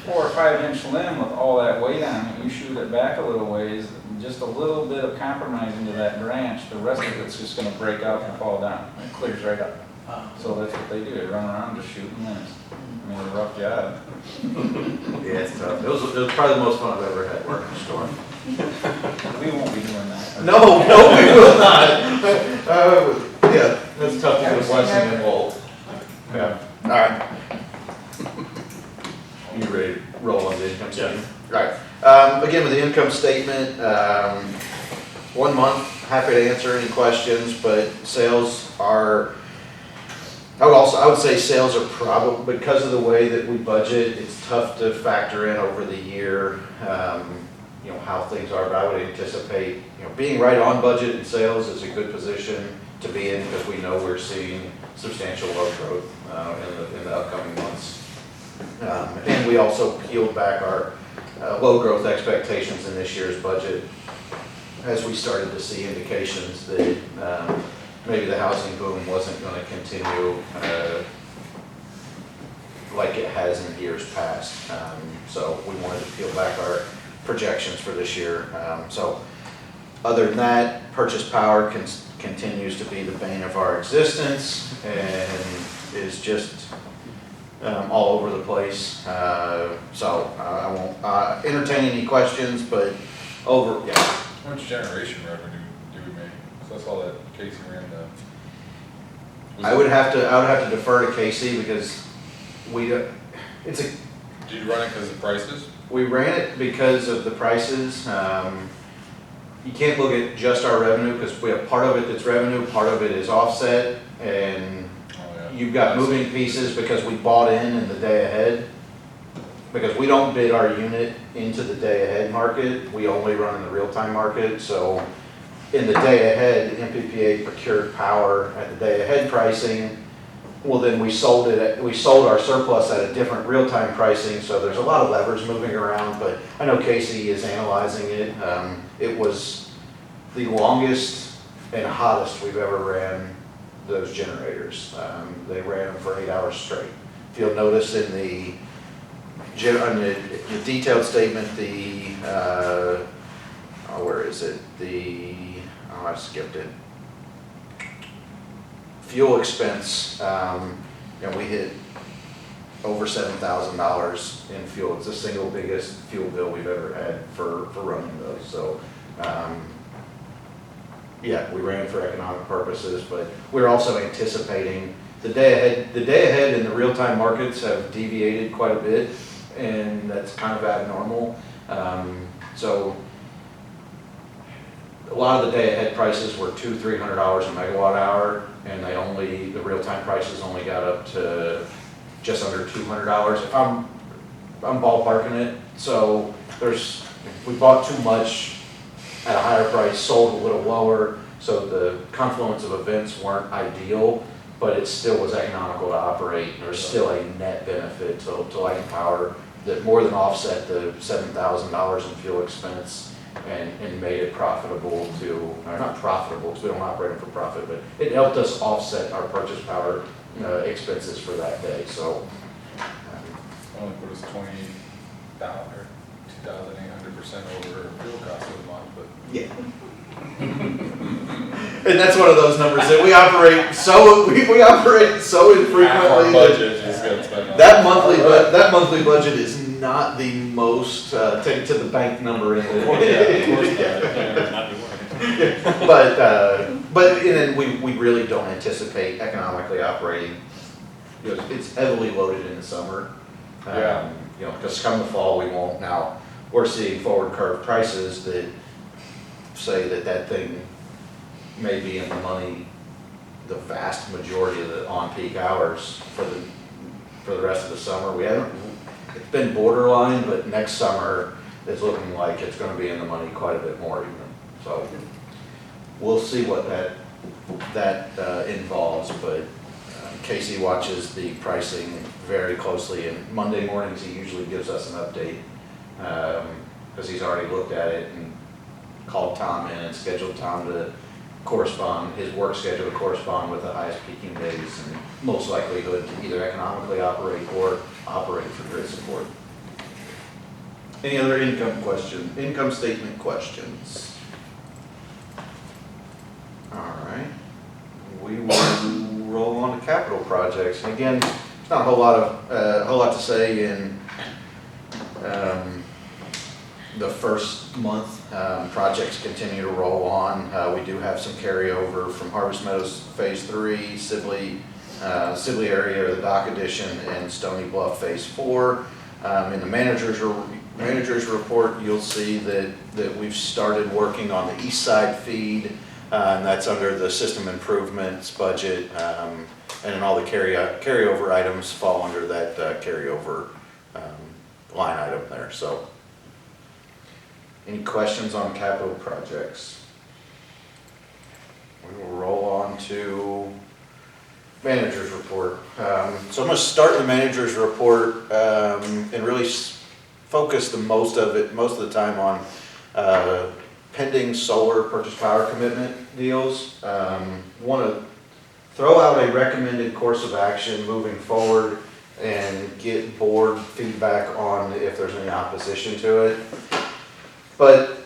Speaker 8: 4 or 5 inch limb with all that weight on it, you shoot it back a little ways, just a little bit of compromise into that branch, the rest of it's just gonna break out and fall down. It clears right up. So that's what they do, they run around just shooting limbs. I mean, it's a rough job.
Speaker 9: Yeah, it's tough. It was probably the most fun I've ever had working a storm.
Speaker 8: We won't be doing that.
Speaker 9: No, we will not. Yeah, that's tough to get a blessing involved. Yeah, all right. You ready to roll on the income statement? All right. Again, with the income statement, 1 month, happy to answer any questions, but sales are, I would say sales are probably, because of the way that we budget, it's tough to factor in over the year, you know, how things are, but I would anticipate, you know, being right on budget in sales is a good position to be in because we know we're seeing substantial load growth in the upcoming months. And we also peeled back our load growth expectations in this year's budget as we started to see indications that maybe the housing boom wasn't going to continue like it has in years past. So we wanted to peel back our projections for this year. So other than that, purchase power continues to be the bane of our existence and is just all over the place. So I won't entertain any questions, but yeah.
Speaker 4: How much generation revenue do we make? So that's all that Casey ran the.
Speaker 9: I would have to defer to Casey because it's a.
Speaker 4: Did you run it because of prices?
Speaker 9: We ran it because of the prices. You can't look at just our revenue because we have part of it that's revenue, part of it is offset, and you've got moving pieces because we bought in the day ahead. Because we don't bid our unit into the day ahead market, we only run in the real-time market. So in the day ahead, MPPA procured power at the day ahead pricing. Well, then we sold our surplus at a different real-time pricing. So there's a lot of levers moving around, but I know Casey is analyzing it. It was the longest and hottest we've ever ran those generators. They ran them for 8 hours straight. If you'll notice in the detailed statement, where is it? I skipped it. Fuel expense, we hit over $7,000 in fuel. It's the single biggest fuel bill we've ever had for running those. So, yeah, we ran for economic purposes, but we're also anticipating the day ahead and the real-time markets have deviated quite a bit, and that's kind of abnormal. So a lot of the day ahead prices were $200-300 a megawatt hour, and the real-time prices only got up to just under $200. If I'm ballparking it, so we bought too much at a higher price, sold a little lower, so the confluence of events weren't ideal, but it still was economical to operate. There's still a net benefit to Light and Power that more than offset the $7,000 in fuel expense and made it profitable not profitable because we don't operate it for profit, but it helped us offset our purchase power expenses for that day. So
Speaker 8: only put us $20, 2,800% over fuel costs a month, but.
Speaker 9: Yeah. And that's one of those numbers that we operate so, we operate so
Speaker 8: Half our
Speaker 9: infrequently that
Speaker 8: budget is gonna spend on.
Speaker 9: that monthly budget is not the most, take to the bank number in
Speaker 8: Of course, yeah, of course not.
Speaker 1: Yeah, not anymore.
Speaker 9: But and then we really don't anticipate economically operating. You know, it's heavily loaded in the summer.
Speaker 8: Yeah.
Speaker 9: You know, because come the fall, we won't. Now, we're seeing forward curve prices that say that thing may be in the money the vast majority of the on-peak hours for the rest of the summer. We haven't, it's been borderline, but next summer it's looking like it's gonna be in the money quite a bit more even. So we'll see what that involves, but Casey watches the pricing very closely, and Monday mornings he usually gives us an update, because he's already looked at it and called Tom in and scheduled Tom to correspond, his work schedule to correspond with the highest peaking days and most likelihood to either economically operate or operate for grid support. Any other income statement questions? All right, we will roll on to capital projects. And again, it's not a whole lot to say in the first month. Projects continue to roll on. We do have some carryover from Harvest Meadows Phase 3, Sibley area, or the dock addition, and Stony Bluff Phase 4. In the manager's report, you'll see that we've started working on the east side feed, and that's under the system improvements budget, and then all the carryover items fall under that carryover line item there. So, any questions on capital projects? We will roll on to manager's report. So I'm going to start the manager's report and really focus most of the time on pending solar purchase power commitment deals. Want to throw out a recommended course of action moving forward and get board feedback on if there's any opposition to it. But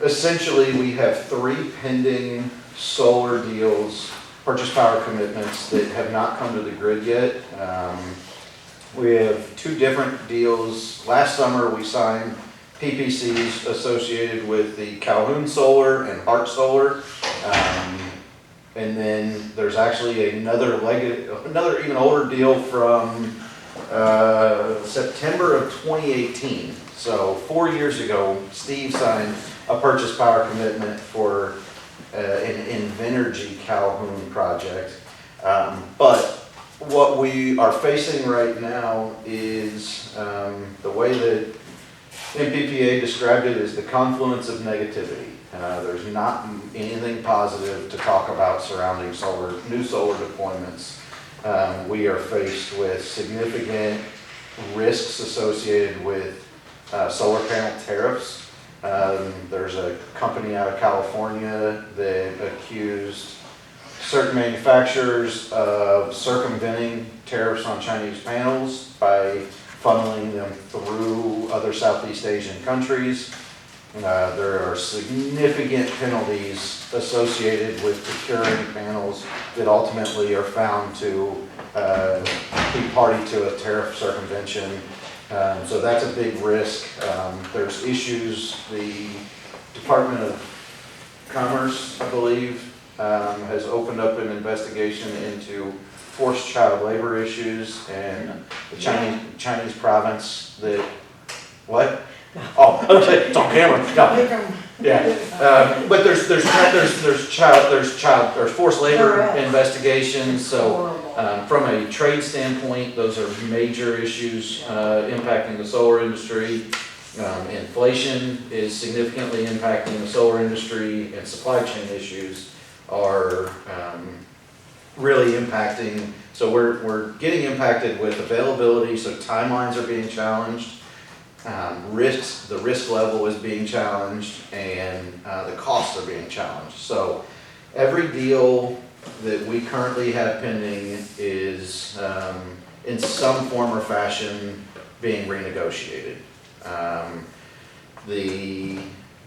Speaker 9: essentially, we have 3 pending solar deals, purchase power commitments that have not come to the grid yet. We have 2 different deals. Last summer, we signed PPCs associated with the Calhoun Solar and Hart Solar. And then there's actually another even older deal from September of 2018. So 4 years ago, Steve signed a purchase power commitment for an Invenergy Calhoun project. But what we are facing right now is the way that MPPA described it is the confluence of negativity. There's not anything positive to talk about surrounding new solar deployments. We are faced with significant risks associated with solar panel tariffs. There's a company out of California that accused certain manufacturers of circumventing tariffs on Chinese panels by funneling them through other Southeast Asian countries. There are significant penalties associated with procuring panels that ultimately are found to be party to a tariff circumvention. So that's a big risk. There's issues. The Department of Commerce, I believe, has opened up an investigation into forced child labor issues and the Chinese province that, what? Oh, okay, it's on camera. No. Yeah, but there's forced labor investigations. So from a trade standpoint, those are major issues impacting the solar industry. Inflation is significantly impacting the solar industry, and supply chain issues are really impacting. So we're getting impacted with availability. So timelines are being challenged. The risk level is being challenged, and the costs are being challenged. So every deal that we currently have pending is
Speaker 2: in some form or fashion being renegotiated. The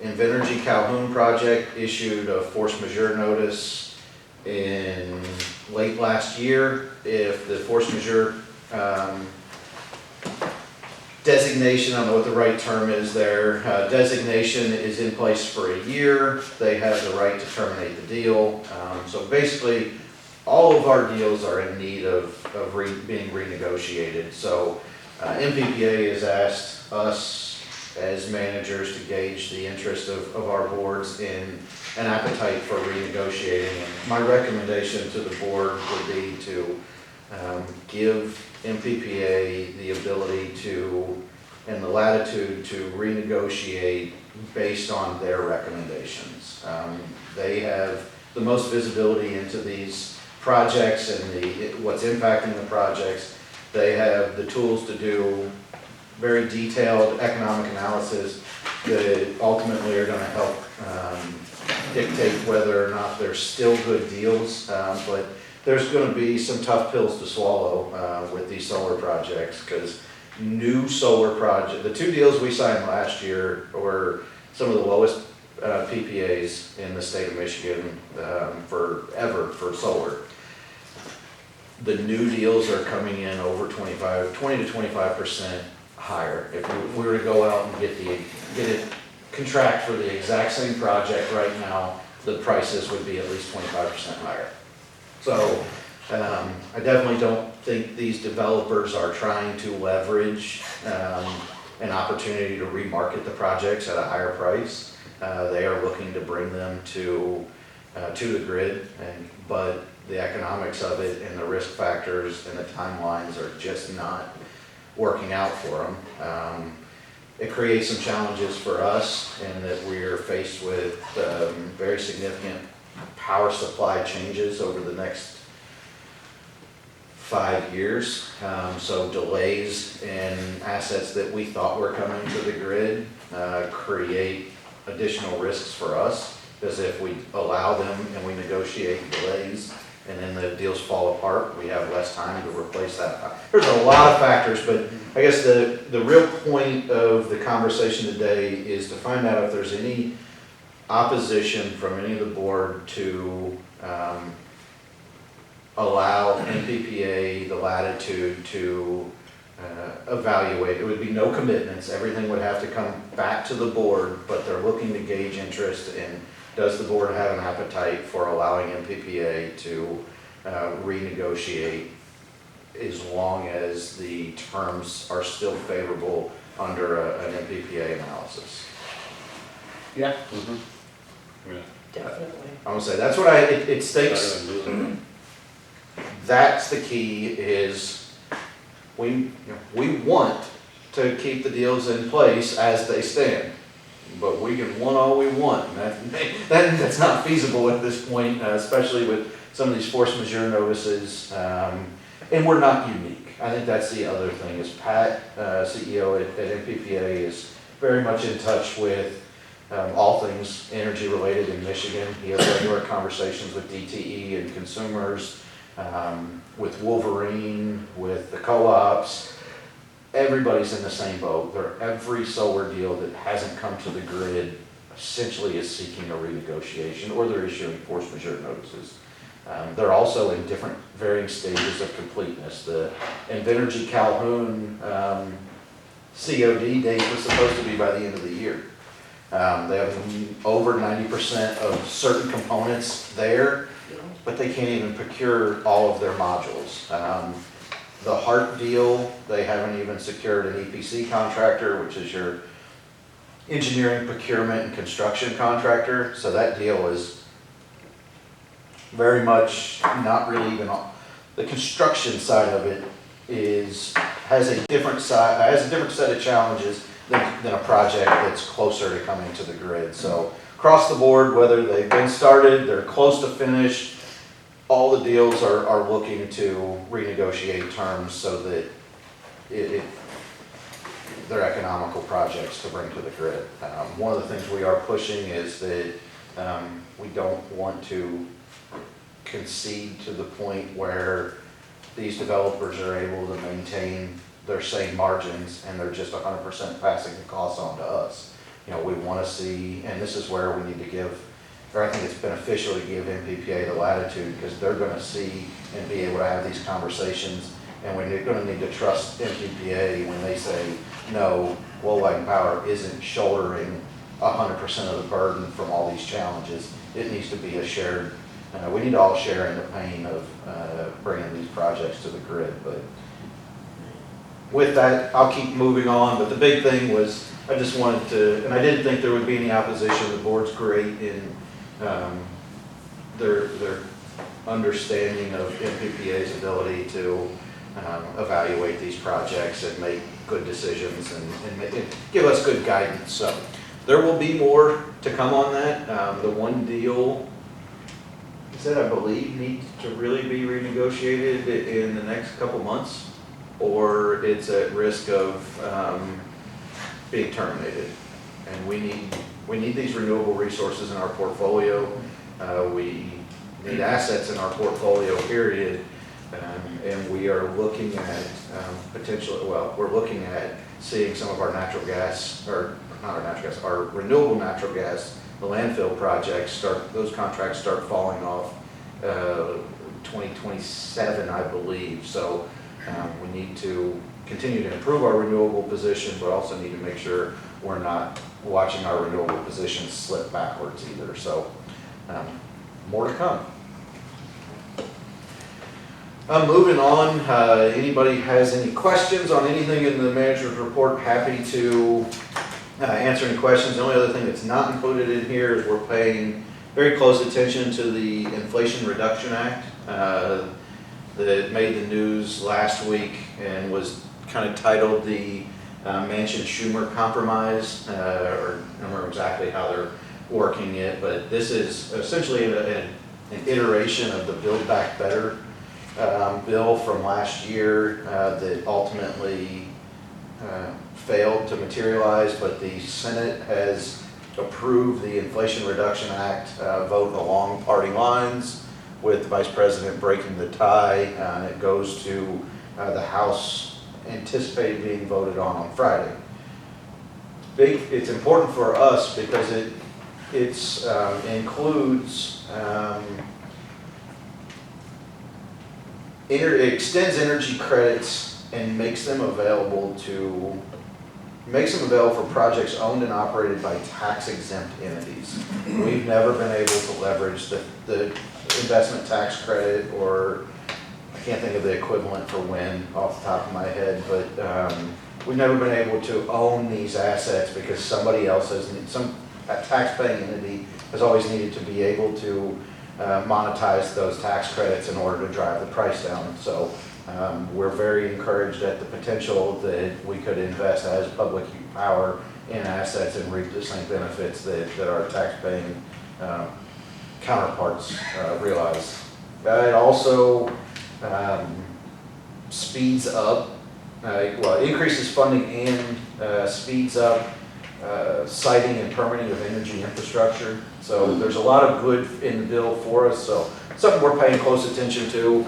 Speaker 2: Invenergy Calhoun project issued a force majeure notice in late last year. If the force majeure designation, I don't know what the right term is there, designation is in place for a year, they have the right to terminate the deal. So basically, all of our deals are in need of being renegotiated. So MPPA has asked us as managers to gauge the interest of our boards in an appetite for renegotiating. And my recommendation to the board would be to give MPPA the ability to, and the latitude to renegotiate based on their recommendations. They have the most visibility into these projects and what's impacting the projects. They have the tools to do very detailed economic analysis that ultimately are going to help dictate whether or not they're still good deals. But there's going to be some tough pills to swallow with these solar projects, because new solar project, the two deals we signed last year were some of the lowest PPAs in the state of Michigan forever for solar. The new deals are coming in over 20 to 25% higher. If we were to go out and get it contract for the exact same project right now, the prices would be at least 25% higher. So I definitely don't think these developers are trying to leverage an opportunity to remarket the projects at a higher price. They are looking to bring them to the grid, but the economics of it and the risk factors and the timelines are just not working out for them. It creates some challenges for us in that we're faced with very significant power supply changes over the next 5 years. So delays in assets that we thought were coming to the grid create additional risks for us, because if we allow them and we negotiate delays and then the deals fall apart, we have less time to replace that. There's a lot of factors, but I guess the real point of the conversation today is to find out if there's any opposition from any of the board to allow NPPA the latitude to evaluate. It would be no commitments, everything would have to come back to the board, but they're looking to gauge interest in, does the board have an appetite for allowing MPPA to renegotiate as long as the terms are still favorable under an MPPA analysis?
Speaker 5: Yeah.
Speaker 1: Mm-hmm. Yeah.
Speaker 3: Definitely.
Speaker 2: I'm gonna say, that's what it
Speaker 1: Better
Speaker 2: stinks.
Speaker 1: than losing.
Speaker 2: That's the key, is we want to keep the deals in place as they stand, but we can want all we want, and that's not feasible at this point, especially with some of these force majeure notices, and we're not unique. I think that's the other thing, is Pat, CEO at MPPA, is very much in touch with all things energy related in Michigan. He has regular conversations with DTE and consumers, with Wolverine, with the co-ops. Everybody's in the same boat. Every solar deal that hasn't come to the grid essentially is seeking a renegotiation, or they're issuing force majeure notices. They're also in different varying stages of completeness. The Invenergy Calhoun COD date was supposed to be by the end of the year. They have over 90% of certain components there, but they can't even procure all of their modules. The Hart deal, they haven't even secured an EPC contractor, which is your engineering, procurement, and construction contractor. So that deal is very much not really even on. The construction side of it has a different set of challenges than a project that's closer to coming to the grid. So across the board, whether they've been started, they're close to finished, all the deals are looking to renegotiate terms so that they're economical projects to bring to the grid. One of the things we are pushing is that we don't want to concede to the point where these developers are able to maintain their same margins and they're just 100% passing the costs on to us. You know, we want to see, and this is where we need to give, or I think it's beneficial to give MPPA the latitude because they're going to see and be able to have these conversations. And we're going to need to trust MPPA when they say, no, Lowell Light and Power isn't shouldering 100% of the burden from all these challenges. It needs to be a shared, we need to all share in the pain of bringing these projects to the grid. But with that, I'll keep moving on. But the big thing was, I just wanted to, and I didn't think there would be any opposition. The board's great in their understanding of MPPA's ability to evaluate these projects and make good decisions and give us good guidance. So there will be more to come on that. The one deal that I believe needs to really be renegotiated in the next couple months, or it's at risk of being terminated. And we need these renewable resources in our portfolio. We need assets in our portfolio, period. And we are looking at we're looking at seeing some of our natural gas, or not our natural gas, our renewable natural gas, the landfill projects those contracts start falling off 2027, I believe. So we need to continue to improve our renewable position, but also need to make sure we're not watching our renewable position slip backwards either. So more to come. Moving on, anybody has any questions on anything in the manager's report, happy to answer any questions. The only other thing that's not included in here is we're paying very close attention to the Inflation Reduction Act that made the news last week and was kind of titled the Manchin-Schumer Compromise, or I don't remember exactly how they're working it, but this is essentially an iteration of the Build Back Better bill from last year that ultimately failed to materialize, but the Senate has approved the Inflation Reduction Act vote along party lines, with the Vice President breaking the tie, and it goes to the House, anticipated being voted on Friday. It's important for us because it includes it extends energy credits and makes them available for projects owned and operated by tax-exempt entities. We've never been able to leverage the investment tax credit, or I can't think of the equivalent for wind off the top of my head, but we've never been able to own these assets because somebody else a tax-paying entity has always needed to be able to monetize those tax credits in order to drive the price down. So we're very encouraged at the potential that we could invest as public power in assets and reap the same benefits that our tax-paying counterparts realize. It also speeds up, increases funding and speeds up siting and permitting of energy infrastructure. So there's a lot of good in the bill for us, so something we're paying close attention to.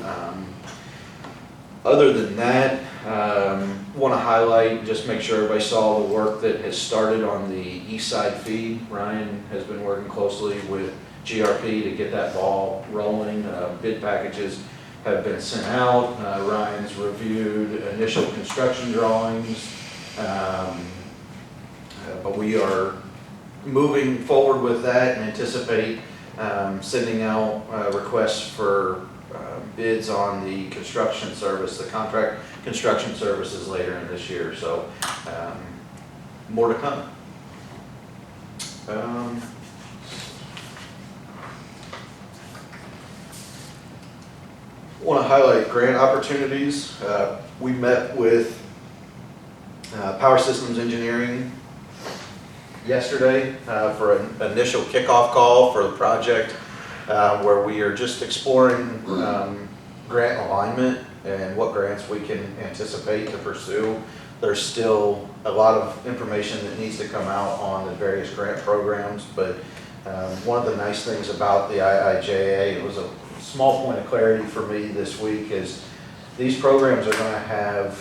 Speaker 2: Other than that, want to highlight, just make sure everybody saw the work that has started on the east side feed. Ryan has been working closely with GRP to get that ball rolling. Bid packages have been sent out. Ryan's reviewed initial construction drawings. But we are moving forward with that and anticipate sending out requests for bids on the construction service, the contract construction services later in this year. So more to come. Want to highlight grant opportunities. We met with Power Systems Engineering yesterday for an initial kickoff call for the project, where we are just exploring grant alignment and what grants we can anticipate to pursue. There's still a lot of information that needs to come out on the various grant programs, but one of the nice things about the IIJA, it was a small point of clarity for me this week, is these programs are gonna have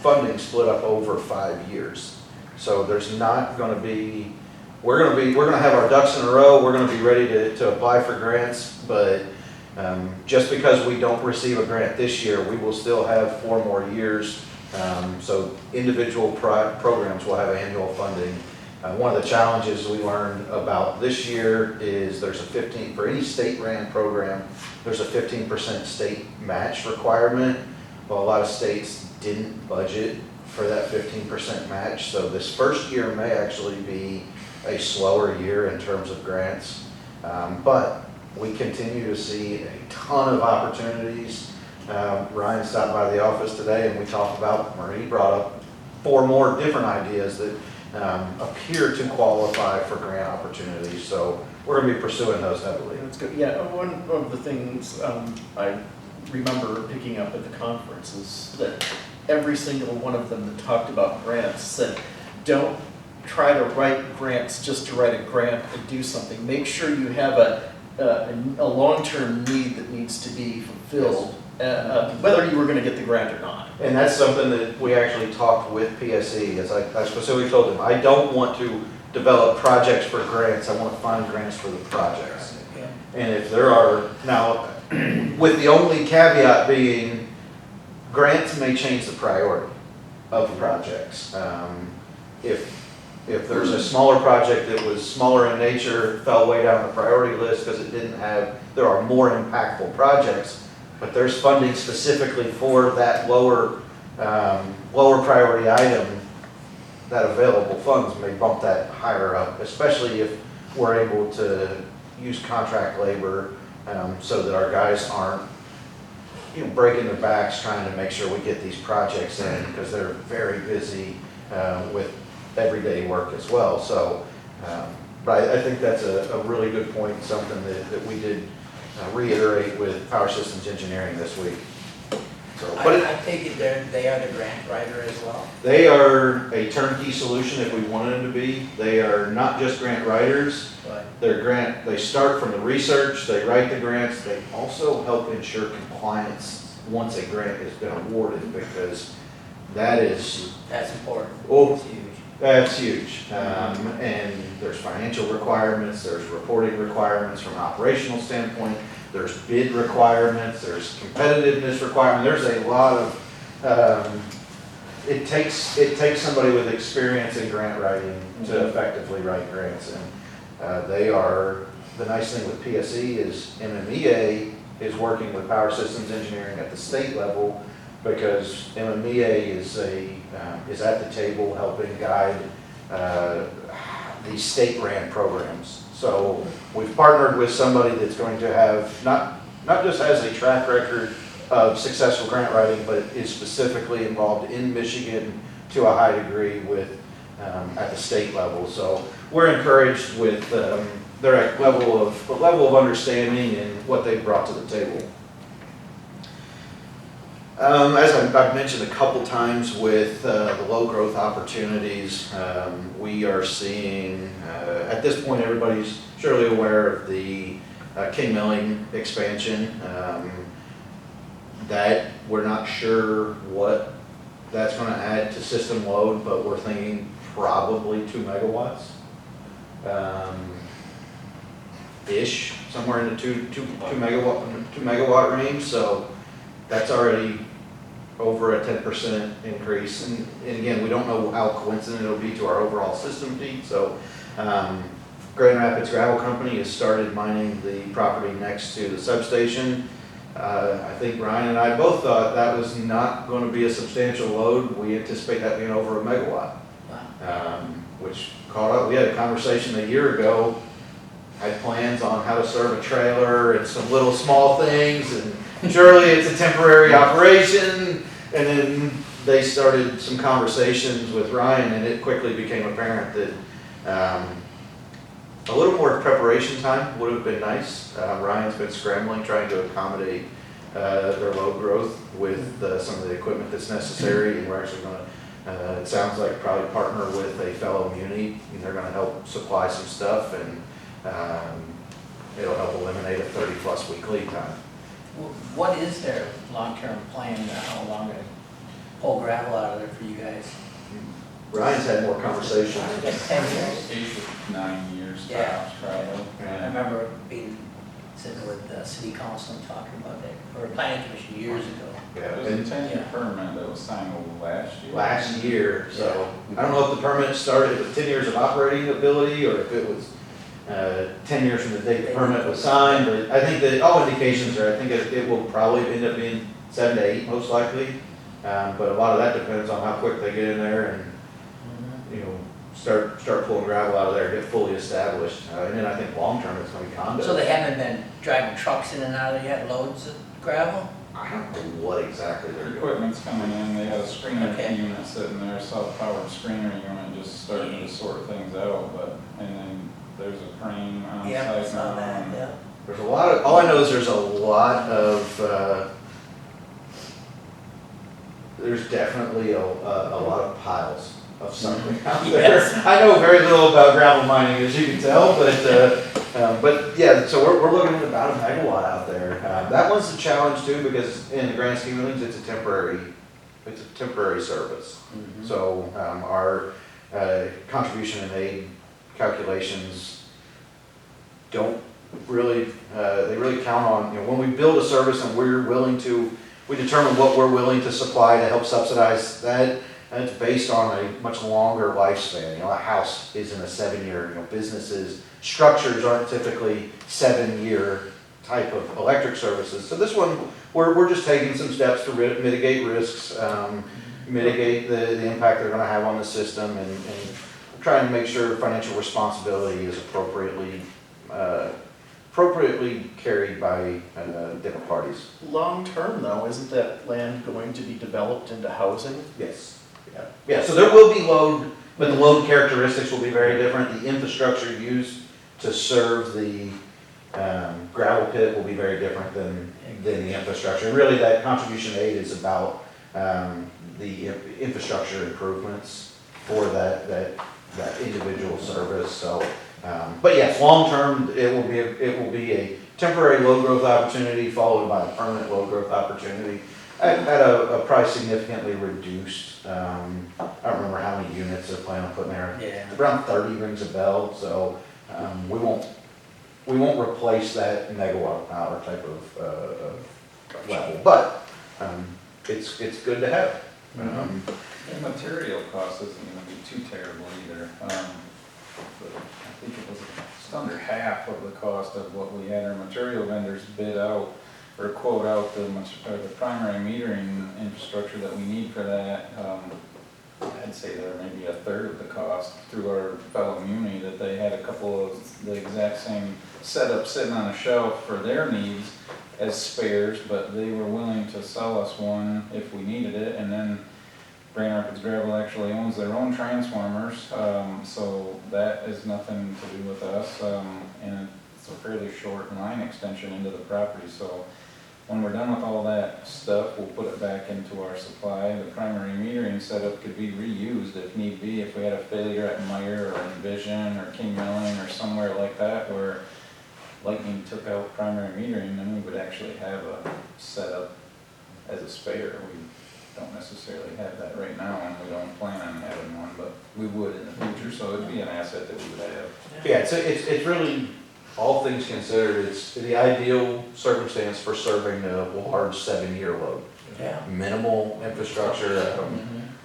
Speaker 2: funding split up over 5 years. So there's not gonna be, we're gonna have our ducks in a row, we're gonna be ready to apply for grants, but just because we don't receive a grant this year, we will still have 4 more years. So individual programs will have annual funding. One of the challenges we learned about this year is there's a 15, for any state-ran program, there's a 15% state match requirement. Well, a lot of states didn't budget for that 15% match, so this first year may actually be a slower year in terms of grants. But we continue to see a ton of opportunities. Ryan stopped by the office today and we talked about, Marie brought up 4 more different ideas that appear to qualify for grant opportunities. So we're going to be pursuing those heavily.
Speaker 11: That's good. Yeah, one of the things I remember picking up at the conference is that every single one of them that talked about grants said, don't try to write grants just to write a grant and do something. Make sure you have a long-term need that needs to be fulfilled, whether you were going to get the grant or not.
Speaker 2: And that's something that we actually talked with PSE, as I specifically told them, I don't want to develop projects for grants, I want to find grants for the projects. And if there are, now, with the only caveat being, grants may change the priority of projects. If there's a smaller project that was smaller in nature, fell way down the priority list because it didn't have, there are more impactful projects, but there's funding specifically for that lower priority item, that available funds may bump that higher up, especially if we're able to use contract labor so that our guys aren't breaking their backs trying to make sure we get these projects in because they're very busy with everyday work as well. So, but I think that's a really good point, something that we did reiterate with Power Systems Engineering this week. So, but
Speaker 6: I take it they are the grant writer as well.
Speaker 2: they are a turnkey solution if we wanted them to be. They are not just grant writers.
Speaker 6: But
Speaker 2: They start from the research, they write the grants, they also help ensure compliance once a grant has been awarded, because that's
Speaker 6: important.
Speaker 2: Oh,
Speaker 6: It's huge.
Speaker 2: That's huge. And there's financial requirements, there's reporting requirements from an operational standpoint, there's bid requirements, there's competitiveness requirements, there's a lot of, it takes somebody with experience in grant writing to effectively write grants. And the nice thing with PSE is MMEA is working with Power Systems Engineering at the state level, because MMEA is at the table helping guide these state-ran programs. So we've partnered with somebody that's going to have, not just has a track record of successful grant writing, but is specifically involved in Michigan to a high degree with at the state level. So we're encouraged with their level of understanding and what they've brought to the table. As I've mentioned a couple times with the low growth opportunities, we are seeing, at this point, everybody's surely aware of the King Milling expansion. That we're not sure what that's going to add to system load, but we're thinking probably 2 megawatts. Ish, somewhere in the 2 megawatt range. So that's already over a 10% increase. And again, we don't know how coincident it'll be to our overall system feed. So Grand Rapids Gravel Company has started mining the property next to the substation. I think Ryan and I both thought that was not going to be a substantial load. We anticipate that being over a megawatt, which caught up. We had a conversation a year ago, had plans on how to serve a trailer and some little small things, and surely it's a temporary operation. And then they started some conversations with Ryan, and it quickly became apparent that a little more preparation time would have been nice. Ryan's been scrambling, trying to accommodate their load growth with some of the equipment that's necessary, and we're actually going to, it sounds like, probably partner with a fellow muni, and they're going to help supply some stuff, and it'll help eliminate a 30-plus week lead time.
Speaker 6: What is their long-term plan, how long to pull gravel out of there for you guys?
Speaker 2: Ryan's had more conversations.
Speaker 6: I guess 10 years?
Speaker 8: 8 to 9 years
Speaker 6: Yeah.
Speaker 8: tops, probably.
Speaker 6: I remember sitting with the city council and talking about that, or planning commission years ago.
Speaker 8: It was a 10-year permit that was signed last year.
Speaker 2: Last year, so I don't know if the permit started with 10 years of operating ability or if it was 10 years from the date the permit was signed, but I think that all indications are, I think it will probably end up being 7 to 8 most likely. But a lot of that depends on how quick they get in there and, start pulling gravel out of there, get fully established. And then I think long-term it's gonna be condos.
Speaker 6: So they haven't been driving trucks in and out of there yet, loads of gravel?
Speaker 2: I don't know what exactly they're
Speaker 8: The
Speaker 2: doing.
Speaker 8: equipment's coming in, they got a screener
Speaker 6: Okay.
Speaker 8: unit sitting there, self-powered screener unit, just starting to sort things out, and then there's a crane on
Speaker 6: Yeah, I
Speaker 8: site
Speaker 6: saw
Speaker 8: now.
Speaker 6: that,
Speaker 8: and-
Speaker 6: yeah.
Speaker 2: There's a lot of, all I know is there's a lot of, there's definitely a lot of piles of something out there.
Speaker 6: Yes.
Speaker 2: I know very little about gravel mining, as you can tell, but yeah, so we're looking at about a megawatt out there. That one's a challenge too, because in the grand scheme of things, it's a temporary service. So, our, contribution and aid calculations don't really, they really count on, when we build a service and we determine what we're willing to supply to help subsidize that, and it's based on a much longer lifespan. A house isn't a 7-year, businesses, structures aren't typically 7-year type of electric services. So this one, we're just taking some steps to mitigate risks, mitigate the impact they're gonna have on the system, and trying to make sure financial responsibility is appropriately carried by different parties.
Speaker 11: Long-term though, isn't that land going to be developed into housing?
Speaker 2: Yes. Yeah, so there will be load, but the load characteristics will be very different. The infrastructure used to serve the gravel pit will be very different than the infrastructure. And really, that contribution aid is about the infrastructure improvements for that individual service. So, but yes, long-term, it will be a temporary load growth opportunity followed by a permanent load growth opportunity at a price significantly reduced. I don't remember how many units they're planning on putting there.
Speaker 6: Yeah.
Speaker 2: Around 30 rings a bell, so we won't replace that megawatt hour type of level, but it's good to have.
Speaker 8: The material cost isn't gonna be too terrible either. I think it was just under half of the cost of what we had our material vendors bid out or quote out the primary metering infrastructure that we need for that. I'd say they're maybe a third of the cost through our fellow muni, that they had a couple of the exact same setup sitting on a shelf for their needs as spares, but they were willing to sell us one if we needed it. And then Grand Rapids Gravel actually owns their own transformers, so that is nothing to do with us, and it's a fairly short line extension into the property. So when we're done with all that stuff, we'll put it back into our supply. The primary metering setup could be reused if need be, if we had a failure at Meyer or Envision or King Milling or somewhere like that where lightning took out primary metering, then we would actually have a setup as a spare. We don't necessarily have that right now, and we don't plan on having one, but we would in the future, so it'd be an asset that we would have.
Speaker 2: Yeah, it's really, all things considered, it's the ideal circumstance for serving a large 7-year load.
Speaker 6: Yeah.
Speaker 2: Minimal infrastructure,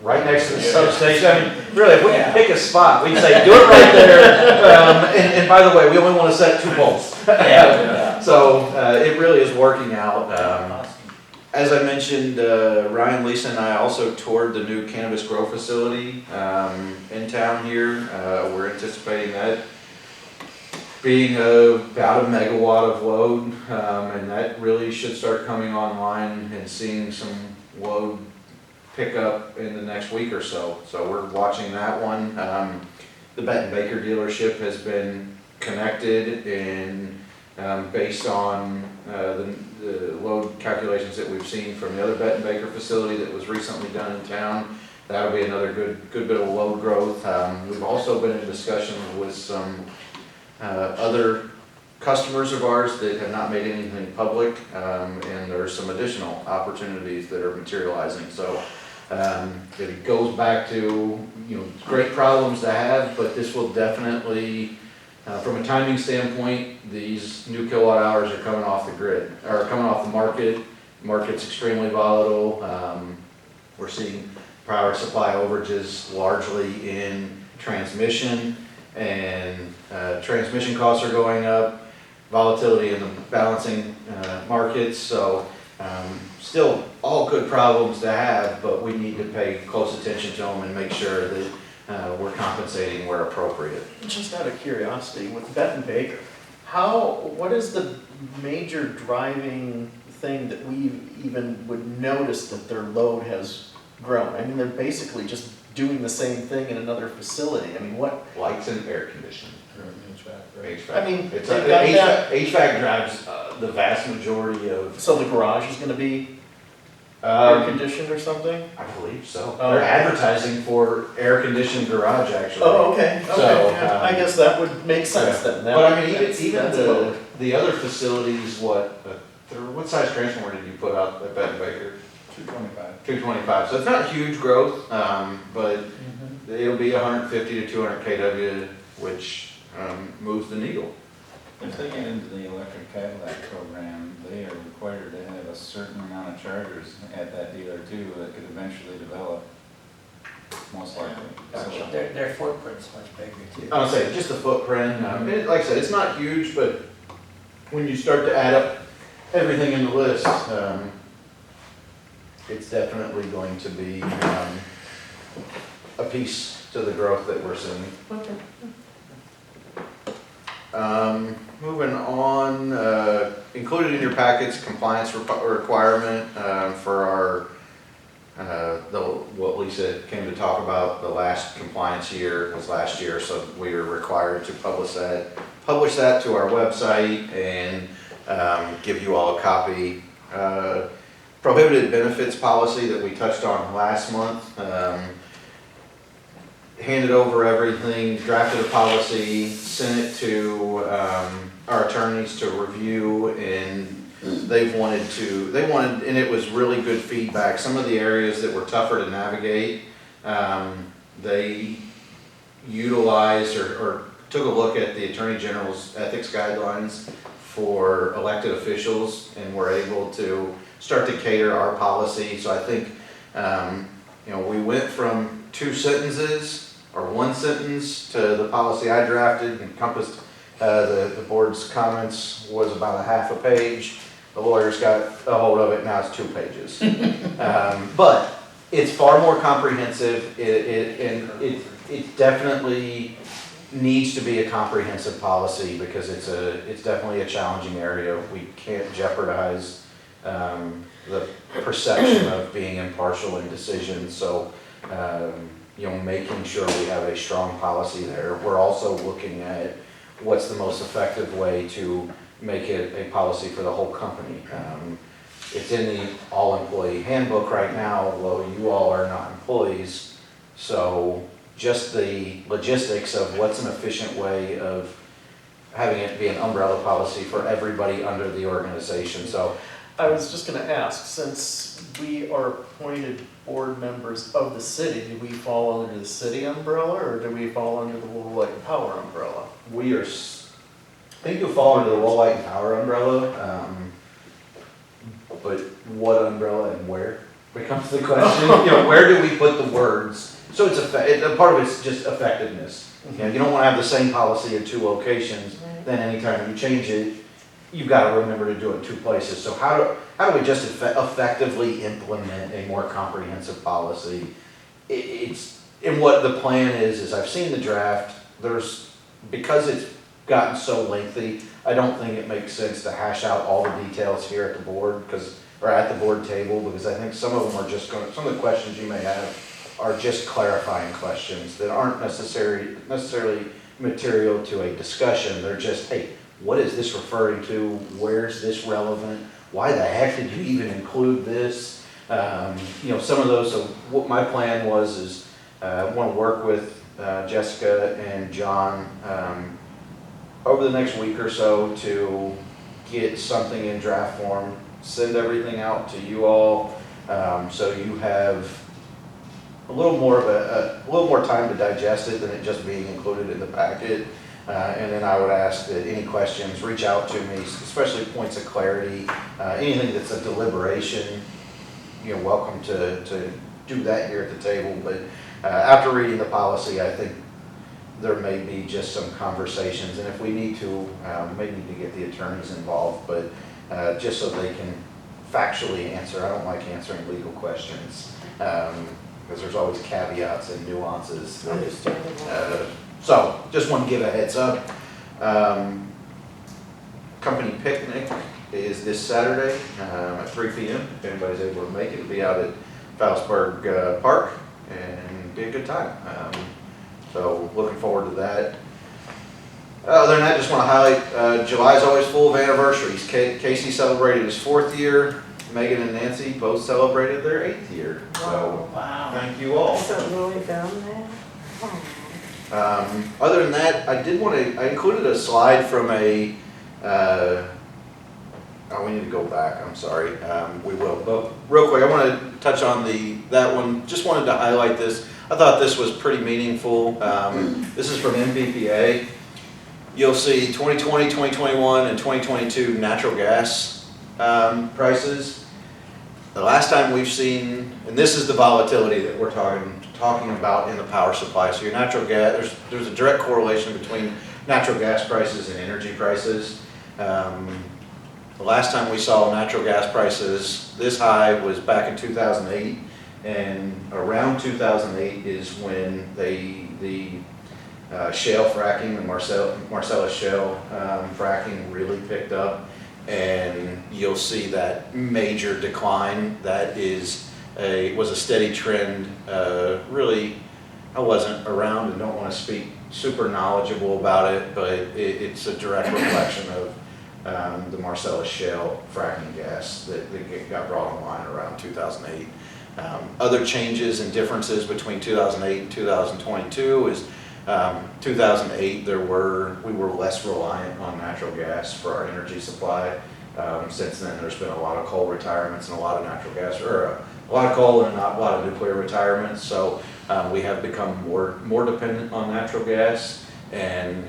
Speaker 2: right next to the substation. I mean, really, if we could pick a spot, we'd say, do it right there. And by the way, we only want to set 2 poles. So it really is working out. As I mentioned, Ryan, Lisa, and I also toured the new cannabis grow facility in town here. We're anticipating that being about a megawatt of load, and that really should start coming online and seeing some load pick up in the next week or so. So we're watching that one. The Benton Baker dealership has been connected, and based on the load calculations that we've seen from the other Benton Baker facility that was recently done in town, that'll be another good bit of load growth. We've also been in discussion with some other customers of ours that have not made anything public, and there's some additional opportunities that are materializing. So it goes back to, great problems to have, but this will definitely, from a timing standpoint, these new kilowatt hours are coming off the grid, or coming off the market. Market's extremely volatile. We're seeing power supply overages largely in transmission, and transmission costs are going up, volatility in the balancing markets. So still all good problems to have, but we need to pay close attention to them and make sure that we're compensating where appropriate.
Speaker 11: Just out of curiosity, with Beton Baker, what is the major driving thing that we even would notice that their load has grown? I mean, they're basically just doing the same thing in another facility. I mean, what?
Speaker 2: Lights and air conditioning. HVAC.
Speaker 11: I mean,
Speaker 2: It's
Speaker 11: they've got that.
Speaker 2: HVAC drives the vast majority of.
Speaker 11: So the garage is gonna be air conditioned or something?
Speaker 2: I believe so.
Speaker 11: Oh.
Speaker 2: They're advertising for air conditioned garage actually.
Speaker 11: Oh, okay, okay.
Speaker 2: So,
Speaker 11: Yeah, I guess that would make sense then. That-
Speaker 2: But I mean,
Speaker 11: that's-
Speaker 2: even
Speaker 11: that's
Speaker 2: the other facilities, what size transformer did you put out at Beton Baker?
Speaker 8: 225.
Speaker 2: 225, so it's not huge growth, but it'll be 150 to 200 kW, which moves the needle.
Speaker 8: If they get into the electric Cadillac program, they are required to have a certain amount of chargers at that dealer too, that could eventually develop, most likely. So-
Speaker 6: Their footprint's much bigger too.
Speaker 2: I would say, just the footprint, like I said, it's not huge, but when you start to add up everything in the list, it's definitely going to be a piece to the growth that we're seeing. Moving on, included in your packets, compliance requirement for our, what Lisa came to talk about, the last compliance year was last year, so we are required to publish that to our website and give you all a copy. Prohibited benefits policy that we touched on last month. Handed over everything, drafted a policy, sent it to our attorneys to review, and they wanted, and it was really good feedback. Some of the areas that were tougher to navigate, they utilized or took a look at the Attorney General's ethics guidelines for elected officials, and were able to start to cater our policy. So I think, we went from 2 sentences or 1 sentence to the policy I drafted, encompassed, the board's comments was about a half a page. The lawyers got a hold of it, now it's 2 pages. But it's far more comprehensive, it definitely needs to be a comprehensive policy, because it's definitely a challenging area. We can't jeopardize the perception of being impartial in decisions. So, making sure we have a strong policy there. We're also looking at what's the most effective way to make it a policy for the whole company. It's in the all-employee handbook right now. Well, you all are not employees, so just the logistics of what's an efficient way of having it be an umbrella policy for everybody under the organization. So
Speaker 11: I was just gonna ask, since we are appointed board members of the city, do we fall under the city umbrella, or do we fall under the Lowell Light and Power umbrella?
Speaker 2: we are, I think you'll fall under the Lowell Light and Power umbrella, but what umbrella and where becomes the question. Where do we put the words? So it's a part of it's just effectiveness. You don't want to have the same policy at 2 locations. Then anytime you change it, you've got to remember to do it in 2 places. So how do we just effectively implement a more comprehensive policy? And what the plan is I've seen the draft. Because it's gotten so lengthy, I don't think it makes sense to hash out all the details here at the board, or at the board table, because I think some of them are just some of the questions you may have are just clarifying questions that aren't necessarily material to a discussion. They're just, hey, what is this referring to? Where's this relevant? Why the heck did you even include this? Some of those. So what my plan was I want to work with Jessica and John over the next week or so to get something in draft form, send everything out to you all, so you have a little more of a little more time to digest it than it just being included in the packet. And then I would ask that any questions, reach out to me, especially points of clarity, anything that's a deliberation, you're welcome to do that here at the table. But after reading the policy, I think there may be just some conversations, and if we need to, may need to get the attorneys involved, but just so they can factually answer. I don't like answering legal questions, because there's always caveats and nuances.
Speaker 3: Understandable.
Speaker 2: So, just want to give a heads up. Company picnic is this Saturday at 3 p.m. If anybody's able to make it, it'll be out at Fowlsburg Park, and be a good time. So, looking forward to that. Other than that, just want to highlight, July is always full of anniversaries. Casey celebrated his 4th year. Megan and Nancy both celebrated their 8th year. So,
Speaker 6: Wow.
Speaker 2: thank you all.
Speaker 3: Is it really down there? Oh.
Speaker 2: Other than that, I included a slide from a, we need to go back, I'm sorry, we will, but real quick, I want to touch on that one, just wanted to highlight this. I thought this was pretty meaningful. This is from MVPA. You'll see 2020, 2021, and 2022 natural gas prices. The last time we've seen, and this is the volatility that we're talking about in the power supply. So your natural gas, there's a direct correlation between natural gas prices and energy prices. The last time we saw natural gas prices this high was back in 2008, and around 2008 is when the shale fracking, the Marcellus shale fracking really picked up. And you'll see that major decline that was a steady trend. Really, I wasn't around and don't want to speak super knowledgeable about it, but it's a direct reflection of the Marcellus shale fracking gas that got brought online around 2008. Other changes and differences between 2008 and 2022 is 2008, we were less reliant on natural gas for our energy supply. Since then, there's been a lot of coal retirements and a lot of natural gas, or a lot of coal and not a lot of nuclear retirements. So we have become more dependent on natural gas, and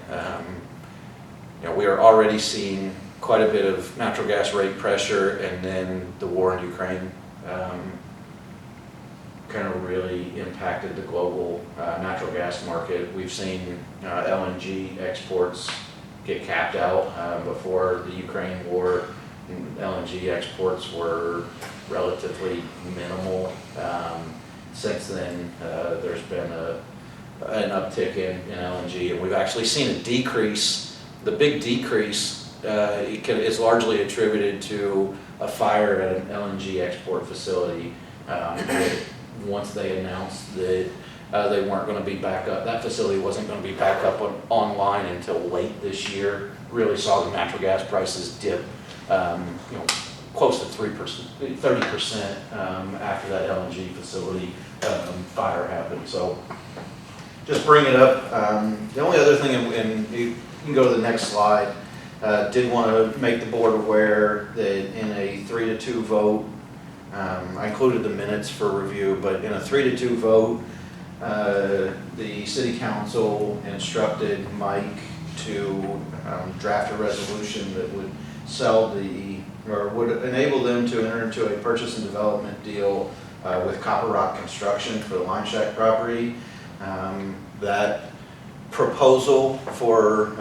Speaker 2: we are already seeing quite a bit of natural gas rate pressure, and then the war in Ukraine kind of really impacted the global natural gas market. We've seen LNG exports get capped out before the Ukraine war. LNG exports were relatively minimal. Since then, there's been an uptick in LNG, and we've actually seen a decrease. The big decrease is largely attributed to a fire at an LNG export facility. Once they announced that they weren't going to be back up, that facility wasn't going to be back up online until late this year, really saw the natural gas prices dip, close to 30% after that LNG facility fire happened. So just bring it up. The only other thing, and you can go to the next slide, did want to make the board aware that in a 3-2 vote, I included the minutes for review, but in a 3-2 vote, the city council instructed Mike to draft a resolution that would would enable them to enter into a purchase and development deal with Copper Rock Construction for the Line Shack property. That proposal for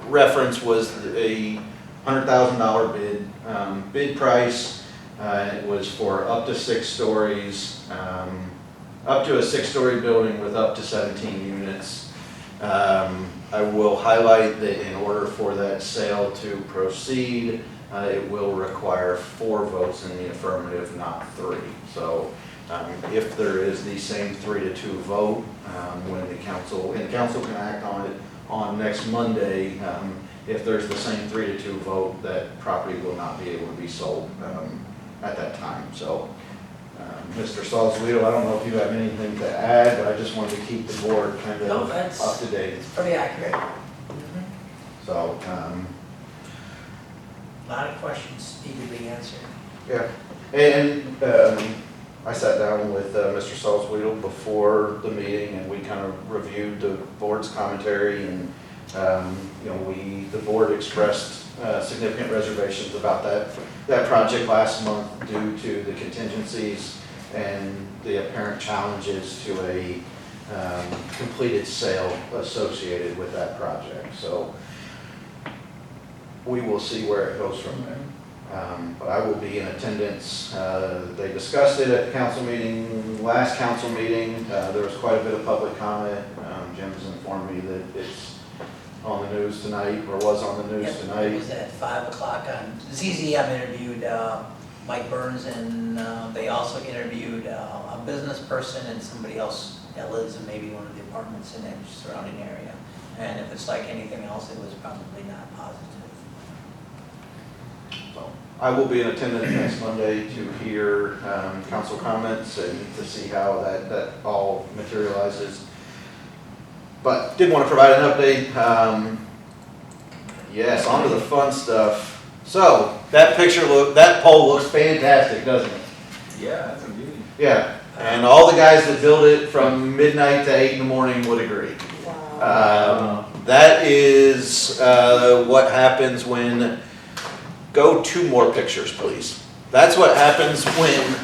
Speaker 2: reference was a $100,000 bid price. It was for up to 6 stories, up to a 6-story building with up to 17 units. I will highlight that in order for that sale to proceed, it will require 4 votes in the affirmative, not 3. So if there is the same 3-2 vote, when the council can act on it on next Monday, if there's the same 3-2 vote, that property will not be able to be sold at that time. So Mr. Salzweedl, I don't know if you have anything to add, but I just wanted to keep the board kind
Speaker 6: No,
Speaker 2: of
Speaker 6: that's-
Speaker 2: up to date.
Speaker 6: It's pretty accurate.
Speaker 2: So,
Speaker 6: A lot of questions need to be answered.
Speaker 2: yeah, and I sat down with Mr. Salzweedl before the meeting, and we kind of reviewed the board's commentary, and the board expressed significant reservations about that project last month due to the contingencies and the apparent challenges to a completed sale associated with that project. So we will see where it goes from there. But I will be in attendance. They discussed it at the council meeting, last council meeting. There was quite a bit of public comment. Jim's informed me that it's on the news tonight, or was on the news
Speaker 6: Yep,
Speaker 2: tonight.
Speaker 6: It was at 5 o'clock on ZZM interviewed Mike Burns, and they also interviewed a business person and somebody else that lives in maybe one of the apartments in that surrounding area. And if it's like anything else, it was probably not positive.
Speaker 2: So I will be in attendance next Monday to hear council comments and to see how that all materializes. But did want to provide an update. Yes, on to the fun stuff. So that that pole looks fantastic, doesn't it?
Speaker 8: Yeah, that's a beauty.
Speaker 2: Yeah, and all the guys that build it from midnight to 8 in the morning would agree. That is what happens when, go 2 more pictures, please. That's what happens when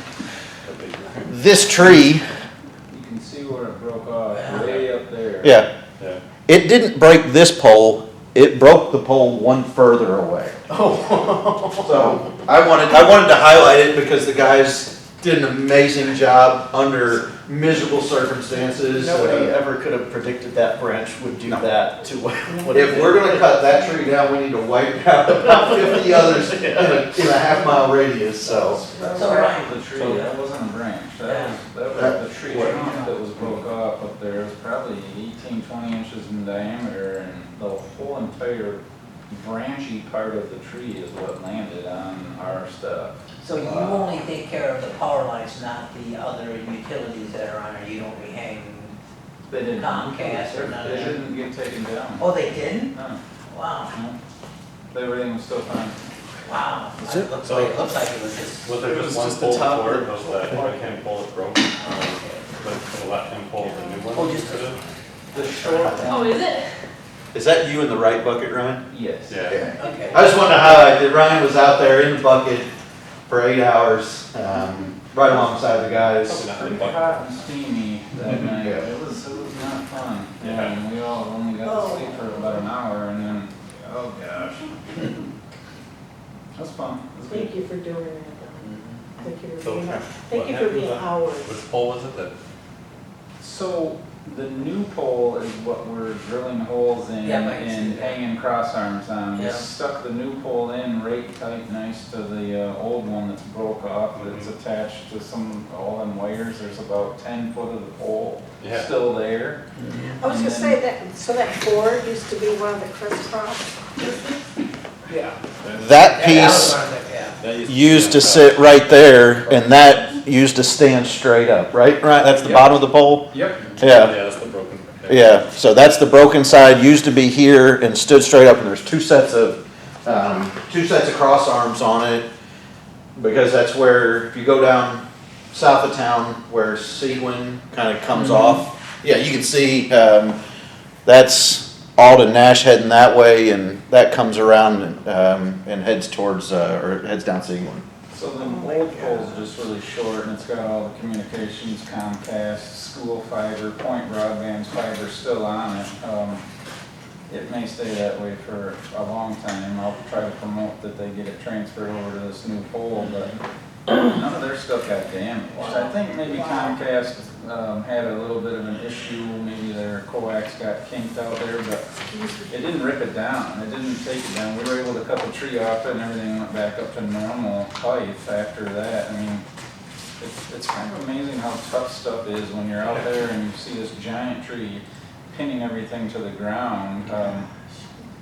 Speaker 2: this tree,
Speaker 8: You can see where it broke off, way up there.
Speaker 2: yeah,
Speaker 1: Yeah.
Speaker 2: it didn't break this pole, it broke the pole one further away.
Speaker 11: Oh.
Speaker 2: So I wanted to highlight it because the guys did an amazing job under miserable circumstances.
Speaker 11: Nobody ever could have predicted that branch would do
Speaker 2: No.
Speaker 11: that to what.
Speaker 2: If we're gonna cut that tree down, we need to wipe out about 50 others in a half-mile radius, so.
Speaker 6: So, Ryan,
Speaker 8: The tree, that wasn't a branch, that was the tree trunk that was broke off up there. It was probably 18, 20 inches in diameter, and the whole entire branchy part of the tree is what landed on our stuff.
Speaker 6: so you only take care of the power lines, not the other utilities that are on it? You don't rehang?
Speaker 8: They didn't.
Speaker 6: Comcast or none of
Speaker 8: They
Speaker 6: that?
Speaker 8: didn't get taken down.
Speaker 6: Oh, they didn't?
Speaker 8: No,
Speaker 6: Wow,
Speaker 8: no. Everything was still fine.
Speaker 6: wow.
Speaker 11: Is it?
Speaker 6: It looks like it was just.
Speaker 1: Was there
Speaker 11: It
Speaker 1: just
Speaker 11: was
Speaker 1: one
Speaker 11: just the
Speaker 1: pole
Speaker 11: top
Speaker 1: before
Speaker 11: of
Speaker 1: it,
Speaker 11: the-
Speaker 1: was that right-hand pole that broke? The left-hand pole, the new one?
Speaker 6: Oh, just-
Speaker 8: The short
Speaker 10: Oh, is it?
Speaker 2: Is that you in the right bucket, Ryan?
Speaker 8: Yes.
Speaker 1: Yeah.
Speaker 6: Okay.
Speaker 2: I just wanted to highlight that Ryan was out there in the bucket for 8 hours, right alongside the guys.
Speaker 8: Pretty hot and steamy that night.
Speaker 2: Yeah.
Speaker 8: It was not fun.
Speaker 1: Yeah.
Speaker 8: And we all only got to sleep for about an hour, and then, oh gosh. That's fun. It was good.
Speaker 3: Thank you for doing that, Don. Thank you for
Speaker 1: So,
Speaker 3: being,
Speaker 1: what
Speaker 3: thank you for
Speaker 1: happened
Speaker 3: being
Speaker 1: with that?
Speaker 3: ours.
Speaker 1: Which pole was it that?
Speaker 8: So the new pole is what we're drilling holes in
Speaker 6: Yeah, I can see
Speaker 8: and
Speaker 6: that.
Speaker 8: hanging cross arms on. We
Speaker 6: Yeah.
Speaker 8: stuck the new pole in right tight nice to the old one that's broke off. That's attached to all them wires. There's about 10 foot of the pole
Speaker 1: Yeah.
Speaker 8: still there.
Speaker 3: I was gonna
Speaker 8: And
Speaker 3: say that, so that board used to be one of the crisscross pieces?
Speaker 8: Yeah.
Speaker 2: That
Speaker 6: Yeah, that was
Speaker 2: piece
Speaker 6: one of the- yeah.
Speaker 1: That
Speaker 2: used to sit right there, and that used to stand straight up, right? Right, that's the
Speaker 8: Yep.
Speaker 2: bottom of the pole?
Speaker 8: Yep.
Speaker 2: Yeah,
Speaker 1: Yeah, that's the broken. okay.
Speaker 2: yeah, so that's the broken side, used to be here and stood straight up, and there's two sets of cross arms on it, because that's where, if you go down south of town, where Seguin kind of comes off, yeah, you can see, that's Alden Nash heading that way, and that comes around and heads towards, or heads down Seguin.
Speaker 8: So the old pole's just really short, and it's got all the communications, Comcast, school fiber, point broadband fiber still on it. It may stay that way for a long time. I'll try to promote that they get it transferred over to this new pole, but none of their stuff got damaged. I think maybe Comcast had a little bit of an issue, maybe their coax got kinked out there, but it didn't rip it down, it didn't take it down. We were able to cut the tree off it and everything went back up to normal height after that. I mean, it's kind of amazing how tough stuff is when you're out there and you see this giant tree pinning everything to the ground.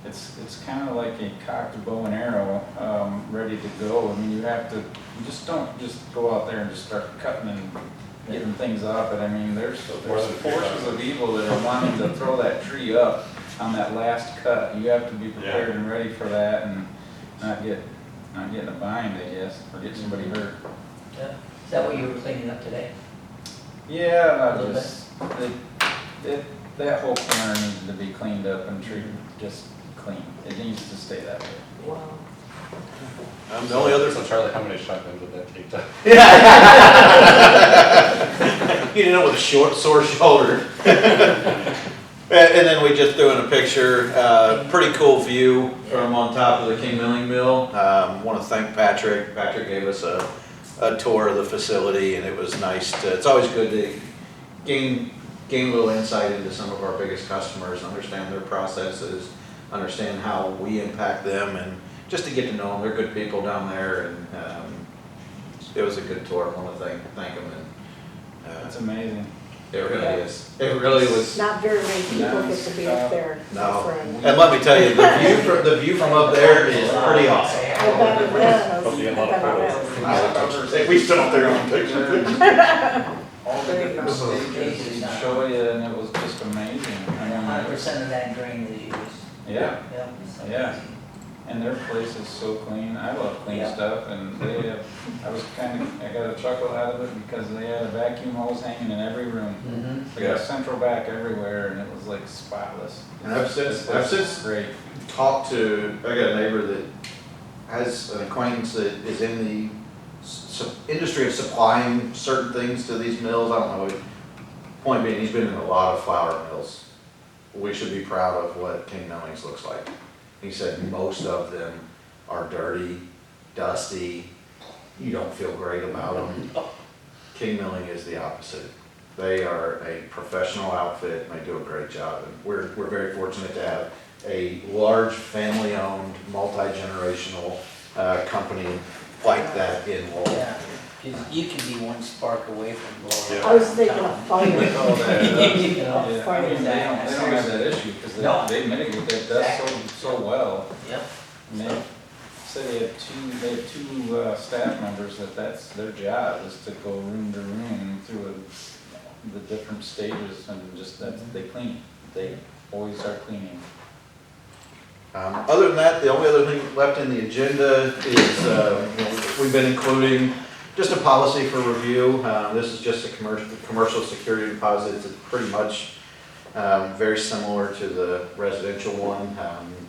Speaker 8: It's kind of like a cocked bow and arrow, ready to go. I mean, you have to You just don't just go out there and just start cutting and getting things up, but I mean, there's forces of evil that are wanting to throw that tree up on that last cut. You have to be prepared and ready for that and not get in a bind, I guess, or get somebody hurt.
Speaker 6: Yeah. Is that what you were cleaning up today?
Speaker 8: Yeah,
Speaker 6: A little
Speaker 8: that whole corner needs to be cleaned up and treated just clean. It needs to stay that way.
Speaker 6: Wow.
Speaker 11: The only other.
Speaker 1: So Charlie, how many shotguns would that take to?
Speaker 9: You didn't know with a sore shoulder. And then we just threw in a picture, pretty cool view from on top of the King Milling Mill. Want to thank Patrick. Patrick gave us a tour of the facility, and it was nice to, it's always good to gain a little insight into some of our biggest customers, understand their processes, understand how we impact them, and just to get to know them. They're good people down there, and it was a good tour. I want to thank them. And
Speaker 8: It's amazing.
Speaker 9: it really is. It really was.
Speaker 3: Not very many people get to be up there.
Speaker 9: No.
Speaker 3: my friend.
Speaker 9: And let me tell you, the view from up there is pretty awesome.
Speaker 3: I bet it is.
Speaker 1: Hope you get a lot
Speaker 3: I
Speaker 1: of
Speaker 3: bet it
Speaker 1: photos.
Speaker 9: We stood up there on picture.
Speaker 8: All the
Speaker 3: There you
Speaker 8: different
Speaker 3: go.
Speaker 8: stages they'd show you, and it was just amazing. I mean,
Speaker 6: 100% of that grain is used.
Speaker 8: Yeah,
Speaker 6: Yep. it's
Speaker 8: Yeah.
Speaker 6: amazing.
Speaker 8: and their place is so clean. I love clean
Speaker 6: Yeah.
Speaker 8: stuff, and they have, I got a chuckle out of it because they had a vacuum hose hanging in every room.
Speaker 6: Mhm.
Speaker 8: They got a central vac everywhere, and it was like spotless.
Speaker 9: And I've since
Speaker 8: Great.
Speaker 9: talked to, I got a neighbor that has an acquaintance that is in the industry of supplying certain things to these mills. I don't know. Point being, he's been in a lot of flour mills. We should be proud of what King Millings looks like. He said most of them are dirty, dusty. You don't feel great about them. King Milling is the opposite. They are a professional outfit, and they do a great job. And we're very fortunate to have a large family-owned, multi-generational company like that in Lowell.
Speaker 6: Yeah, 'cause you could be one spark away from blowing.
Speaker 3: I was thinking of fire.
Speaker 8: Oh, that,
Speaker 6: You know,
Speaker 8: yeah, I mean, they don't have that issue because
Speaker 6: No.
Speaker 8: they mitigate that dust so well.
Speaker 6: Yep.
Speaker 8: And they said they have two staff members that's their job is to go room to room through the different stages and just they clean. They always are cleaning.
Speaker 9: Other than that, the only other thing left in the agenda is, we've been including just a policy for review. This is just a commercial security deposit. It's pretty much very similar to the residential one.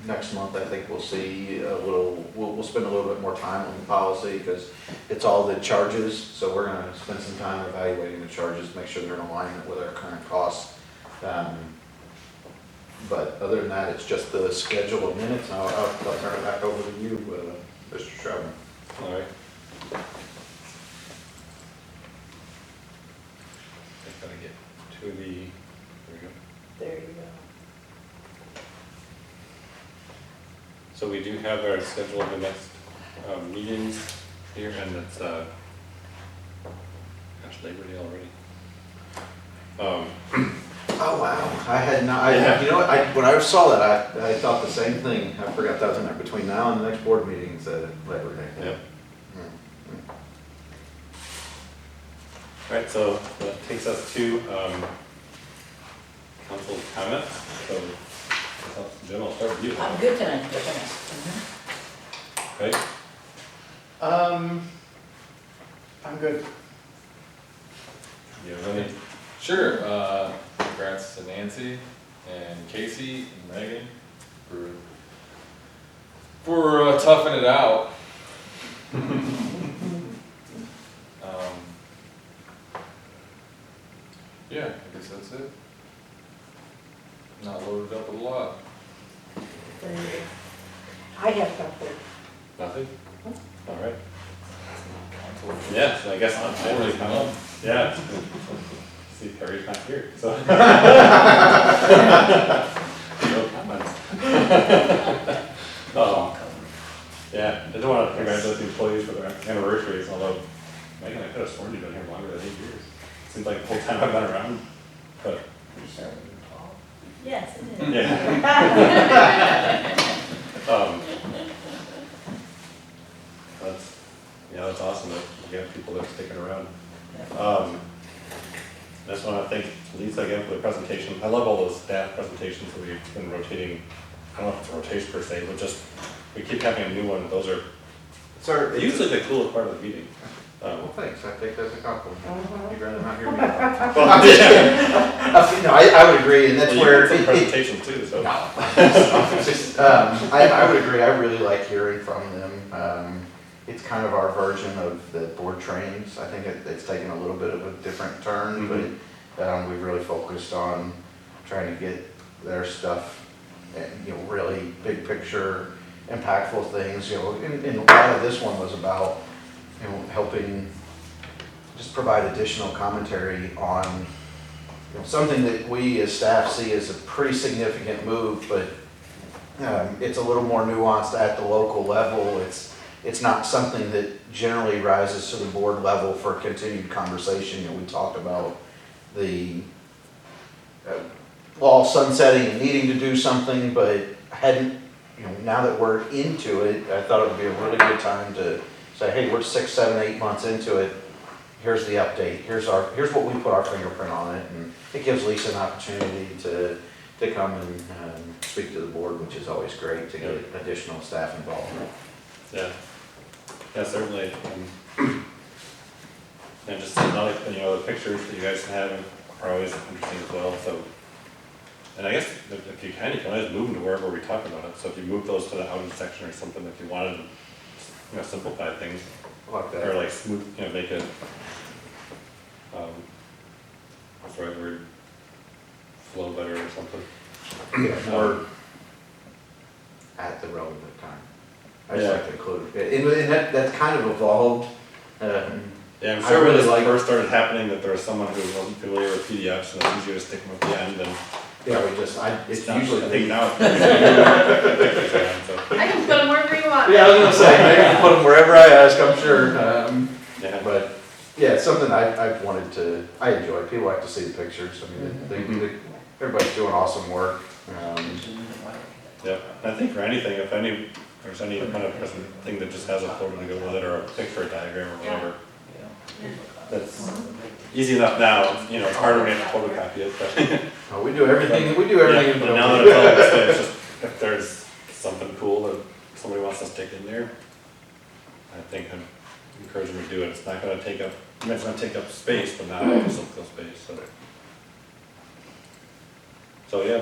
Speaker 9: Next month, I think we'll see we'll spend a little bit more time on the policy because it's all the charges. So we're gonna spend some time evaluating the charges, make sure they're in alignment with our current costs. But other than that, it's just the schedule of minutes. I'll turn it back over to you, Mr. Sherman.
Speaker 1: All right. I gotta get to the, there we go.
Speaker 3: There you go.
Speaker 1: So we do have our schedule of the next meetings here, and it's, gosh, Labor Day already.
Speaker 9: Oh, wow. I had not, you know what, when I saw that, I thought the same thing. I forgot that was in there. Between now and the next board meeting, it's Labor Day.
Speaker 1: Yep. All right, so that takes us to council comments. So, Jim, I'll start with you.
Speaker 6: I'm good tonight, thanks.
Speaker 1: Okay?
Speaker 11: I'm good.
Speaker 1: You have any?
Speaker 4: Sure, congrats to Nancy and Casey and Megan for toughing it out. Yeah, I guess that's it. Not loaded up with a lot.
Speaker 3: There you go. I have nothing.
Speaker 1: Nothing? All right. Yeah, so I guess I'm really kind of, yeah. See, Perry's not here, so. No comments. Yeah, I just want to congratulate the employees for their anniversaries, although Megan, I could have sworn you've been here longer than 8 years. Seems like the whole time I've been around, but.
Speaker 7: Yes, it is.
Speaker 1: Yeah. That's awesome. people that are sticking around.
Speaker 6: Yeah.
Speaker 1: I just want to thank Lisa again for the presentation. I love all those staff presentations that we've been rotating. I don't know if it's a rotation per se, but just, we keep having a new one. Those are
Speaker 2: Sir,
Speaker 1: usually the coolest part of the meeting.
Speaker 2: well, thanks, I take that as a compliment.
Speaker 3: Mhm.
Speaker 2: You'd rather not hear me talk. No, I would agree, and that's
Speaker 1: Well, you
Speaker 2: where.
Speaker 1: did some presentations too, so.
Speaker 2: No. It's just, I would agree, I really like hearing from them. It's kind of our version of the board trainings. I think it's taken a little bit of a different turn, but we've really focused on trying to get their stuff, and, really big picture, impactful things, and a lot of this one was about, helping just provide additional commentary on something that we as staff see as a pretty significant move, but it's a little more nuanced at the local level. It's not something that generally rises to the board level for continued conversation. We talked about the law sunsetting and needing to do something, but hadn't, now that we're into it, I thought it would be a really good time to say, hey, we're 6, 7, 8 months into it. Here's the update. Here's what we put our fingerprint on it, and it gives Lisa an opportunity to come and speak to the board, which is always great to get additional staff involvement.
Speaker 1: Yeah, yeah, certainly. And just another, the pictures that you guys have are always interesting as well, so. And I guess if you can always move them to wherever we talk about it. So if you move those to the outage section or something, if you wanted to, simplify things.
Speaker 2: Like that.
Speaker 1: Or like smooth, make it, what's the right word? Flow better or something.
Speaker 2: Or at the relevant time. I just
Speaker 1: Yeah.
Speaker 2: like to include it. And that's kind of evolved.
Speaker 1: Yeah, I'm
Speaker 2: I
Speaker 1: sure when
Speaker 2: really
Speaker 1: this
Speaker 2: like-
Speaker 1: first started happening that there was someone who wasn't familiar with PDFs and it's easier to stick them at the end and.
Speaker 2: Yeah, it's
Speaker 1: not-
Speaker 2: usually.
Speaker 1: I think now it's pictures around, so.
Speaker 10: I can put them wherever you want.
Speaker 2: Yeah, I was gonna say, maybe you can put them wherever I ask, I'm sure.
Speaker 1: Yeah.
Speaker 2: But, yeah, it's something I've wanted to, I enjoy. People like to see the pictures. I mean, everybody's doing awesome work.
Speaker 1: Yeah, I think for anything, if there's any kind of thing that just has a photo to go with it or a picture, a diagram or whatever, that's easy enough now, it's harder when you have to photocopy it, but.
Speaker 2: Oh, we do everything in
Speaker 1: Yeah, but now that it's all listed, it's just, if there's something cool that somebody wants to stick in there, I think I'd encourage them to do it. It's not gonna take up, it's gonna take up space, but not physical space, so. So, yeah,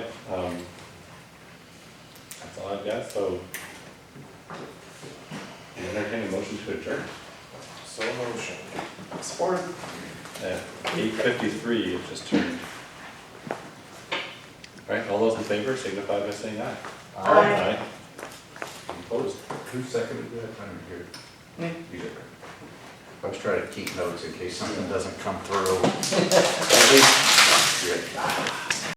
Speaker 1: that's all I've got, so. Entertain a motion to adjourn.
Speaker 11: So motion. Support.
Speaker 1: At 8:53, it just turned. All right, all those in favor signify by saying aye.
Speaker 3: Aye.
Speaker 1: Opposed?
Speaker 2: Who seconded that? I didn't hear it.
Speaker 3: Me.
Speaker 2: You did. I was trying to keep notes in case something doesn't come through. At least, good.